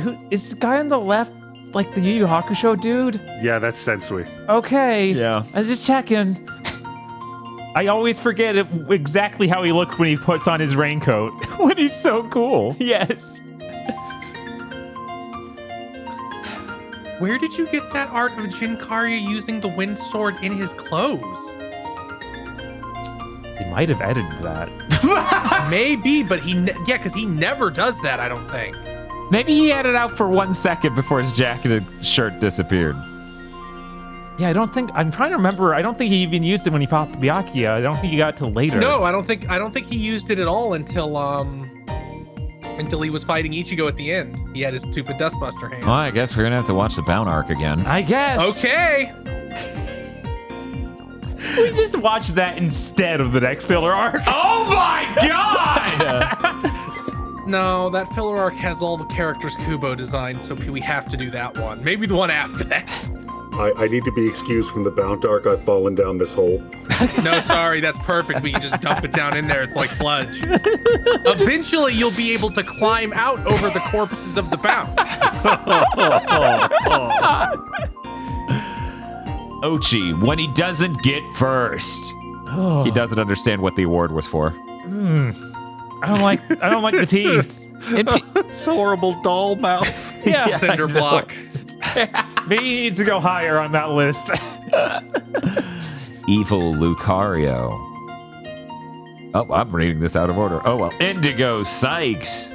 Who is the guy on the left like the Yu Yu Hakusho dude? Yeah, that's Sensui. Okay. Yeah. I was just checking. I always forget exactly how he looked when he puts on his raincoat. When he's so cool. Yes. Where did you get that art of Jinkarya using the wind sword in his clothes? He might have edited that. Maybe, but because he never does that, I don't think. Maybe he had it out for 1 second before his jacket and shirt disappeared. Yeah, I'm trying to remember. I don't think he even used it when he fought Byakuya. I don't think he got it till later. No, I don't think he used it at all until he was fighting Ichigo at the end. He had his stupid Dustbuster hand. Well, I guess we're gonna have to watch the Bound arc again. I guess. Okay. We just watch that instead of the next filler arc. Oh my god! No, that filler arc has all the characters Kubo designed, so we have to do that one. Maybe the one after that. I need to be excused from the Bound arc. I've fallen down this hole. No, sorry, that's perfect. We can just dump it down in there. It's like sludge. Eventually, you'll be able to climb out over the corpses of the Bound. Ochi, when he doesn't get first. He doesn't understand what the award was for. I don't like the teeth. It's horrible doll mouth. Yeah, Cinder block. Maybe he needs to go higher on that list. Evil Lucario. Oh, I'm reading this out of order. Oh, well. Indigo Sykes.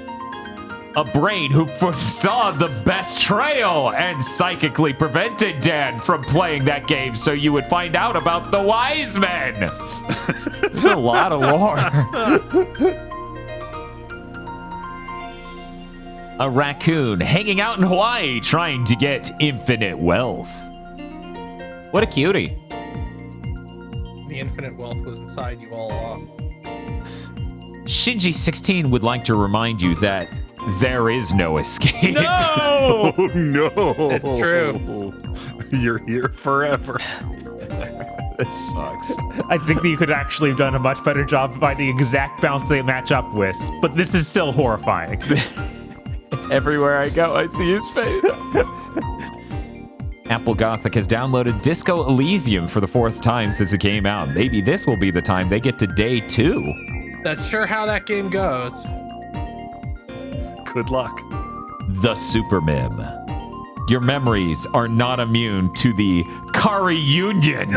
A brain who foresaw the best trail and psychically prevented Dan from playing that game so you would find out about the wise men. There's a lot of lore. A raccoon hanging out in Hawaii trying to get infinite wealth. What a cutie. The infinite wealth was inside you all along. Shinji16 would like to remind you that there is no escape. No! Oh no! It's true. You're here forever. This sucks. I think that you could actually have done a much better job finding the exact bounce they match up with, but this is still horrifying. Everywhere I go, I see his face. Apple Gothic has downloaded Disco Elysium for the 4th time since it came out. Maybe this will be the time they get to day 2. That's sure how that game goes. Good luck. The Super Mim. Your memories are not immune to the Kari Union.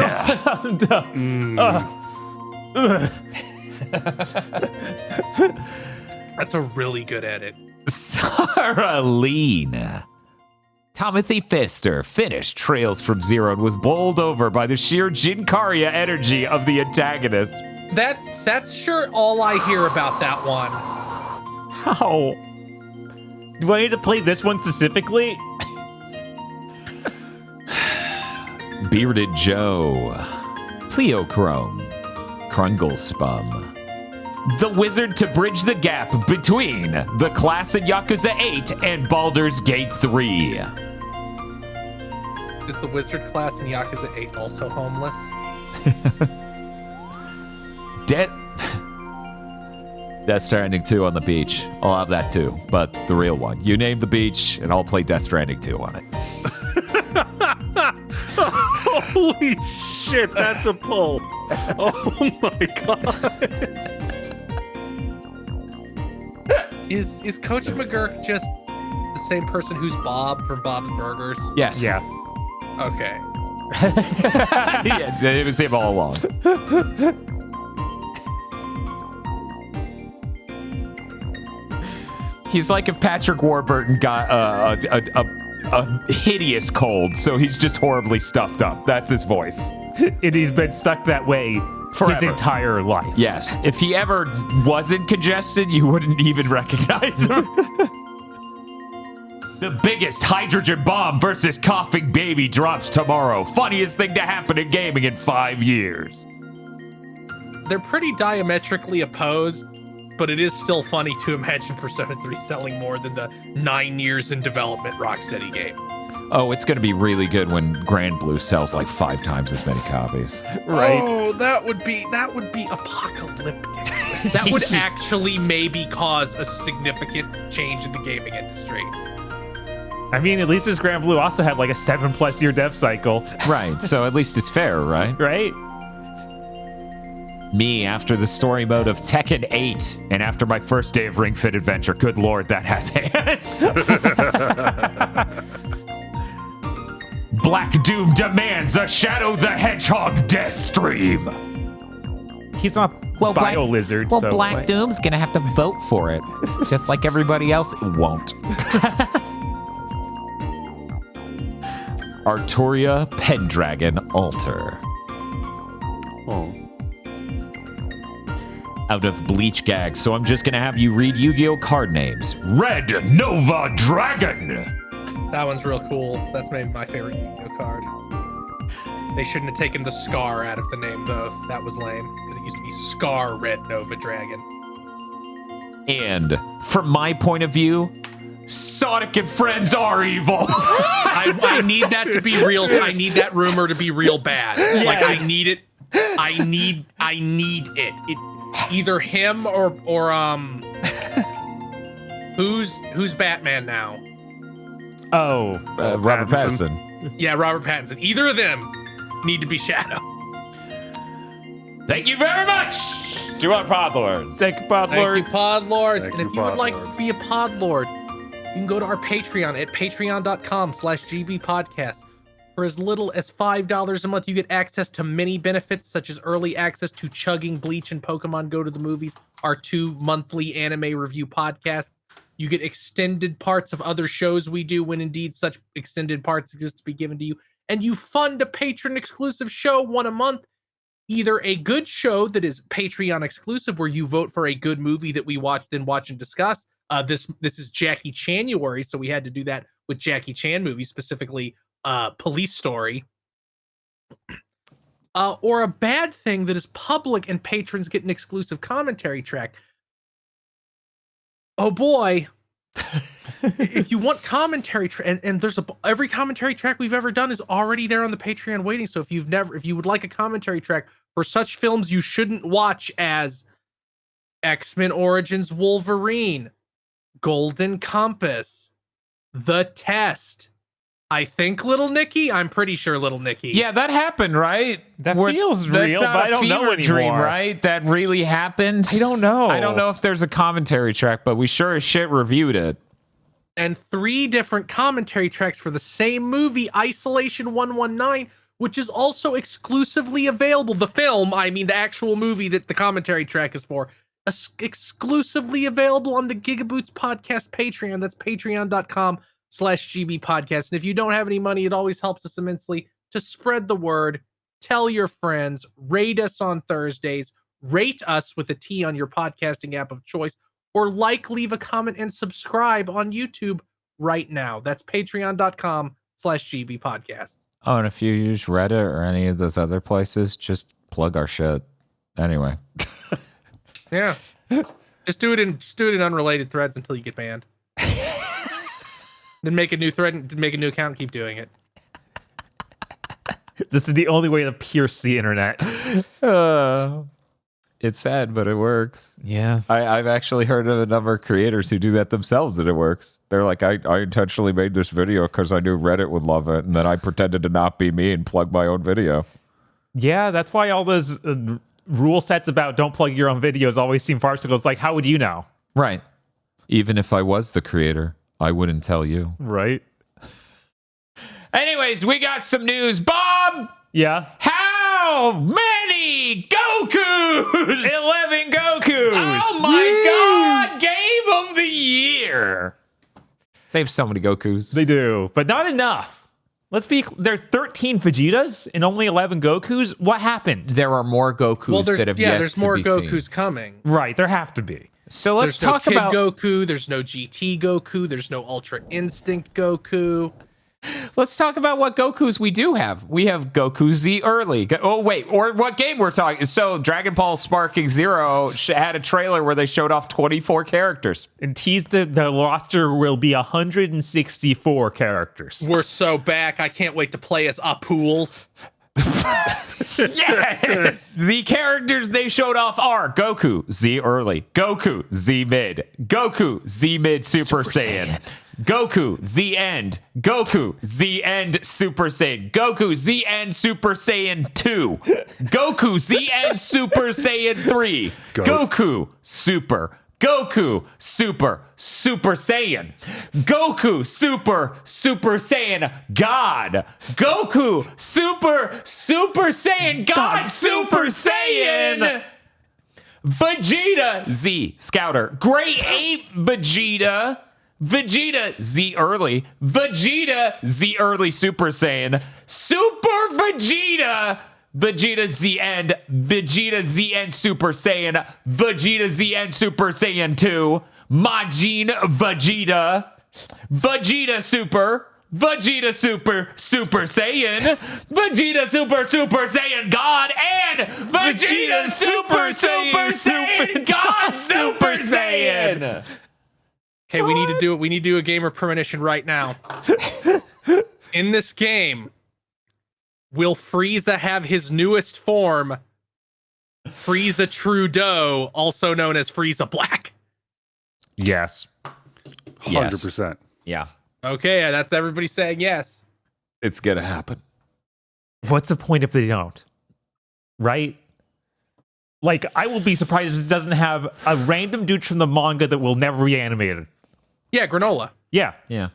That's a really good edit. Sarah Lean. Timothy Pfister finished Trails from Zero and was bowled over by the sheer Jinkaria energy of the antagonist. That's sure all I hear about that one. How? Do I need to play this one specifically? Bearded Joe. Pleochrome. Krunglespum. The wizard to bridge the gap between the class in Yakuza 8 and Baldur's Gate 3. Is the wizard class in Yakuza 8 also homeless? Death Stranding 2 on the beach. I'll have that too, but the real one. You name the beach, and I'll play Death Stranding 2 on it. Holy shit, that's a pull. Oh my god. Is Coach McGurk just the same person who's Bob from Bob's Burgers? Yes. Yeah. Okay. Yeah, it was him all along. He's like if Patrick Warburton got a hideous cold, so he's just horribly stuffed up. That's his voice. And he's been stuck that way Forever. his entire life. Yes. If he ever wasn't congested, you wouldn't even recognize him. The biggest hydrogen bomb versus coughing baby drops tomorrow. Funniest thing to happen in gaming in 5 years. They're pretty diametrically opposed, but it is still funny to imagine Persona 3 selling more than the 9 years in development Rocksteady game. Oh, it's going to be really good when Granblue sells like 5 times as many copies. Right. Oh, that would be apocalyptic. That would actually maybe cause a significant change in the gaming industry. I mean, at least this Granblue also had like a 7+ year dev cycle. Right, so at least it's fair, right? Right? Me after the story mode of Tekken 8 and after my first day of Ring Fit Adventure. Good lord, that has hands. Black Doom demands a Shadow the Hedgehog death stream. he's not bio lizard. Well, so, Black Doom's gonna have to vote for it, just like everybody else won't. Arturia Pendragon Altar. Oh. Out of Bleach Gag, so I'm just gonna have you read Yu-Gi-Oh card names. Red Nova Dragon. That one's real cool. That's maybe my favorite Yu-Gi-Oh card. They shouldn't have taken the Scar out of the name, though. That was lame, because it used to be Scar Red Nova Dragon. And from my point of view, Sonic and Friends are evil. I need that to be real. I need that rumor to be real bad. Yes. Like, I need it. I need it. Either him or who's Batman now? Oh, Robert Pattinson. Yeah, Robert Pattinson. Either of them need to be Shadow. Thank you very much to our podlords. thank you, Pod Lord. Thank you, Podlords. Thank And you, if you would like Podlords. to be a Podlord, you can go to our Patreon at patreon.com/gbpodcast. For as little as $5 a month, you get access to many benefits, such as early access to Chugging, Bleach, and Pokemon Go to the Movies, our 2 monthly anime review podcasts. You get extended parts of other shows we do when indeed such extended parts exist to be given to you. And you fund a patron-exclusive show, one a month. Either a good show that is Patreon exclusive, where you vote for a good movie that we watch and discuss. This is Jackie Chanuary, so we had to do that with Jackie Chan movies, specifically Police Story. Or a bad thing that is public and patrons get an exclusive commentary track. Oh boy. If you want commentary and there's every commentary track we've ever done is already there on the Patreon waiting. So if you would like a commentary track for such films you shouldn't watch as X-Men Origins Wolverine, Golden Compass, The Test, I think Little Nicky. I'm pretty sure Little Nicky. Yeah, that happened, right? That feels that's real, not but a I don't know fever dream, anymore. right? That really happened. I don't know. I don't know if there's a commentary track, but we sure as shit reviewed it. And 3 different commentary tracks for the same movie, Isolation 119, which is also exclusively available. The film, I mean the actual movie that the commentary track is for, exclusively available on the GigaBoots podcast Patreon. That's patreon.com/GB podcast. And if you don't have any money, it always helps us immensely to spread the word, tell your friends, rate us on Thursdays, rate us with a T on your podcasting app of choice, or leave a comment and subscribe on YouTube right now. That's patreon.com/GB podcast. Oh, and if you use Reddit or any of those other places, just plug our shit. Anyway. Yeah. Just do it in unrelated threads until you get banned. Then make a new thread, make a new account, and keep doing it. This is the only way to pierce the internet. It's sad, but it works. Yeah. I've actually heard of a number of creators who do that themselves, and it works. They're like, I intentionally made this video because I knew Reddit would love it, and then I pretended to not be me and plug my own video. Yeah, that's why all those rule sets about don't plug your own videos always seem farcical. It's like, how would you know? Right. Even if I was the creator, I wouldn't tell you. Right. Anyways, we got some news. Bob! Yeah. How many Gokus? 11 Gokus! Oh my god! Game of the year! They have so many Gokus. They do, but not enough. There are 13 Vegetas and only 11 Gokus. What happened? There are more Gokus that have yet there's to more be Gokus seen. coming. Right, there have to be. So let's There's talk no Kid about Goku. There's no GT Goku. There's no Ultra Instinct Goku. Let's talk about what Gokus we do have. We have Goku Z early. Or what game we're talking. So Dragon Ball Sparking Zero had a trailer where they showed off 24 characters. And teased the roster will be 164 characters. We're so back. I can't wait to play as Apul. Yes! The characters they showed off are Goku Z early, Goku Z mid, Goku Z mid Super Saiyan, Goku Z end, Goku Z end Super Saiyan, Goku Z end Super Saiyan 2, Goku Z end Super Saiyan 3, Goku Super, Goku Super Saiyan, Goku Super Saiyan God, Goku Super Saiyan God Super Saiyan. Vegeta Z Scouter, Gray Ape Vegeta, Vegeta Z Early, Vegeta Z Early Super Saiyan, Super Vegeta, Vegeta Z End, Vegeta Z End Super Saiyan, Vegeta Z End Super Saiyan 2, Majin Vegeta, Vegeta Super, Vegeta Super Super Saiyan, Vegeta Super Super Saiyan God, and Vegeta Super Super Saiyan God Super Saiyan. Okay, we need to do a gamer premonition right now. In this game, will Frieza have his newest form, Frieza Trudeau, also known as Frieza Black? Yes. 100%. Yeah, Okay, that's everybody saying yes. it's gonna happen. What's the point if they don't? Right? Like, I will be surprised if it doesn't have a random dude from the manga that will never be animated. Yeah, Granola. Yeah. Yeah.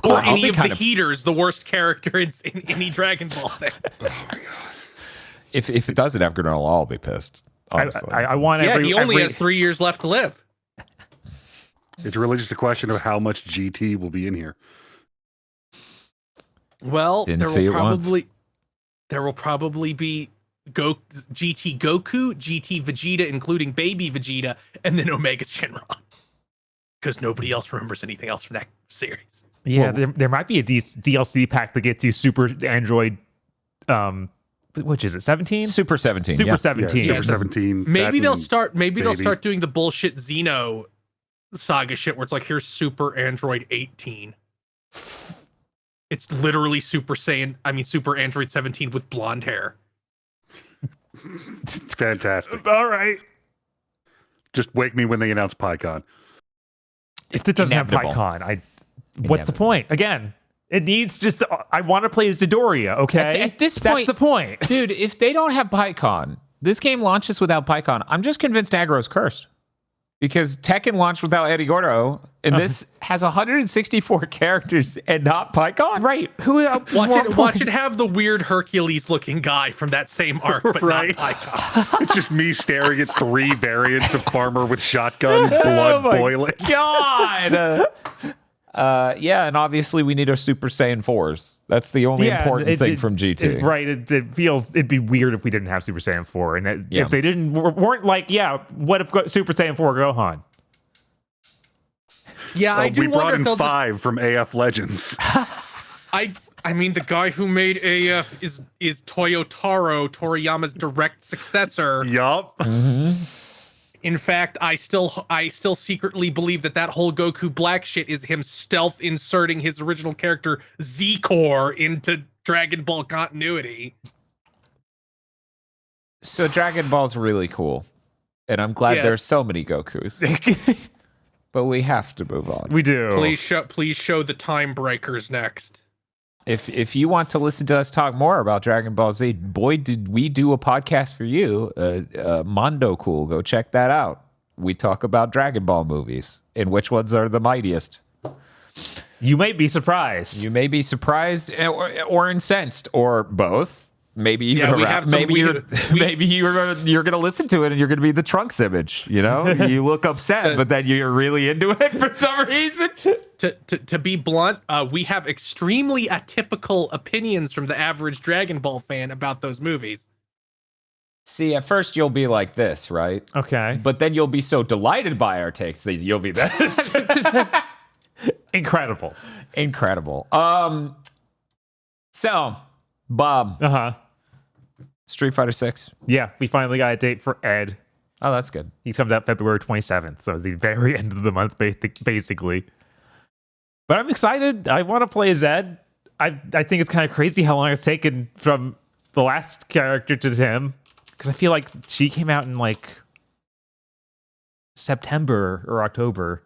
Or I'll any be of kind the of- Heaters, the worst character in any Dragon Ball thing. If it doesn't have granola, I'll be pissed. Honestly. I want Yeah, every... he only every- has 3 years left to live. It's really just a question of how much GT will be in here. Well, Didn't see it once. there will probably be GT Goku, GT Vegeta, including Baby Vegeta, and then Omega Shenron. Because nobody else remembers anything else from that series. Yeah, there might be a DLC pack that gets you Super Android, which is it, 17? Super 17. Super yeah. 17. Yeah, Super Yeah. 17. Maybe that they'll and start. Maybe they'll Baby. start doing the bullshit Xeno saga shit, where it's like, here's Super Android 18. It's literally Super Android 17 with blonde hair. It's fantastic. All right. Just wake me when they announce PyCon. If it doesn't Inevitable. have PyCon, what's the point? Again, it needs just... I want to play as Dodoria, okay? At this point- That's the point. Dude, if they don't have PyCon, this game launches without PyCon, I'm just convinced Aggro's cursed. Because Tekken launched without Eddie Gordo, and this has 164 characters and not PyCon? Right. Who else is more Watch important? it have the weird Hercules-looking guy from that same arc, but Right. not Icon. It's just me staring at 3 variants of farmer with shotgun, blood Oh my boiling. God! Yeah, and obviously we need our Super Saiyan 4s. That's the only important thing from GT. Right. It feels... It'd be weird if we didn't have Super Saiyan 4. And Yeah. if they weren't like, what if Super Saiyan 4 Gohan? Yeah, I do We brought wonder if in they'll 5 from AF Legends. I mean, the guy who made AF is Toyotaro, Toriyama's direct successor. Yup. In fact, I still secretly believe that whole Goku Black shit is him stealth inserting his original character Z-Core into Dragon Ball continuity. So Dragon Ball's really cool. And I'm glad Yes. there's so many Gokus. But we have to move on. We do. Please show the Time Breakers next. If you want to listen to us talk more about Dragon Ball Z, boy, did we do a podcast for you. Mondo Cool. Go check that out. We talk about Dragon Ball movies and which ones are the mightiest. You might be surprised. You may be surprised or incensed or both. Maybe even Yeah, we around. have some- Maybe we- you're gonna listen to it and you're gonna be the Trunks image. You know, you look upset, but then you're really into it for some reason. To be blunt, we have extremely atypical opinions from the average Dragon Ball fan about those movies. See, at first you'll be like this, right? Okay. But then you'll be so delighted by our takes that you'll be this. Incredible. Incredible. So, Bob, Uh-huh. Street Fighter 6. Yeah, we finally got a date for Ed. Oh, that's good. He comes out February 27th, so the very end of the month, basically. But I'm excited. I want to play as Ed. I think it's kind of crazy how long it's taken from the last character to him, because I feel like she came out in like September or October.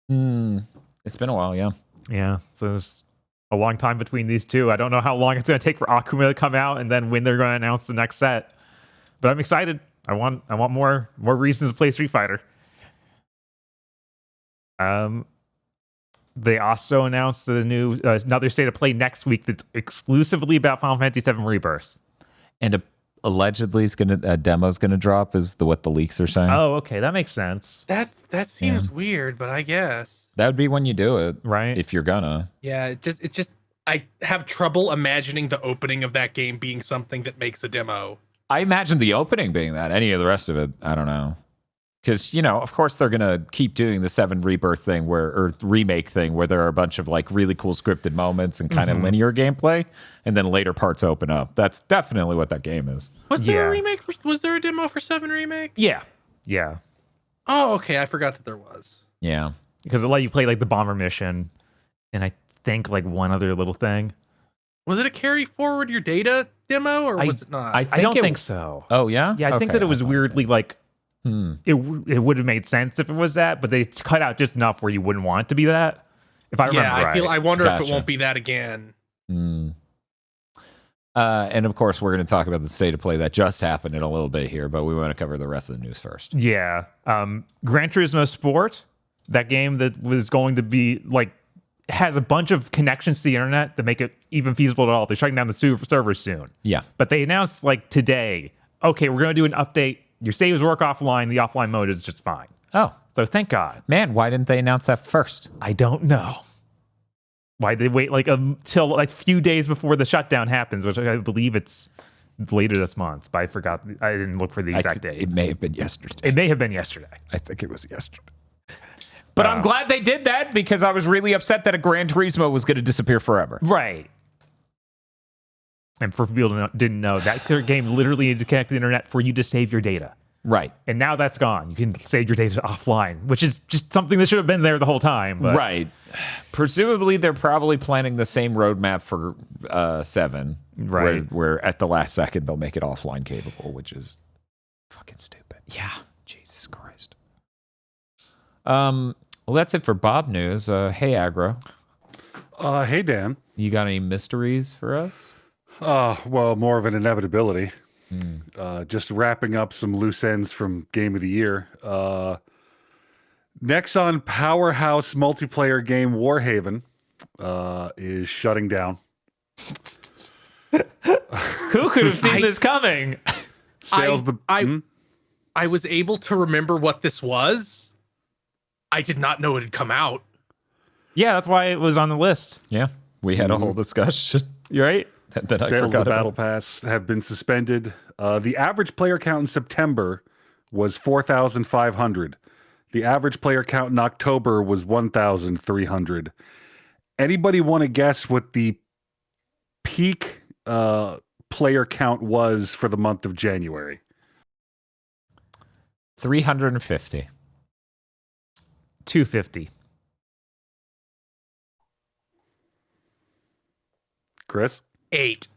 It's been a while, yeah. Yeah, so there's a long time between these two. I don't know how long it's going to take for Akuma to come out and then when they're going to announce the next set. But I'm excited. I want more reasons to play Street Fighter. They also announced the new another state of play next week that's exclusively about Final Fantasy VII Rebirth. And allegedly is gonna a demo's gonna drop. Is what the leaks are saying? Oh, okay, that makes sense. That seems weird, but I guess. That would be when you do it, Right. if you're gonna. Yeah, it just I have trouble imagining the opening of that game being something that makes a demo. I imagine the opening being that. Any of the rest of it, I don't know. Because, of course they're going to keep doing the 7 Rebirth thing or remake thing where there are a bunch of like really cool scripted moments and kind of linear gameplay. And then later parts open up. That's definitely what that game is. Was there a remake? Was there a demo for 7 Remake? Yeah. Oh, okay. I forgot that there was. Yeah. Because it let you play like the bomber mission, and I think like one other little thing. Was it a carry forward your data demo, or was it not? I don't think so. Oh, yeah? Yeah, I think that it was weirdly like it would have made sense if it was that, but they cut out just enough where you wouldn't want it to be that. If I remember right. I wonder if Gotcha. it won't be that again. And of course, we're going to talk about the state of play that just happened in a little bit here, but we want to cover the rest of the news first. Yeah. Gran Turismo Sport, that game that was going to be like has a bunch of connections to the internet that make it even feasible at all. They're shutting down the server soon. Yeah. But they announced like today, okay, we're going to do an update. Your saves work offline. The offline mode is just fine. Oh. So thank God. Man, why didn't they announce that first? I don't know. Why did they wait like till like a few days before the shutdown happens, which I believe it's later this month, but I forgot. I didn't look for the exact date. It may have been yesterday. It may have been yesterday. I think it was yesterday. But I'm glad they did that because I was really upset that a Gran Turismo was going to disappear forever. Right. And for people who didn't know, that game literally had to connect to the internet for you to save your data. Right. And now that's gone. You can save your data offline, which is just something that should have been there the whole time. But. Right. Presumably, they're probably planning the same roadmap for 7. Right. Where at the last second, they'll make it offline capable, which is fucking stupid. Yeah. Jesus Christ. Well, that's it for Bob news. Hey, Aggro. Hey, Dan. You got any mysteries for us? Well, more of an inevitability. Just wrapping up some loose ends from Game of the Year. Nexon powerhouse multiplayer game Warhaven is shutting down. Who could have seen this coming? I was able to remember what this was. I did not know it had come out. Yeah, that's why it was on the list. Yeah. We had a whole discussion. You're right. That I Sales forgot of the Battle about. Pass have been suspended. The average player count in September was 4,500. The average player count in October was 1,300. Anybody want to guess what the peak player count was for the month of January? 350. 250. Chris? 8.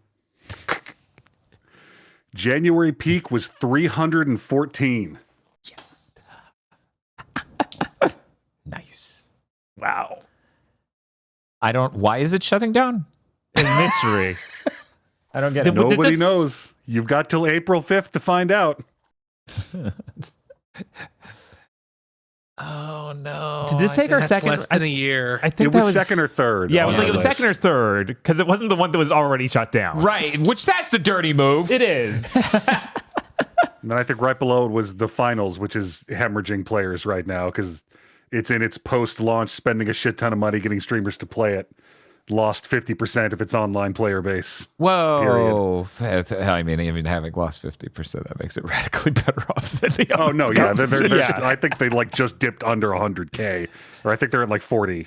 January peak was 314. Yes. Nice. Wow. Why is it shutting down? A mystery. I don't get it. Nobody knows. You've got till April 5th to find out. Oh no! Did this take our second? Less than a year. I think It was second or third. Yeah, it was on like it the was list. second or third because it wasn't the one that was already shut down. Right, which that's a dirty move. It is. And then I think right below it was the finals, which is hemorrhaging players right now because it's in its post-launch, spending a shit ton of money getting streamers to play it. Lost 50% of its online player base. Whoa! I mean, even having lost 50%, that makes it radically better off than the other. Oh no, yeah, they're Yeah. I think they like just dipped under 100K, or I think they're at like 40K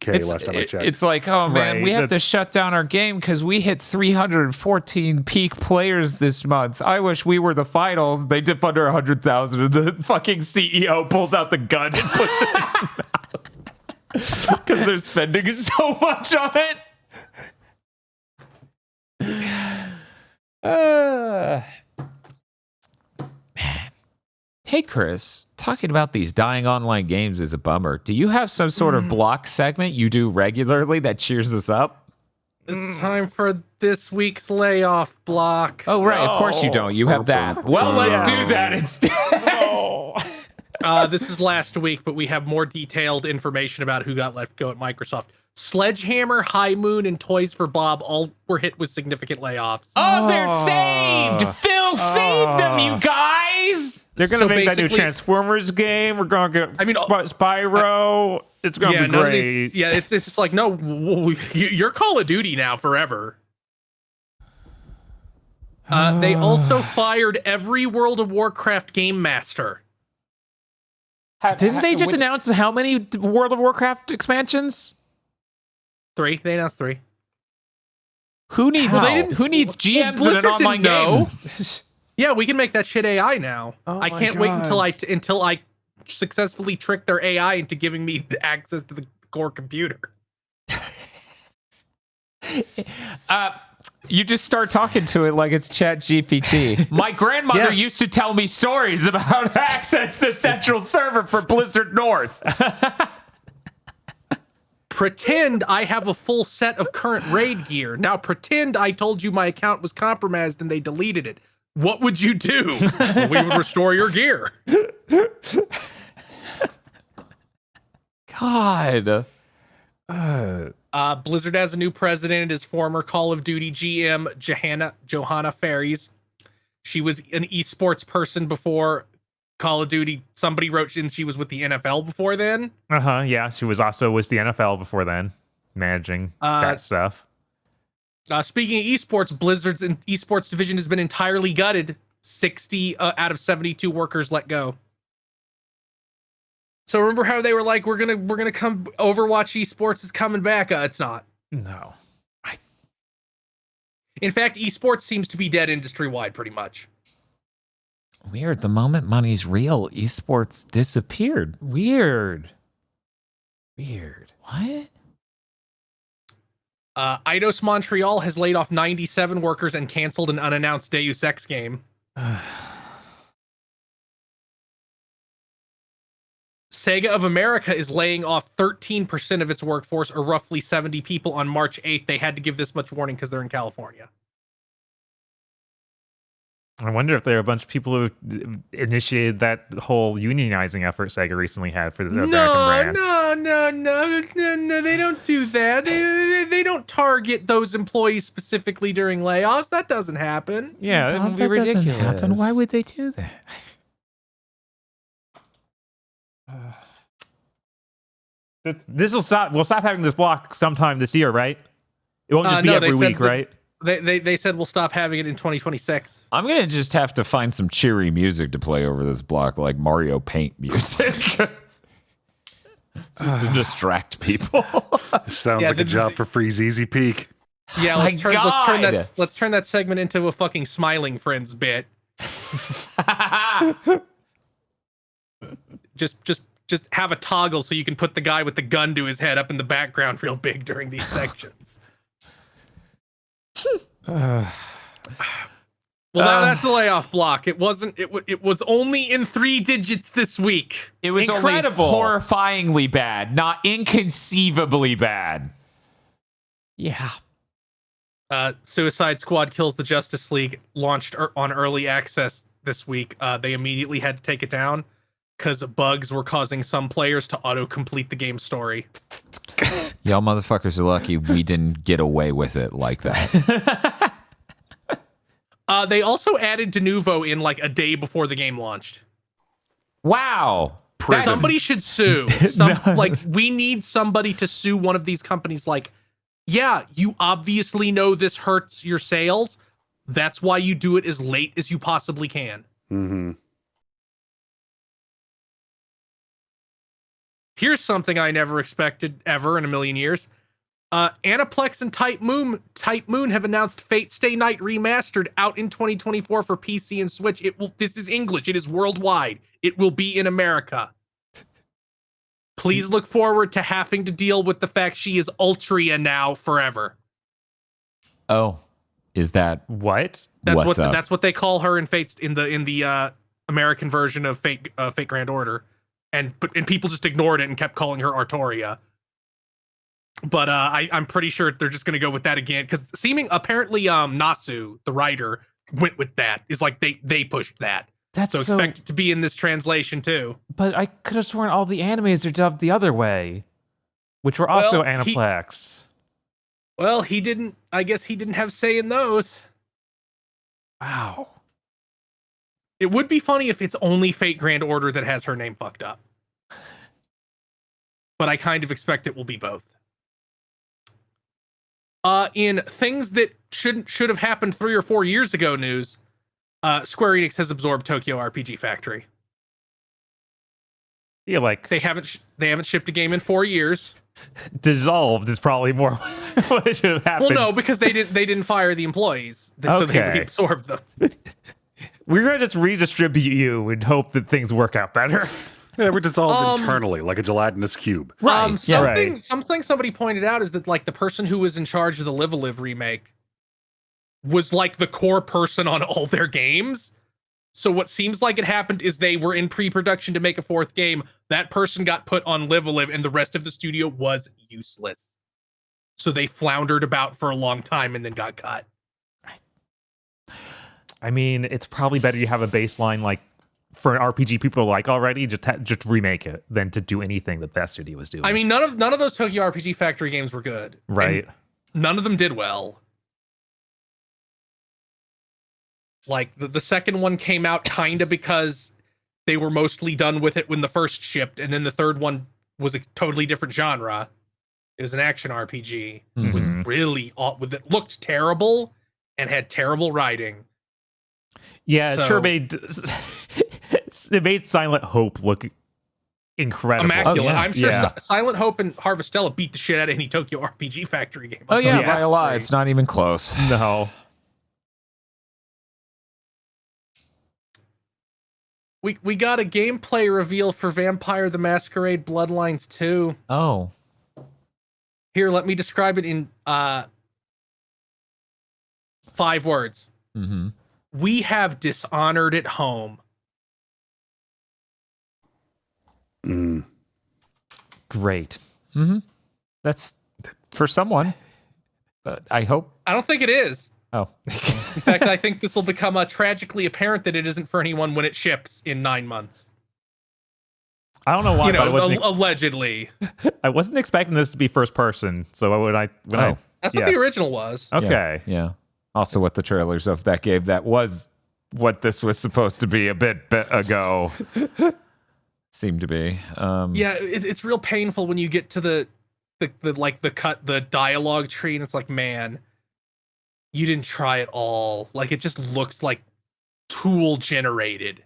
last time I checked. It's like, oh man, Right, we have to shut down our game because we hit 314 peak players this month. I wish we were the finals. They dip under 100,000, and the fucking CEO pulls out the gun and puts it in his mouth because they're spending so much on it. Man. Hey, Chris, talking about these dying online games is a bummer. Do you have some sort of block segment you do regularly that cheers us up? It's time for this week's layoff block. Oh, right. Of course you don't. You have that. Well, let's do that instead. This is last week, but we have more detailed information about who got let go at Microsoft. Sledgehammer, High Moon, and Toys for Bob all were hit with significant layoffs. Oh, they're saved. They're gonna make that new Transformers game. We're gonna get Spyro. It's gonna be great. It's just like, no, you're Call of Duty now forever. They also fired every World of Warcraft game master. Didn't they just announce how many World of Warcraft expansions? 3. They announced 3. Who needs GMs in an online game? Yeah, we can make that shit AI now. I can't wait until I successfully trick their AI into giving me the access to the core computer. You just start talking to it like it's Chat GPT. My grandmother used to tell me stories about how to access the central server for Blizzard North. Pretend I have a full set of current raid gear. Now pretend I told you my account was compromised and they deleted it. What would you do? Well, we would restore your gear. God. Blizzard has a new president. It is former Call of Duty GM Johanna Ferries. She was an esports person before Call of Duty. Somebody wrote in she was with the NFL before then. Yeah, she was also with the NFL before then, managing that stuff. Speaking of esports, Blizzard's esports division has been entirely gutted. 60 out of 72 workers let go. So remember how they were like, we're gonna come. Overwatch esports is coming back. It's not. No. In fact, esports seems to be dead industry wide, pretty much. Weird. The moment money's real, esports disappeared. Weird. What? Eidos Montreal has laid off 97 workers and canceled an unannounced Deus Ex game. Sega of America is laying off 13% of its workforce, or roughly 70 people, on March 8th. They had to give this much warning because they're in California. I wonder if there are a bunch of people who initiated that whole unionizing effort Sega recently had for the American brands. No, they don't do that. They don't target those employees specifically during layoffs. That doesn't happen. Yeah, that would be ridiculous. Doesn't happen. Why would they do that? This will stop. We'll stop having this block sometime this year, right? It won't just be every week, right? They said we'll stop having it in 2026. I'm gonna just have to find some cheery music to play over this block, like Mario Paint music, just to distract people. Sounds like a job for Freeze Easy Peak. Yeah, let's turn that segment into a fucking Smiling Friends bit. Just have a toggle so you can put the guy with the gun to his head up in the background real big during these sections. Well, now that's the layoff block. It wasn't. It was only in 3 digits this week. It was incredible, only horrifyingly bad, not inconceivably bad. Yeah. Suicide Squad Kills the Justice League launched on early access this week. They immediately had to take it down because bugs were causing some players to auto-complete the game's story. Y'all motherfuckers are lucky we didn't get away with it like that. They also added de novo in like a day before the game launched. Wow. Somebody should sue. Like, we need somebody to sue one of these companies. Like, yeah, you obviously know this hurts your sales. That's why you do it as late as you possibly can. Mm-hmm. Here's something I never expected ever in a million years. Aniplex and Type Moon have announced Fate Stay Night Remastered out in 2024 for PC and Switch. This is English. It is worldwide. It will be in America. Please look forward to having to deal with the fact she is Ultria now forever. Oh, is that what? That's what they call her in Fate in the American version of Fate Grand Order. And people just ignored it and kept calling her Artoria. But I'm pretty sure they're just gonna go with that again, because apparently Nasu, the writer, went with that. Is like they pushed that. So expect it to be in this translation too. But I could have sworn all the animes are dubbed the other way, which were also Aniplex. He didn't. I guess he didn't have say in those. Wow. It would be funny if it's only Fate Grand Order that has her name fucked up. But I kind of expect it will be both. In things that should have happened 3 or 4 years ago news, Square Enix has absorbed Tokyo RPG Factory. Yeah, like They haven't shipped a game in 4 years. dissolved is probably more what should have happened. Well, no, because they didn't fire the employees, so they Okay. absorbed them. We're gonna just redistribute you and hope that things work out better. Yeah, we're dissolved internally like a gelatinous cube. Right. Something somebody pointed out is that like the person who was in charge of the Live a Live remake was like the core person on all their games. So what seems like it happened is they were in pre-production to make a 4th game. That person got put on Live a Live and the rest of the studio was useless. So they floundered about for a long time and then got cut. I mean, it's probably better you have a baseline like for an RPG people like already, just remake it than to do anything that that studio was doing. I mean, none of those Tokyo RPG Factory games were good. Right. And none of them did well. Like the second one came out kind of because they were mostly done with it when the first shipped, and then the third one was a totally different genre. It was an action RPG with really it looked terrible and had terrible writing. Yeah, So- it sure made it made Silent Hope look incredible. Immaculate. Oh, yeah. I'm sure Yeah. Silent Hope and Harvestella beat the shit out of any Tokyo RPG Factory game. Oh yeah, Yeah. by a lot. It's not even close. No. We got a gameplay reveal for Vampire the Masquerade Bloodlines 2. Oh. Here, let me describe it in 5 words. Mm-hmm. We have Dishonored at home. Mm. Great. Mm-hmm. That's for someone. But I hope. I don't think it is. Oh. In fact, I think this will become tragically apparent that it isn't for anyone when it ships in 9 months. I don't know why, You but know, allegedly. I wasn't expecting this to be first person. So when I That's what the original was. okay. Yeah. Also, what the trailers of that game that was what this was supposed to be a bit ago seemed to be. Yeah, it's real painful when you get to the dialogue tree, and it's like, man, you didn't try at all. Like, it just looks like tool generated.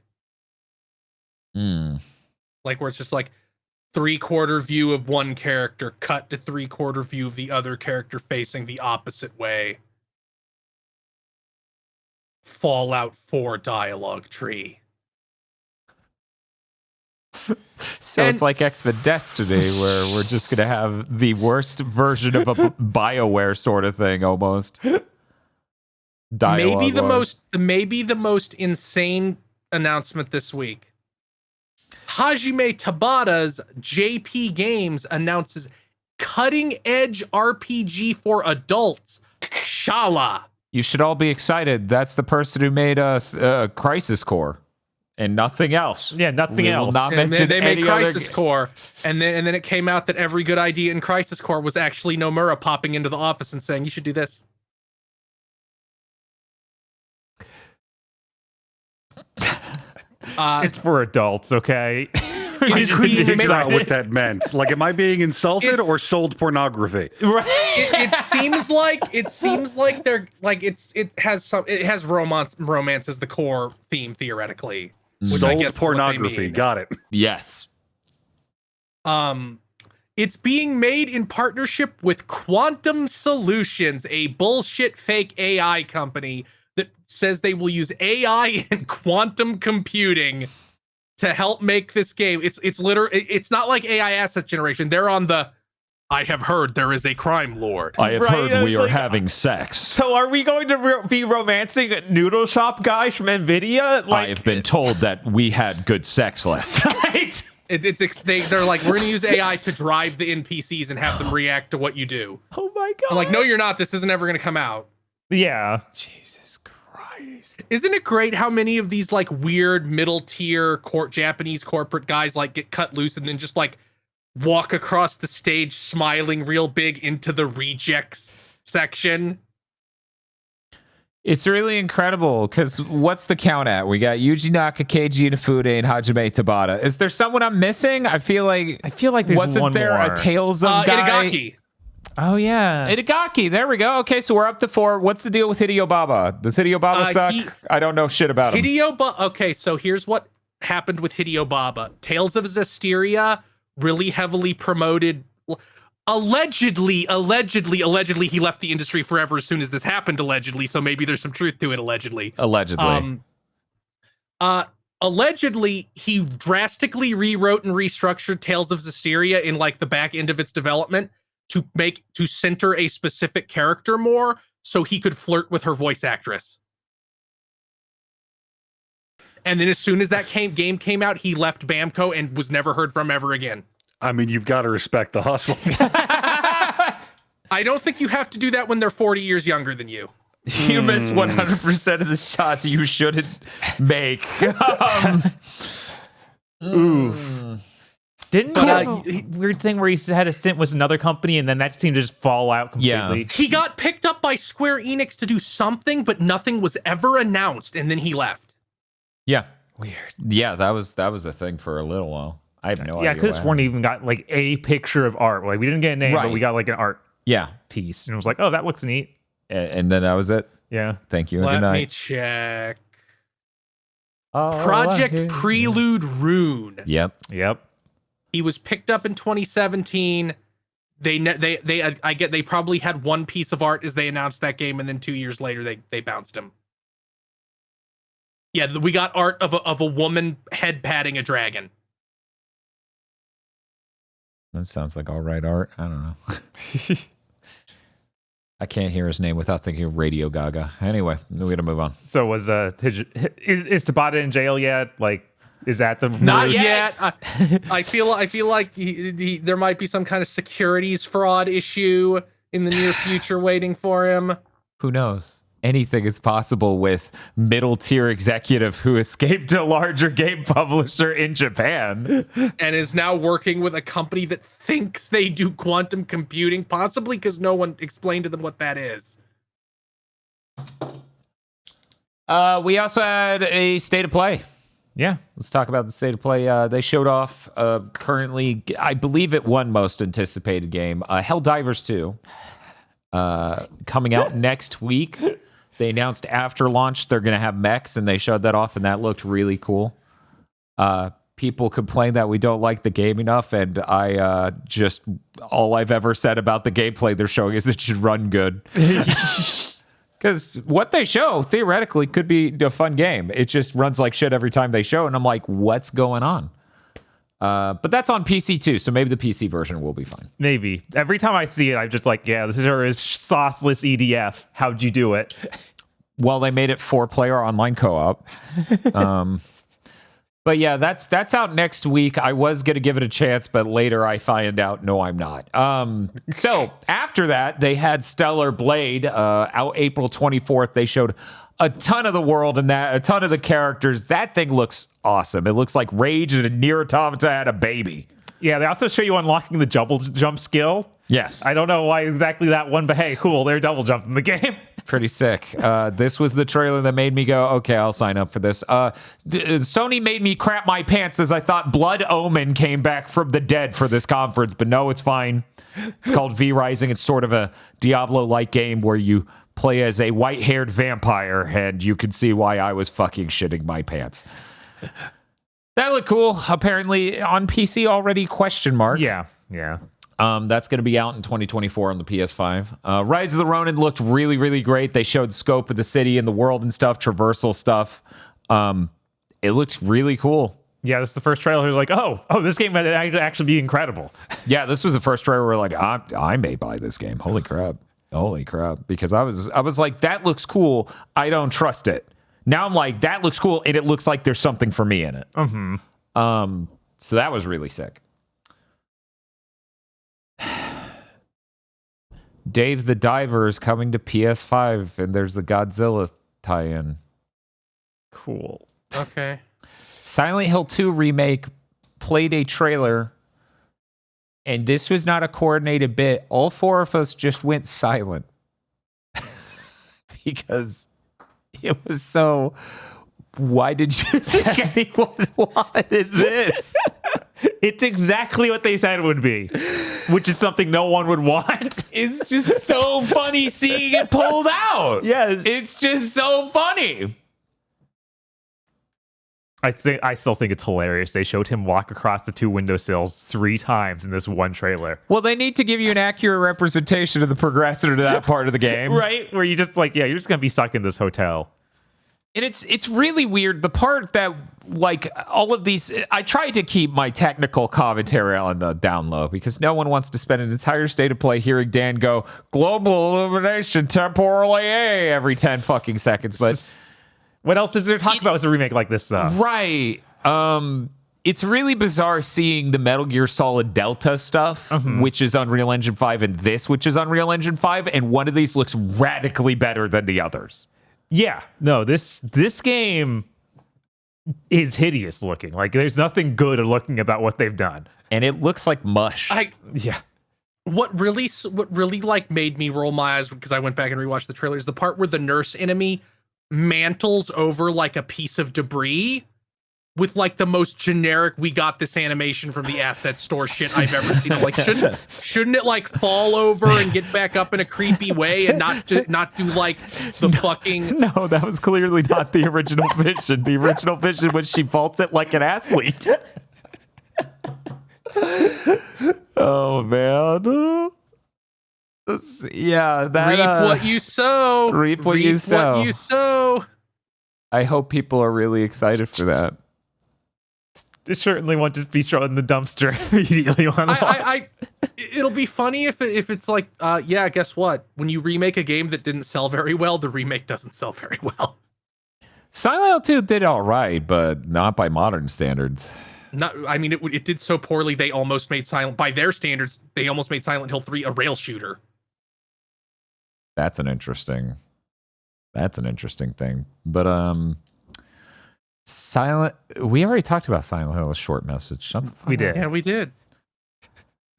Mm. Like, where it's just like 3/4 view of one character, cut to 3/4 view of the other character facing the opposite way. Fallout 4 dialogue tree. So And- it's like X-Men Destiny, where we're just gonna have the worst version of a BioWare sort of thing, almost. Maybe Dialogue-wise. the most insane announcement this week. Hajime Tabata's JP Games announces cutting-edge RPG for adults. Shala. You should all be excited. That's the person who made Crisis Core and nothing else. Yeah, nothing We will else. not And mention they made any other. Crisis Core, and then it came out that every good idea in Crisis Core was actually Nomura popping into the office and saying, "You should do this." It's for adults, okay? I couldn't He figure out excited. what that meant. Like, am I being insulted It's- or sold pornography? Right. It seems like they're like it has romance as the core theme theoretically. Which I Sold guess is what they pornography. mean. Got it. Yes. It's being made in partnership with Quantum Solutions, a bullshit fake AI company that says they will use AI and quantum computing to help make this game. It's not like AI asset generation. They're on the I have heard there is a crime lord. I have Right, heard we it's are like- having sex. So are we going to be romancing noodle shop guys from Nvidia? I have been told that we had good sex last night. They're like, we're gonna use AI to drive the NPCs and have them react to what you do. Oh my god. I'm like, no, you're not. This isn't ever gonna come out. Yeah. Jesus Christ. Isn't it great how many of these like weird middle tier Japanese corporate guys like get cut loose and then just like walk across the stage smiling real big into the rejects section? It's really incredible because what's the count at? We got Yuji Naka, Keiji Inafune, and Hajime Tabata. Is there someone I'm missing? I feel like there's wasn't one there more. a Tales of guy? Itagaki. Oh yeah, Itagaki. There we go. Okay, so we're up to 4. What's the deal with Hideo Baba? Does Hideo Baba suck? I don't know shit about him. Okay, so here's what happened with Hideo Baba. Tales of Zestiria really heavily promoted. Allegedly, he left the industry forever as soon as this happened, allegedly, so maybe there's some truth to it, allegedly. Allegedly, he drastically rewrote and restructured Tales of Zestiria in like the back end of its development to center a specific character more so he could flirt with her voice actress. And then as soon as that game came out, he left Bamco and was never heard from ever again. I mean, you've got to respect the hustle. I don't think you have to do that when they're 40 years younger than you. You miss 100% of the shots you shouldn't make. Ooh. Didn't he have a weird thing where he had a stint with another company and then that seemed to just fall out completely? Yeah. He got picked up by Square Enix to do something, but nothing was ever announced, and then he left. Yeah. Weird. Yeah, that was a thing for a little while. I have no idea. Yeah, because Sworn even got like a picture of art. Like we didn't get a name, but we got like an art piece. And it was like, oh, that looks neat. And then that was it. Yeah. Thank you. Let Good night. me check. Project Prelude Rune. Yep. He was picked up in 2017. They probably had one piece of art as they announced that game, and then 2 years later they bounced him. Yeah, we got art of a woman head patting a dragon. That sounds like all right art. I don't know. I can't hear his name without thinking of Radio Gaga. Anyway, we got to move on. So was is Tabata in jail yet? Like, is that the not yet? I feel like there might be some kind of securities fraud issue in the near future waiting for him. Who knows? Anything is possible with middle tier executive who escaped a larger game publisher in Japan and is now working with a company that thinks they do quantum computing, possibly because no one explained to them what that is. We also had a state of play. Yeah, let's talk about the state of play. They showed off currently, I believe it won most anticipated game, Helldivers 2, coming out next week. They announced after launch they're going to have mechs, and they showed that off, and that looked really cool. People complain that we don't like the game enough, and I just all I've ever said about the gameplay they're showing is it should run good. Because what they show theoretically could be a fun game. It just runs like shit every time they show, and I'm like, what's going on? But that's on PC too, so maybe the PC version will be fine. Maybe. Every time I see it, I'm just like, yeah, this is sauceless EDF. How'd you do it? Well, they made it 4-player online co-op. But yeah, that's out next week. I was going to give it a chance, but later I find out, no, I'm not. So after that, they had Stellar Blade out April 24th. They showed a ton of the world and a ton of the characters. That thing looks awesome. It looks like Rage and a Nier Automata had a baby. Yeah, they also show you unlocking the double jump skill. Yes. I don't know why exactly that one, but hey, cool, they're double jumping the game. Pretty sick. This was the trailer that made me go, okay, I'll sign up for this. Sony made me crap my pants as I thought Blood Omen came back from the dead for this conference, but no, it's fine. It's called V Rising. It's sort of a Diablo-like game where you play as a white-haired vampire, and you can see why I was fucking shitting my pants. That looked cool. Apparently on PC already, question mark. Yeah. That's going to be out in 2024 on the PS5. Rise of the Ronin looked really, really great. They showed scope of the city and the world and stuff, traversal stuff. It looks really cool. Yeah, this is the first trailer. Like, oh, this game might actually be incredible. Yeah, this was the first trailer where like, I may buy this game. Holy crap. Because I was like, that looks cool. I don't trust it. Now I'm like, that looks cool, and it looks like there's something for me in it. Mm-hmm. So that was really sick. Dave the Diver is coming to PS5, and there's the Godzilla tie-in. Cool. Okay. Silent Hill 2 remake played a trailer, and this was not a coordinated bit. All four of us just went silent. Because It was so. Why did you think anyone wanted this? It's exactly what they said it would be, which is something no one would want. It's just so funny seeing it pulled out. Yes. It's just so funny. I still think it's hilarious. They showed him walk across the 2 windowsills 3 times in this one trailer. Well, they need to give you an accurate representation of the progressor to that part of the game. Right? Where you just like, yeah, you're just going to be stuck in this hotel. And it's really weird. The part that, like, all of these, I tried to keep my technical commentary on the down low because no one wants to spend an entire state of play hearing Dan go, global illumination, temporally A, every 10 fucking seconds. But what else is there to talk about as a remake like this, though? Right. It's really bizarre seeing the Metal Gear Solid Delta stuff, which is Unreal Engine 5, and this, which is Unreal Engine 5, and one of these looks radically better than the others. Yeah, no, this game is hideous looking. Like, there's nothing good looking about what they've done. And it looks like mush. Yeah. What really like made me roll my eyes because I went back and rewatched the trailers, the part where the nurse enemy mantles over like a piece of debris with like the most generic "we got this animation from the asset store" shit I've ever seen. Like, shouldn't it like fall over and get back up in a creepy way and not do like the fucking? No, that was clearly not the original vision. The original vision was she vaults it like an athlete. Oh man. Yeah, that reap what you sow. Reap what you sow. What you sow. I hope people are really excited for that. It certainly won't just be thrown in the dumpster immediately. It'll be funny if it's like, yeah, guess what? When you remake a game that didn't sell very well, the remake doesn't sell very well. Silent Hill 2 did all right, but not by modern standards. I mean, it did so poorly they almost made by their standards, they almost made Silent Hill 3 a rail shooter. That's an interesting thing. But we already talked about Silent Hill, a short message. Shut the fuck We up. did. Yeah, we did.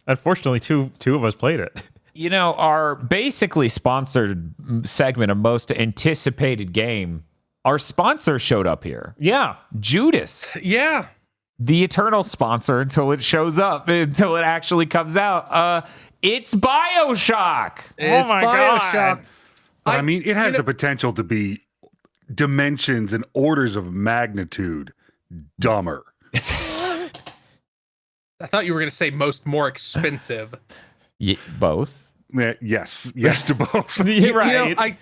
Unfortunately, two of us played it. You know, our basically sponsored segment of most anticipated game, our sponsor showed up here. Yeah. Judas. Yeah. The eternal sponsor until it shows up, until it actually comes out. It's BioShock. It's my BioShock. God. But I mean, it has the potential to be dimensions and orders of magnitude dumber. I thought you were going to say more expensive. Both. Yes to both. Right. You know,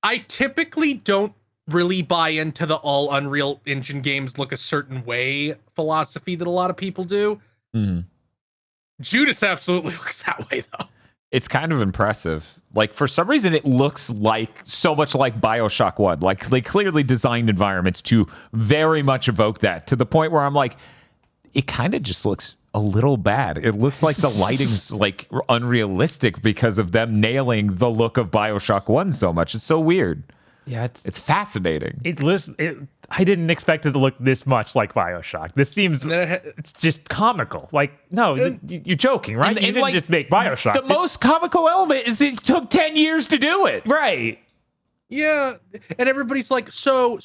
I typically don't really buy into the all Unreal Engine games look a certain way philosophy that a lot of people do. Mm-hmm. Judas absolutely looks that way, though. It's kind of impressive. Like, for some reason, it looks like so much like BioShock 1. Like, they clearly designed environments to very much evoke that, to the point where I'm like, it kind of just looks a little bad. It looks like the lighting's like unrealistic because of them nailing the look of BioShock 1 so much. It's so weird. Yeah, It's fascinating. I didn't expect it to look this much like BioShock. This seems it's just comical. Like, no, you're joking, right? You didn't just make BioShock. The most comical element is it took 10 years to do it. Right. Yeah, and everybody's like, so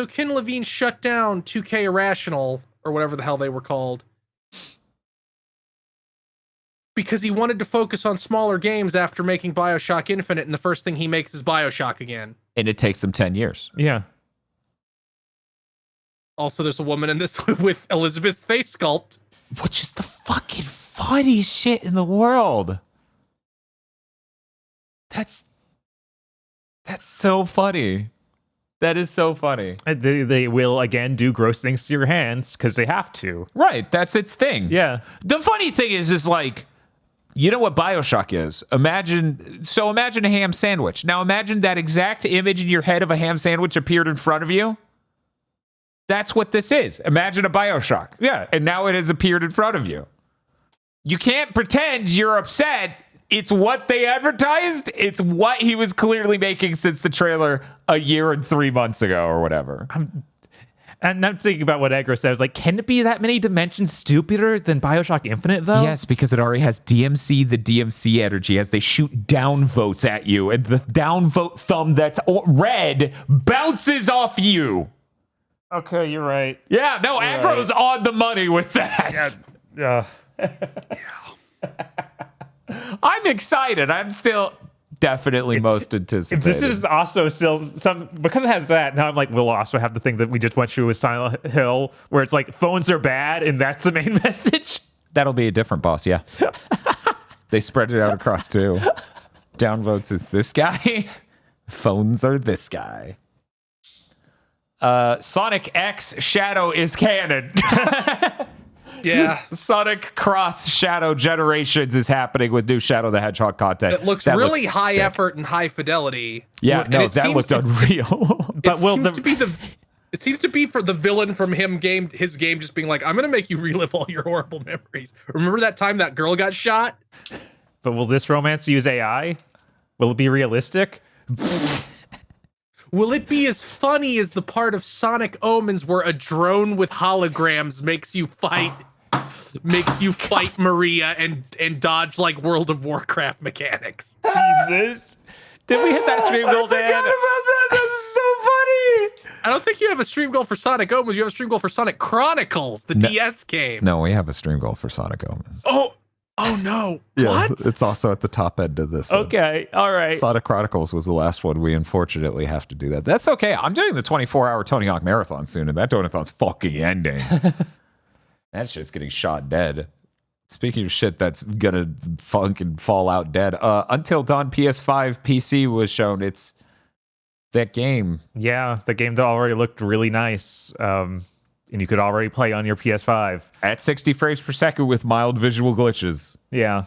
Ken Levine shut down 2K Irrational or whatever the hell they were called because he wanted to focus on smaller games after making BioShock Infinite, and the first thing he makes is BioShock again. And it takes them 10 years. Yeah. Also, there's a woman in this with Elizabeth's face sculpt. Which is the fucking funniest shit in the world. That's so funny. That is so funny. They will, again, do gross things to your hands because they have to. Right. That's its thing. Yeah. The funny thing is like, you know what BioShock is? Imagine a ham sandwich. Now imagine that exact image in your head of a ham sandwich appeared in front of you. That's what this is. Imagine a BioShock. Yeah. And now it has appeared in front of you. You can't pretend you're upset. It's what they advertised. It's what he was clearly making since the trailer a year and 3 months ago or whatever. And I'm thinking about what Edgar says. Like, can it be that many dimensions stupider than Bioshock Infinite, though? Yes, because it already has DMC, the DMC energy, as they shoot down votes at you, and the down vote thumb that's red bounces off you. Okay, you're right. Yeah, no, aggro's on the money with that. Yeah. I'm excited. I'm still definitely most anticipated. This is also still some, because it has that, now I'm like, we'll also have the thing that we just went through with Silent Hill, where it's like, phones are bad, and that's the main message. That'll be a different boss, yeah. They spread it out across two. Downvotes is this guy. Phones are this guy. Sonic X Shadow is canon. Yeah. Sonic Cross Shadow Generations is happening with new Shadow the Hedgehog content. It looks really high effort and high fidelity. Yeah, no, that looked unreal. But it seems to be for the villain from his game just being like, I'm gonna make you relive all your horrible memories. Remember that time that girl got shot? But will this romance use AI? Will it be realistic? Will it be as funny as the part of Sonic Omens where a drone with holograms makes you fight Maria and dodge like World of Warcraft mechanics? Jesus. Did we hit that stream goal, Dan? I forgot about that. That's so funny. I don't think you have a stream goal for Sonic Omens. You have a stream goal for Sonic Chronicles, the DS game. No, we have a stream goal for Sonic Omens. Oh no. Yeah, What? it's also at the top end of this one. Okay, all right. Sonic Chronicles was the last one. We unfortunately have to do that. That's okay. I'm doing the 24-hour Tony Hawk Marathon soon, and that donathon's fucking ending. That shit's getting shot dead. Speaking of shit that's gonna fucking fall out dead, Until Dawn PS5 PC was shown. It's that game. Yeah, the game that already looked really nice. And you could already play on your PS5. At 60 frames per second with mild visual glitches. Yeah.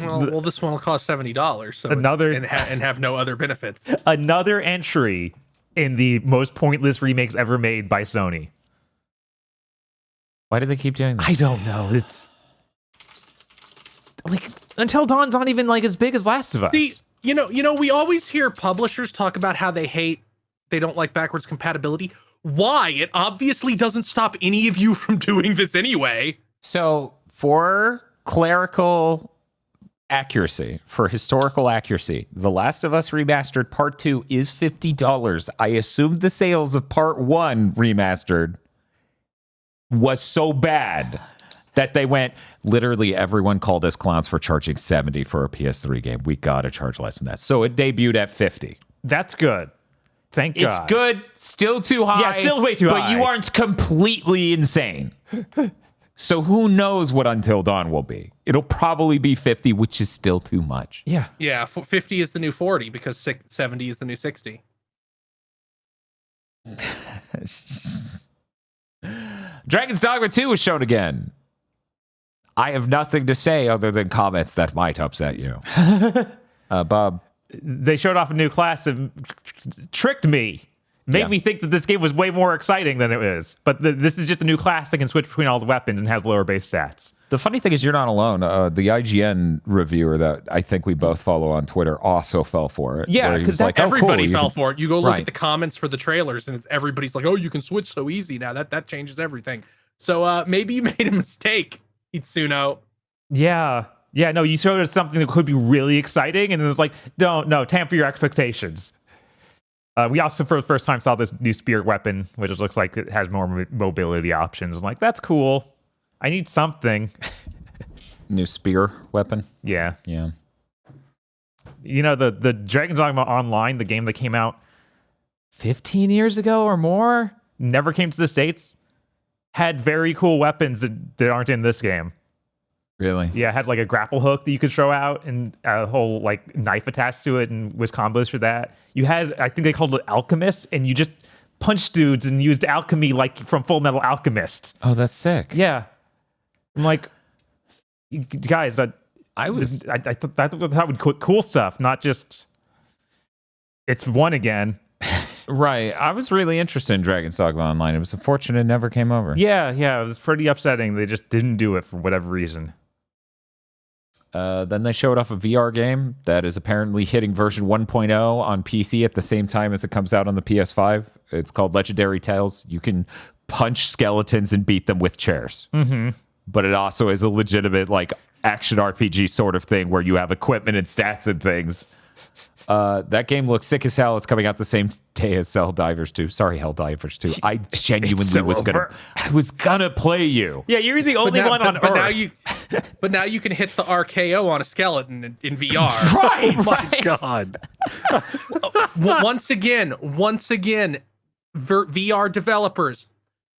Well, this one will cost $70, so and have no other benefits. Another entry in the most pointless remakes ever made by Sony. Why do they keep doing that? I don't know. It's like Until Dawn's not even like as big as Last of Us. See, you know, we always hear publishers talk about how they don't like backwards compatibility. Why? It obviously doesn't stop any of you from doing this anyway. So for clerical accuracy, for historical accuracy, The Last of Us Remastered Part 2 is $50. I assume the sales of Part 1 Remastered was so bad that they went, literally everyone called us clowns for charging $70 for a PS3 game. We gotta charge less than that. So it debuted at $50. That's good. Thank God. It's good, still too high. Yeah, still way too high. But you aren't completely insane. So who knows what Until Dawn will be? It'll probably be 50, which is still too much. Yeah. Yeah, 50 is the new 40 because 70 is the new 60. Dragon's Dogma 2 was shown again. I have nothing to say other than comments that might upset you. Bob. They showed off a new class and tricked me. Made me think that this game was way more exciting than it is. But this is just a new class that can switch between all the weapons and has lower base stats. The funny thing is you're not alone. The IGN reviewer that I think we both follow on Twitter also fell for it. Yeah, because like, everybody fell for it. You go look Right. at the comments for the trailers and everybody's like, oh, you can switch so easy now. That changes everything. So maybe you made a mistake, Itsuno. Yeah. Yeah, no, you showed us something that could be really exciting, and it was like, no, tamper your expectations. We also, for the first time, saw this new spirit weapon, which looks like it has more mobility options. Like, that's cool. I need something. New spear weapon. Yeah. Yeah. You know, the Dragon's Dogma Online, the game that came out 15 years ago or more, never came to the States, had very cool weapons that aren't in this game. Really? Yeah, it had like a grapple hook that you could throw out and a whole like knife attached to it and was combos for that. You had, I think they called it Alchemist, and you just punched dudes and used alchemy like from Full Metal Alchemist. Oh, that's sick. Yeah. I'm like, guys, I thought that would cool stuff, not just it's one again. Right. I was really interested in Dragon's Dogma Online. It was unfortunate it never came over. Yeah, it was pretty upsetting. They just didn't do it for whatever reason. Then they showed off a VR game that is apparently hitting version 1.0 on PC at the same time as it comes out on the PS5. It's called Legendary Tales. You can punch skeletons and beat them with chairs. Mm-hmm. But it also is a legitimate like action RPG sort of thing where you have equipment and stats and things. That game looks sick as hell. It's coming out the same day as Helldivers 2. Sorry, Helldivers 2. I genuinely was gonna play you. Yeah, you're the only one on Earth. Now you can hit the RKO on a skeleton in VR. Right. Oh my god. Once again, VR developers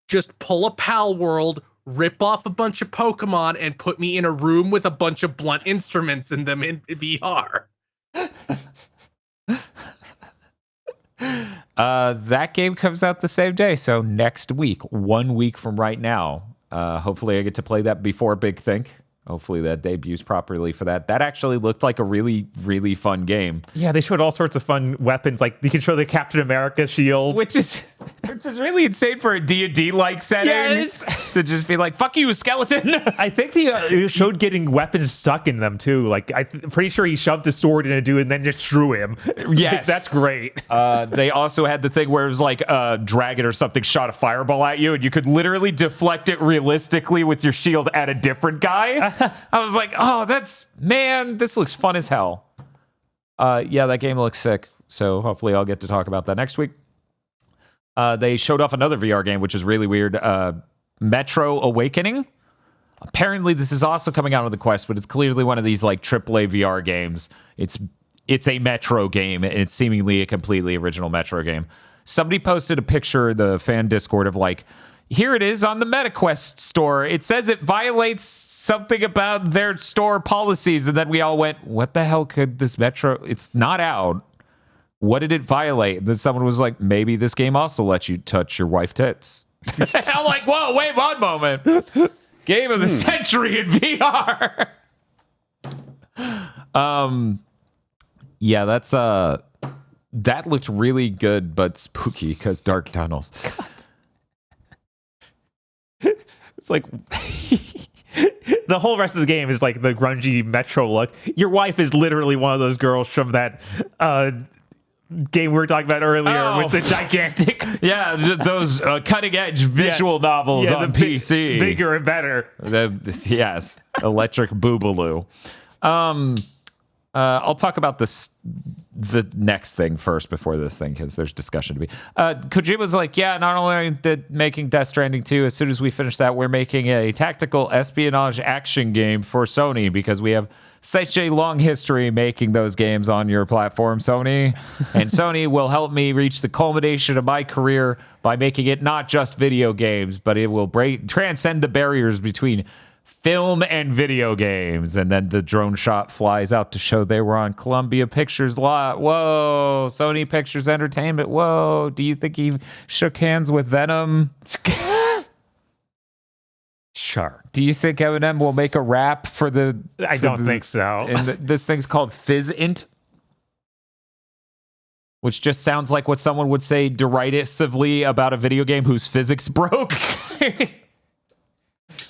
just pull a Pal World, rip off a bunch of Pokemon, and put me in a room with a bunch of blunt instruments in them in VR. That game comes out the same day, so next week, 1 week from right now. Hopefully I get to play that before Big Think. Hopefully that debuts properly for that. That actually looked like a really, really fun game. Yeah, they showed all sorts of fun weapons. Like you can show the Captain America shield, Which is really insane for a D&D-like setting. Yes. To just be like, fuck you, skeleton. I think it showed getting weapons stuck in them too. Like I'm pretty sure he shoved a sword in a dude and then just threw him. Yes. Like, that's great. They also had the thing where it was like a dragon or something shot a fireball at you and you could literally deflect it realistically with your shield at a different guy. I was like, oh, this looks fun as hell. Yeah, that game looks sick. So hopefully I'll get to talk about that next week. They showed off another VR game, which is really weird. Metro Awakening. Apparently this is also coming out on the Quest, but it's clearly one of these like AAA VR games. It's a Metro game, and it's seemingly a completely original Metro game. Somebody posted a picture in the fan Discord of like, here it is on the MetaQuest store. It says it violates something about their store policies. And then we all went, what the hell could this Metro? It's not out. What did it violate? And then someone was like, maybe this game also lets you touch your wife tits. I'm like, whoa, wait one moment. Game of the century in VR. Yeah, that looked really good, but spooky because dark tunnels. It's like the whole rest of the game is like the grungy Metro look. Your wife is literally one of those girls from that game we were talking about earlier with the gigantic. Yeah, those cutting edge visual novels on PC. Bigger and better. Yes, Electric Boobaloo. I'll talk about the next thing first before this thing, because there's discussion to be. Kojima's like, yeah, not only are they making Death Stranding 2, as soon as we finish that, we're making a tactical espionage action game for Sony, because we have such a long history making those games on your platform, Sony. And Sony will help me reach the culmination of my career by making it not just video games, but it will transcend the barriers between film and video games. And then the drone shot flies out to show they were on Columbia Pictures lot. Whoa, Sony Pictures Entertainment. Whoa, do you think he shook hands with Venom? Sure. Do you think Eminem will make a rap for the... I don't think so. And this thing's called Fizzint, which just sounds like what someone would say derisively about a video game whose physics broke.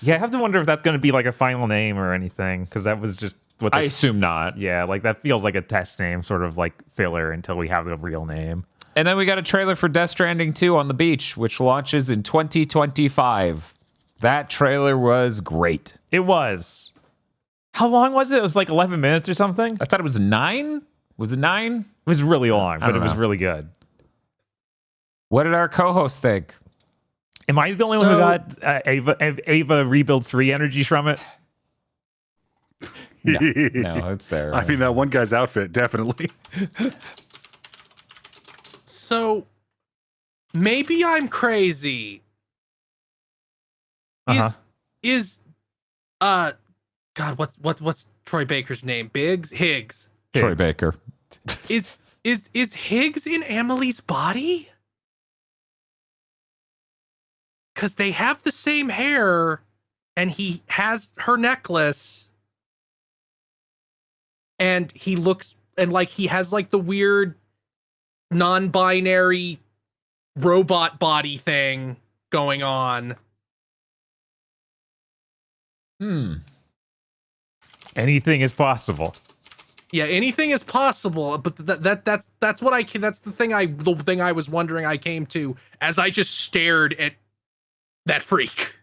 Yeah, I have to wonder if that's going to be like a final name or anything, because that was just what I assume not. Yeah, like that feels like a test name, sort of like filler until we have the real name. And then we got a trailer for Death Stranding 2 on the beach, which launches in 2025. That trailer was great. It was. How long was it? It was like 11 minutes or something? I thought it was 9. Was it 9? It was really long, but it was know. really good. What did our co-host think? Am I the only one who got Ava Rebuild 3 energies from it? No, it's there. I mean, that one guy's outfit, definitely. So, maybe I'm crazy. Uh-huh. God, what's Troy Baker's name? Higgs. Troy Baker. Is Higgs in Amelie's body? Because they have the same hair, and he has her necklace, and he looks, and like he has like the weird non-binary robot body thing going on. Anything is possible. Yeah, anything is possible, but that's what that's the thing I was wondering I came to as I just stared at that freak.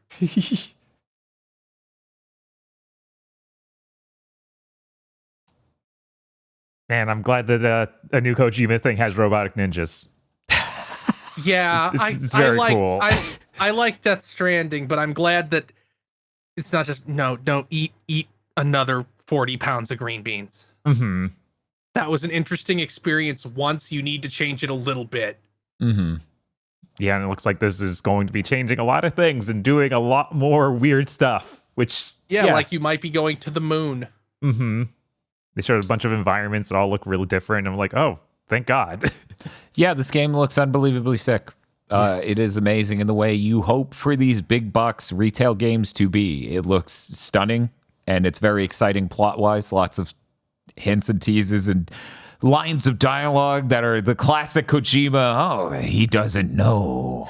Man, I'm glad that a new Kojima thing has robotic ninjas. Yeah, it's very cool. I like Death Stranding, but I'm glad that it's not just don't eat another 40 pounds of green beans. Mm-hmm. That was an interesting experience once. You need to change it a little bit. Mm-hmm. Yeah, and it looks like this is going to be changing a lot of things and doing a lot more weird stuff, which... Yeah, like you might be going to the moon. Mm-hmm. They showed a bunch of environments that all look really different. I'm like, oh, thank God. Yeah, this game looks unbelievably sick. It is amazing in the way you hope for these big box retail games to be. It looks stunning, and it's very exciting plot-wise. Lots of hints and teases and lines of dialogue that are the classic Kojima. Oh, he doesn't know.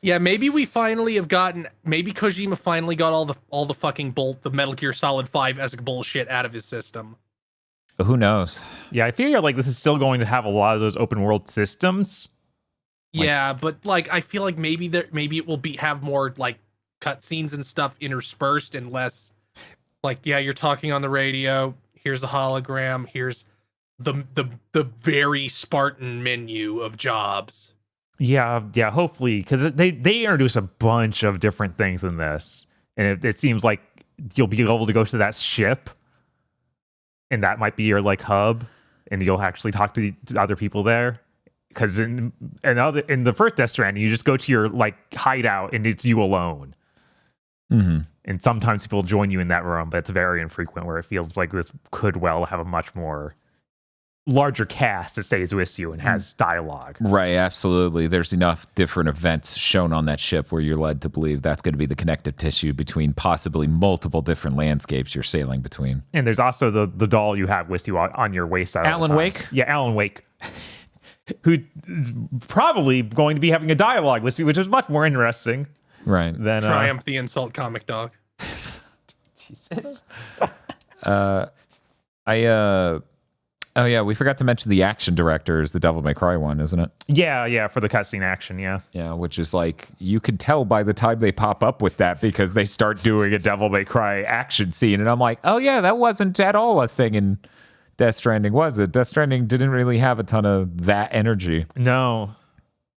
Yeah, maybe Kojima finally got all the fucking the Metal Gear Solid 5 esque bullshit out of his system. Who knows? Yeah, I feel like this is still going to have a lot of those open world systems. Yeah, but like I feel like maybe it will have more like cutscenes and stuff interspersed and less like, yeah, you're talking on the radio, here's a hologram, here's the very Spartan menu of jobs. Yeah, hopefully, because they introduce a bunch of different things in this, and it seems like you'll be able to go to that ship, and that might be your like hub, and you'll actually talk to other people there. Because in the first Death Stranding, you just go to your like hideout, and it's you alone. Mm-hmm. And sometimes people join you in that room, but it's very infrequent. Where it feels like this could well have a much more larger cast that stays with you and has dialogue. Right, absolutely. There's enough different events shown on that ship where you're led to believe that's going to be the connective tissue between possibly multiple different landscapes you're sailing between. And there's also the doll you have with you on your waist. Alan Wake? Yeah, Alan Wake. Who is probably going to be having a dialogue with you, which is much more interesting. Right. Than Triumph the Insult comic dog. Jesus. Oh yeah, we forgot to mention the action director is the Devil May Cry one, isn't it? Yeah, for the cutscene action, yeah. Yeah, which is like, you could tell by the time they pop up with that because they start doing a Devil May Cry action scene, and I'm like, oh yeah, that wasn't at all a thing in Death Stranding, was it? Death Stranding didn't really have a ton of that energy. No.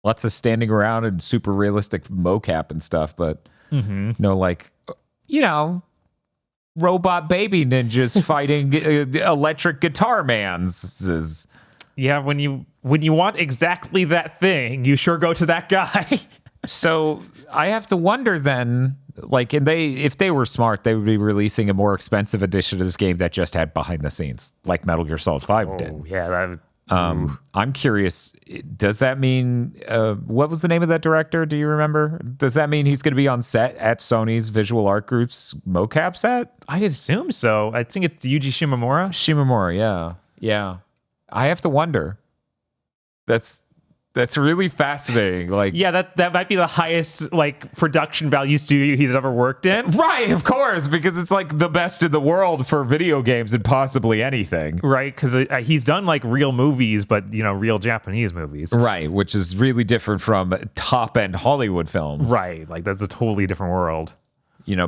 Lots of standing around and super realistic mocap and stuff, but no, like, robot baby ninjas fighting electric guitar mans. Yeah, when you want exactly that thing, you sure go to that guy. So I have to wonder then, like, if they were smart, they would be releasing a more expensive edition of this game that just had behind the scenes, like Metal Gear Solid 5 did. Yeah, that. I'm curious, does that mean, what was the name of that director? Do you remember? Does that mean he's going to be on set at Sony's Visual Art Group's mocap set? I assume so. I think it's Yuji Shimomura. Shimomura, yeah. I have to wonder. That's really fascinating. Like, yeah, that might be the highest like production value studio he's ever worked in. Right, of course, because it's like the best in the world for video games and possibly anything. Right, because he's done like real movies, but real Japanese movies. Right, which is really different from top end Hollywood films. Right, like that's a totally different world.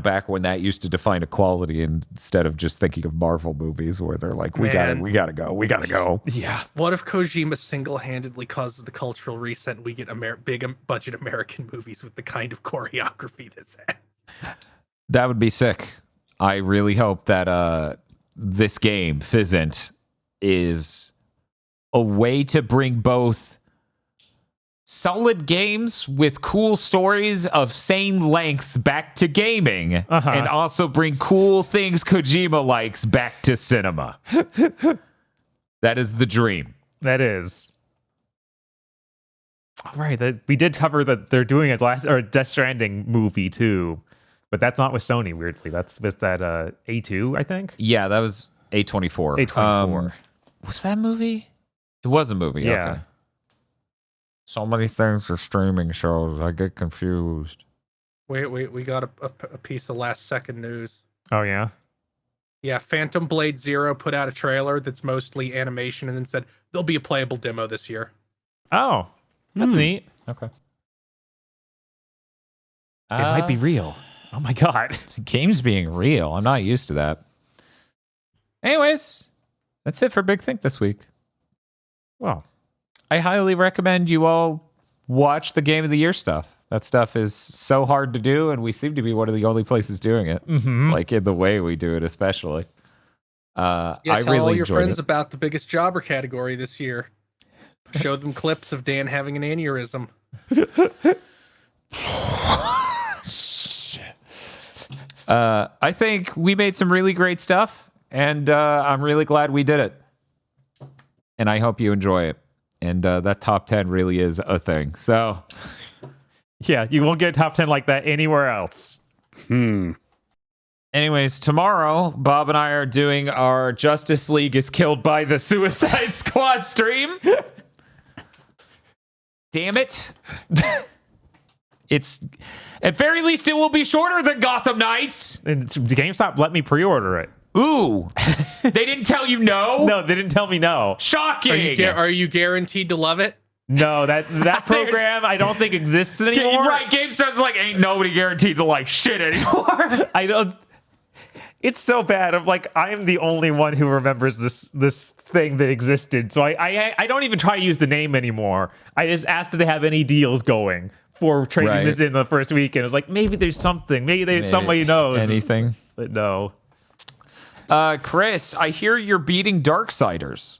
Back when that used to define equality instead of just thinking of Marvel movies where they're like, we gotta go. Yeah. What if Kojima single-handedly causes the cultural reset and we get big budget American movies with the kind of choreography this has? That would be sick. I really hope that this game, Fizzant, is a way to bring both solid games with cool stories of sane lengths back to gaming, and also bring cool things Kojima likes back to cinema. That is the dream. That is. All right, we did cover that they're doing a Death Stranding movie too, but that's not with Sony. Weirdly, that's with that A2, I think. Yeah, that was A24. A24. Was that a movie? It was a movie. Yeah. Okay. So many things for streaming shows. I get confused. Wait, we got a piece of last second news. Oh, yeah? Yeah, Phantom Blade Zero put out a trailer that's mostly animation and then said there'll be a playable demo this year. Oh, that's neat. Okay. It might be real. Oh my god. Games being real. I'm not used to that. Anyways, that's it for Big Think this week. Well, I highly recommend you all watch the Game of the Year stuff. That stuff is so hard to do, and we seem to be one of the only places doing it. Like in the way we do it, especially. I tell really all your enjoyed friends it. about the biggest jobber category this year. Show them clips of Dan having an aneurysm. I think we made some really great stuff, and I'm really glad we did it. And I hope you enjoy it. And that top 10 really is a thing. So, yeah, you won't get a top 10 like that anywhere else. anyways, tomorrow, Bob and I are doing our Justice League is Killed by the Suicide Squad stream. Damn it. It's, at very least, it will be shorter than Gotham Knights. And GameStop let me pre-order it. Ooh. They didn't tell you no? No, they didn't tell me no. Shocking. Are you guaranteed to love it? No, that program I don't think exists anymore. Right, GameStop's like, ain't nobody guaranteed to like shit anymore. I don't. It's so bad. I'm like, I'm the only one who remembers this thing that existed. So I don't even try to use the name anymore. I just asked if they have any deals going for trading this in the first weekend. It was like, maybe there's something. Maybe somebody knows. Anything. But no. Chris, I hear you're beating Darksiders.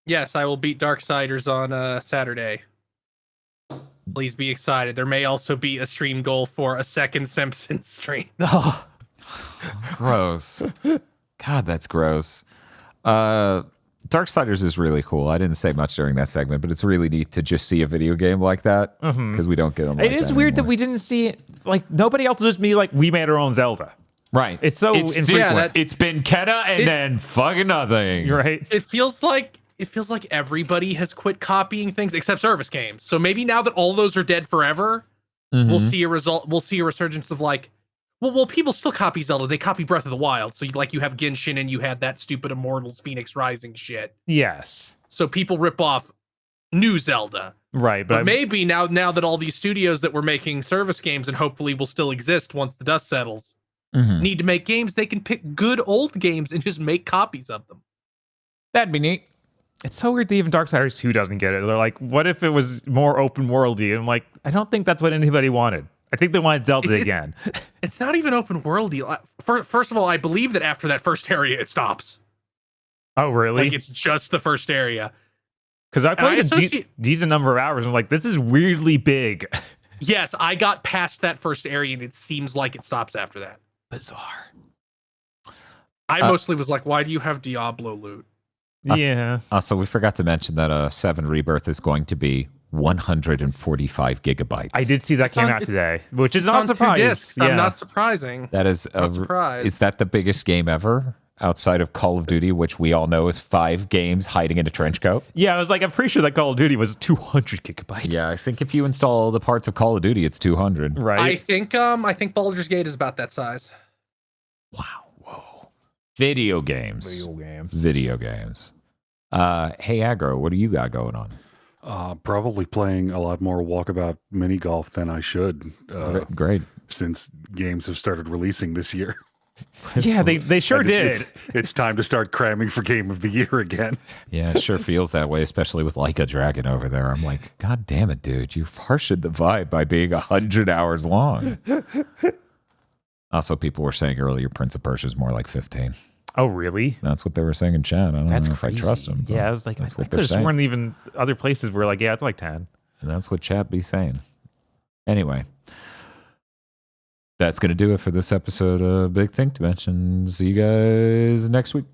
Yes, I will beat Darksiders on Saturday. Please be excited. There may also be a stream goal for a second Simpsons stream. Oh, gross. God, that's gross. Darksiders is really cool. I didn't say much during that segment, but it's really neat to just see a video game like that because we don't get them. It is weird that we didn't see it. Like nobody else just me. Like we made our own Zelda. Right. It's so infrequent. It's been Keta and then fucking nothing. You're right. It feels like everybody has quit copying things except service games. So maybe now that all those are dead forever, we'll see a result. We'll see a resurgence of like, well, people still copy Zelda. They copy Breath of the Wild. So you have Genshin and you had that stupid Immortals Phoenix Rising shit. Yes. So people rip off new Zelda. Right, but maybe now that all these studios that were making service games and hopefully will still exist once the dust settles, need to make games, they can pick good old games and just make copies of them. That'd be neat. It's so weird that even Darksiders 2 doesn't get it. They're like, what if it was more open worldy? And I'm like, I don't think that's what anybody wanted. I think they wanted Zelda again. It's not even open worldy. First of all, I believe that after that first area, it stops. Oh, really? Like it's just the first area. Because I played a decent number of hours and I'm like, this is weirdly big. Yes, I got past that first area and it seems like it stops after that. Bizarre. I mostly was like, why do you have Diablo loot? Yeah. Also, we forgot to mention that FF7 Rebirth is going to be 145 gigabytes. I did see that came out today, which is not surprising. I'm not surprising. That is is that the biggest game ever outside of Call of Duty, which we all know is 5 games hiding in a trench coat? Yeah, I was like, I'm pretty sure that Call of Duty was 200 gigabytes. Yeah, I think if you install all the parts of Call of Duty, it's 200. Right. I think Baldur's Gate is about that size. Wow. Whoa. Video games. Hey, Aggro, what do you got going on? Probably playing a lot more Walkabout mini golf than I should. Great. Since games have started releasing this year. Yeah, they sure did. It's time to start cramming for Game of the Year again. Yeah, it sure feels that way, especially with Like a Dragon over there. I'm like, God damn it, dude. You harshed the vibe by being 100 hours long. Also, people were saying earlier Prince of Persia is more like 15. Oh, really? That's what they were saying in chat. I don't know if I trust them. Yeah, I was like, that's what they're saying. Weren't even other places were like, yeah, it's like 10. And that's what chat be saying. Anyway, that's going to do it for this episode of Big Think Dimension. See you guys next week.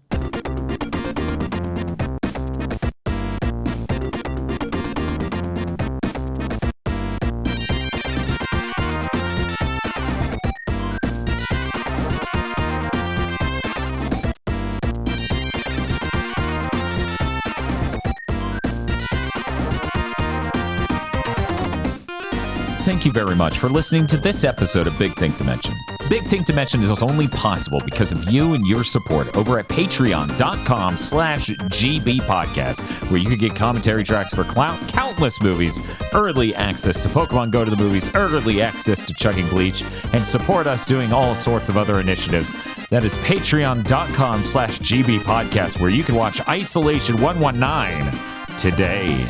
Thank you very much for listening to this episode of Big Think Dimension. big thing to mention is it's only possible because of you and your support over at patreon.com/gbpodcast, where you can get commentary tracks for countless movies, early access to Pokemon Go to the Movies, early access to Chugging Bleach, and support us doing all sorts of other initiatives. That is patreon.com/gbpodcast, where you can watch Isolation 119 today.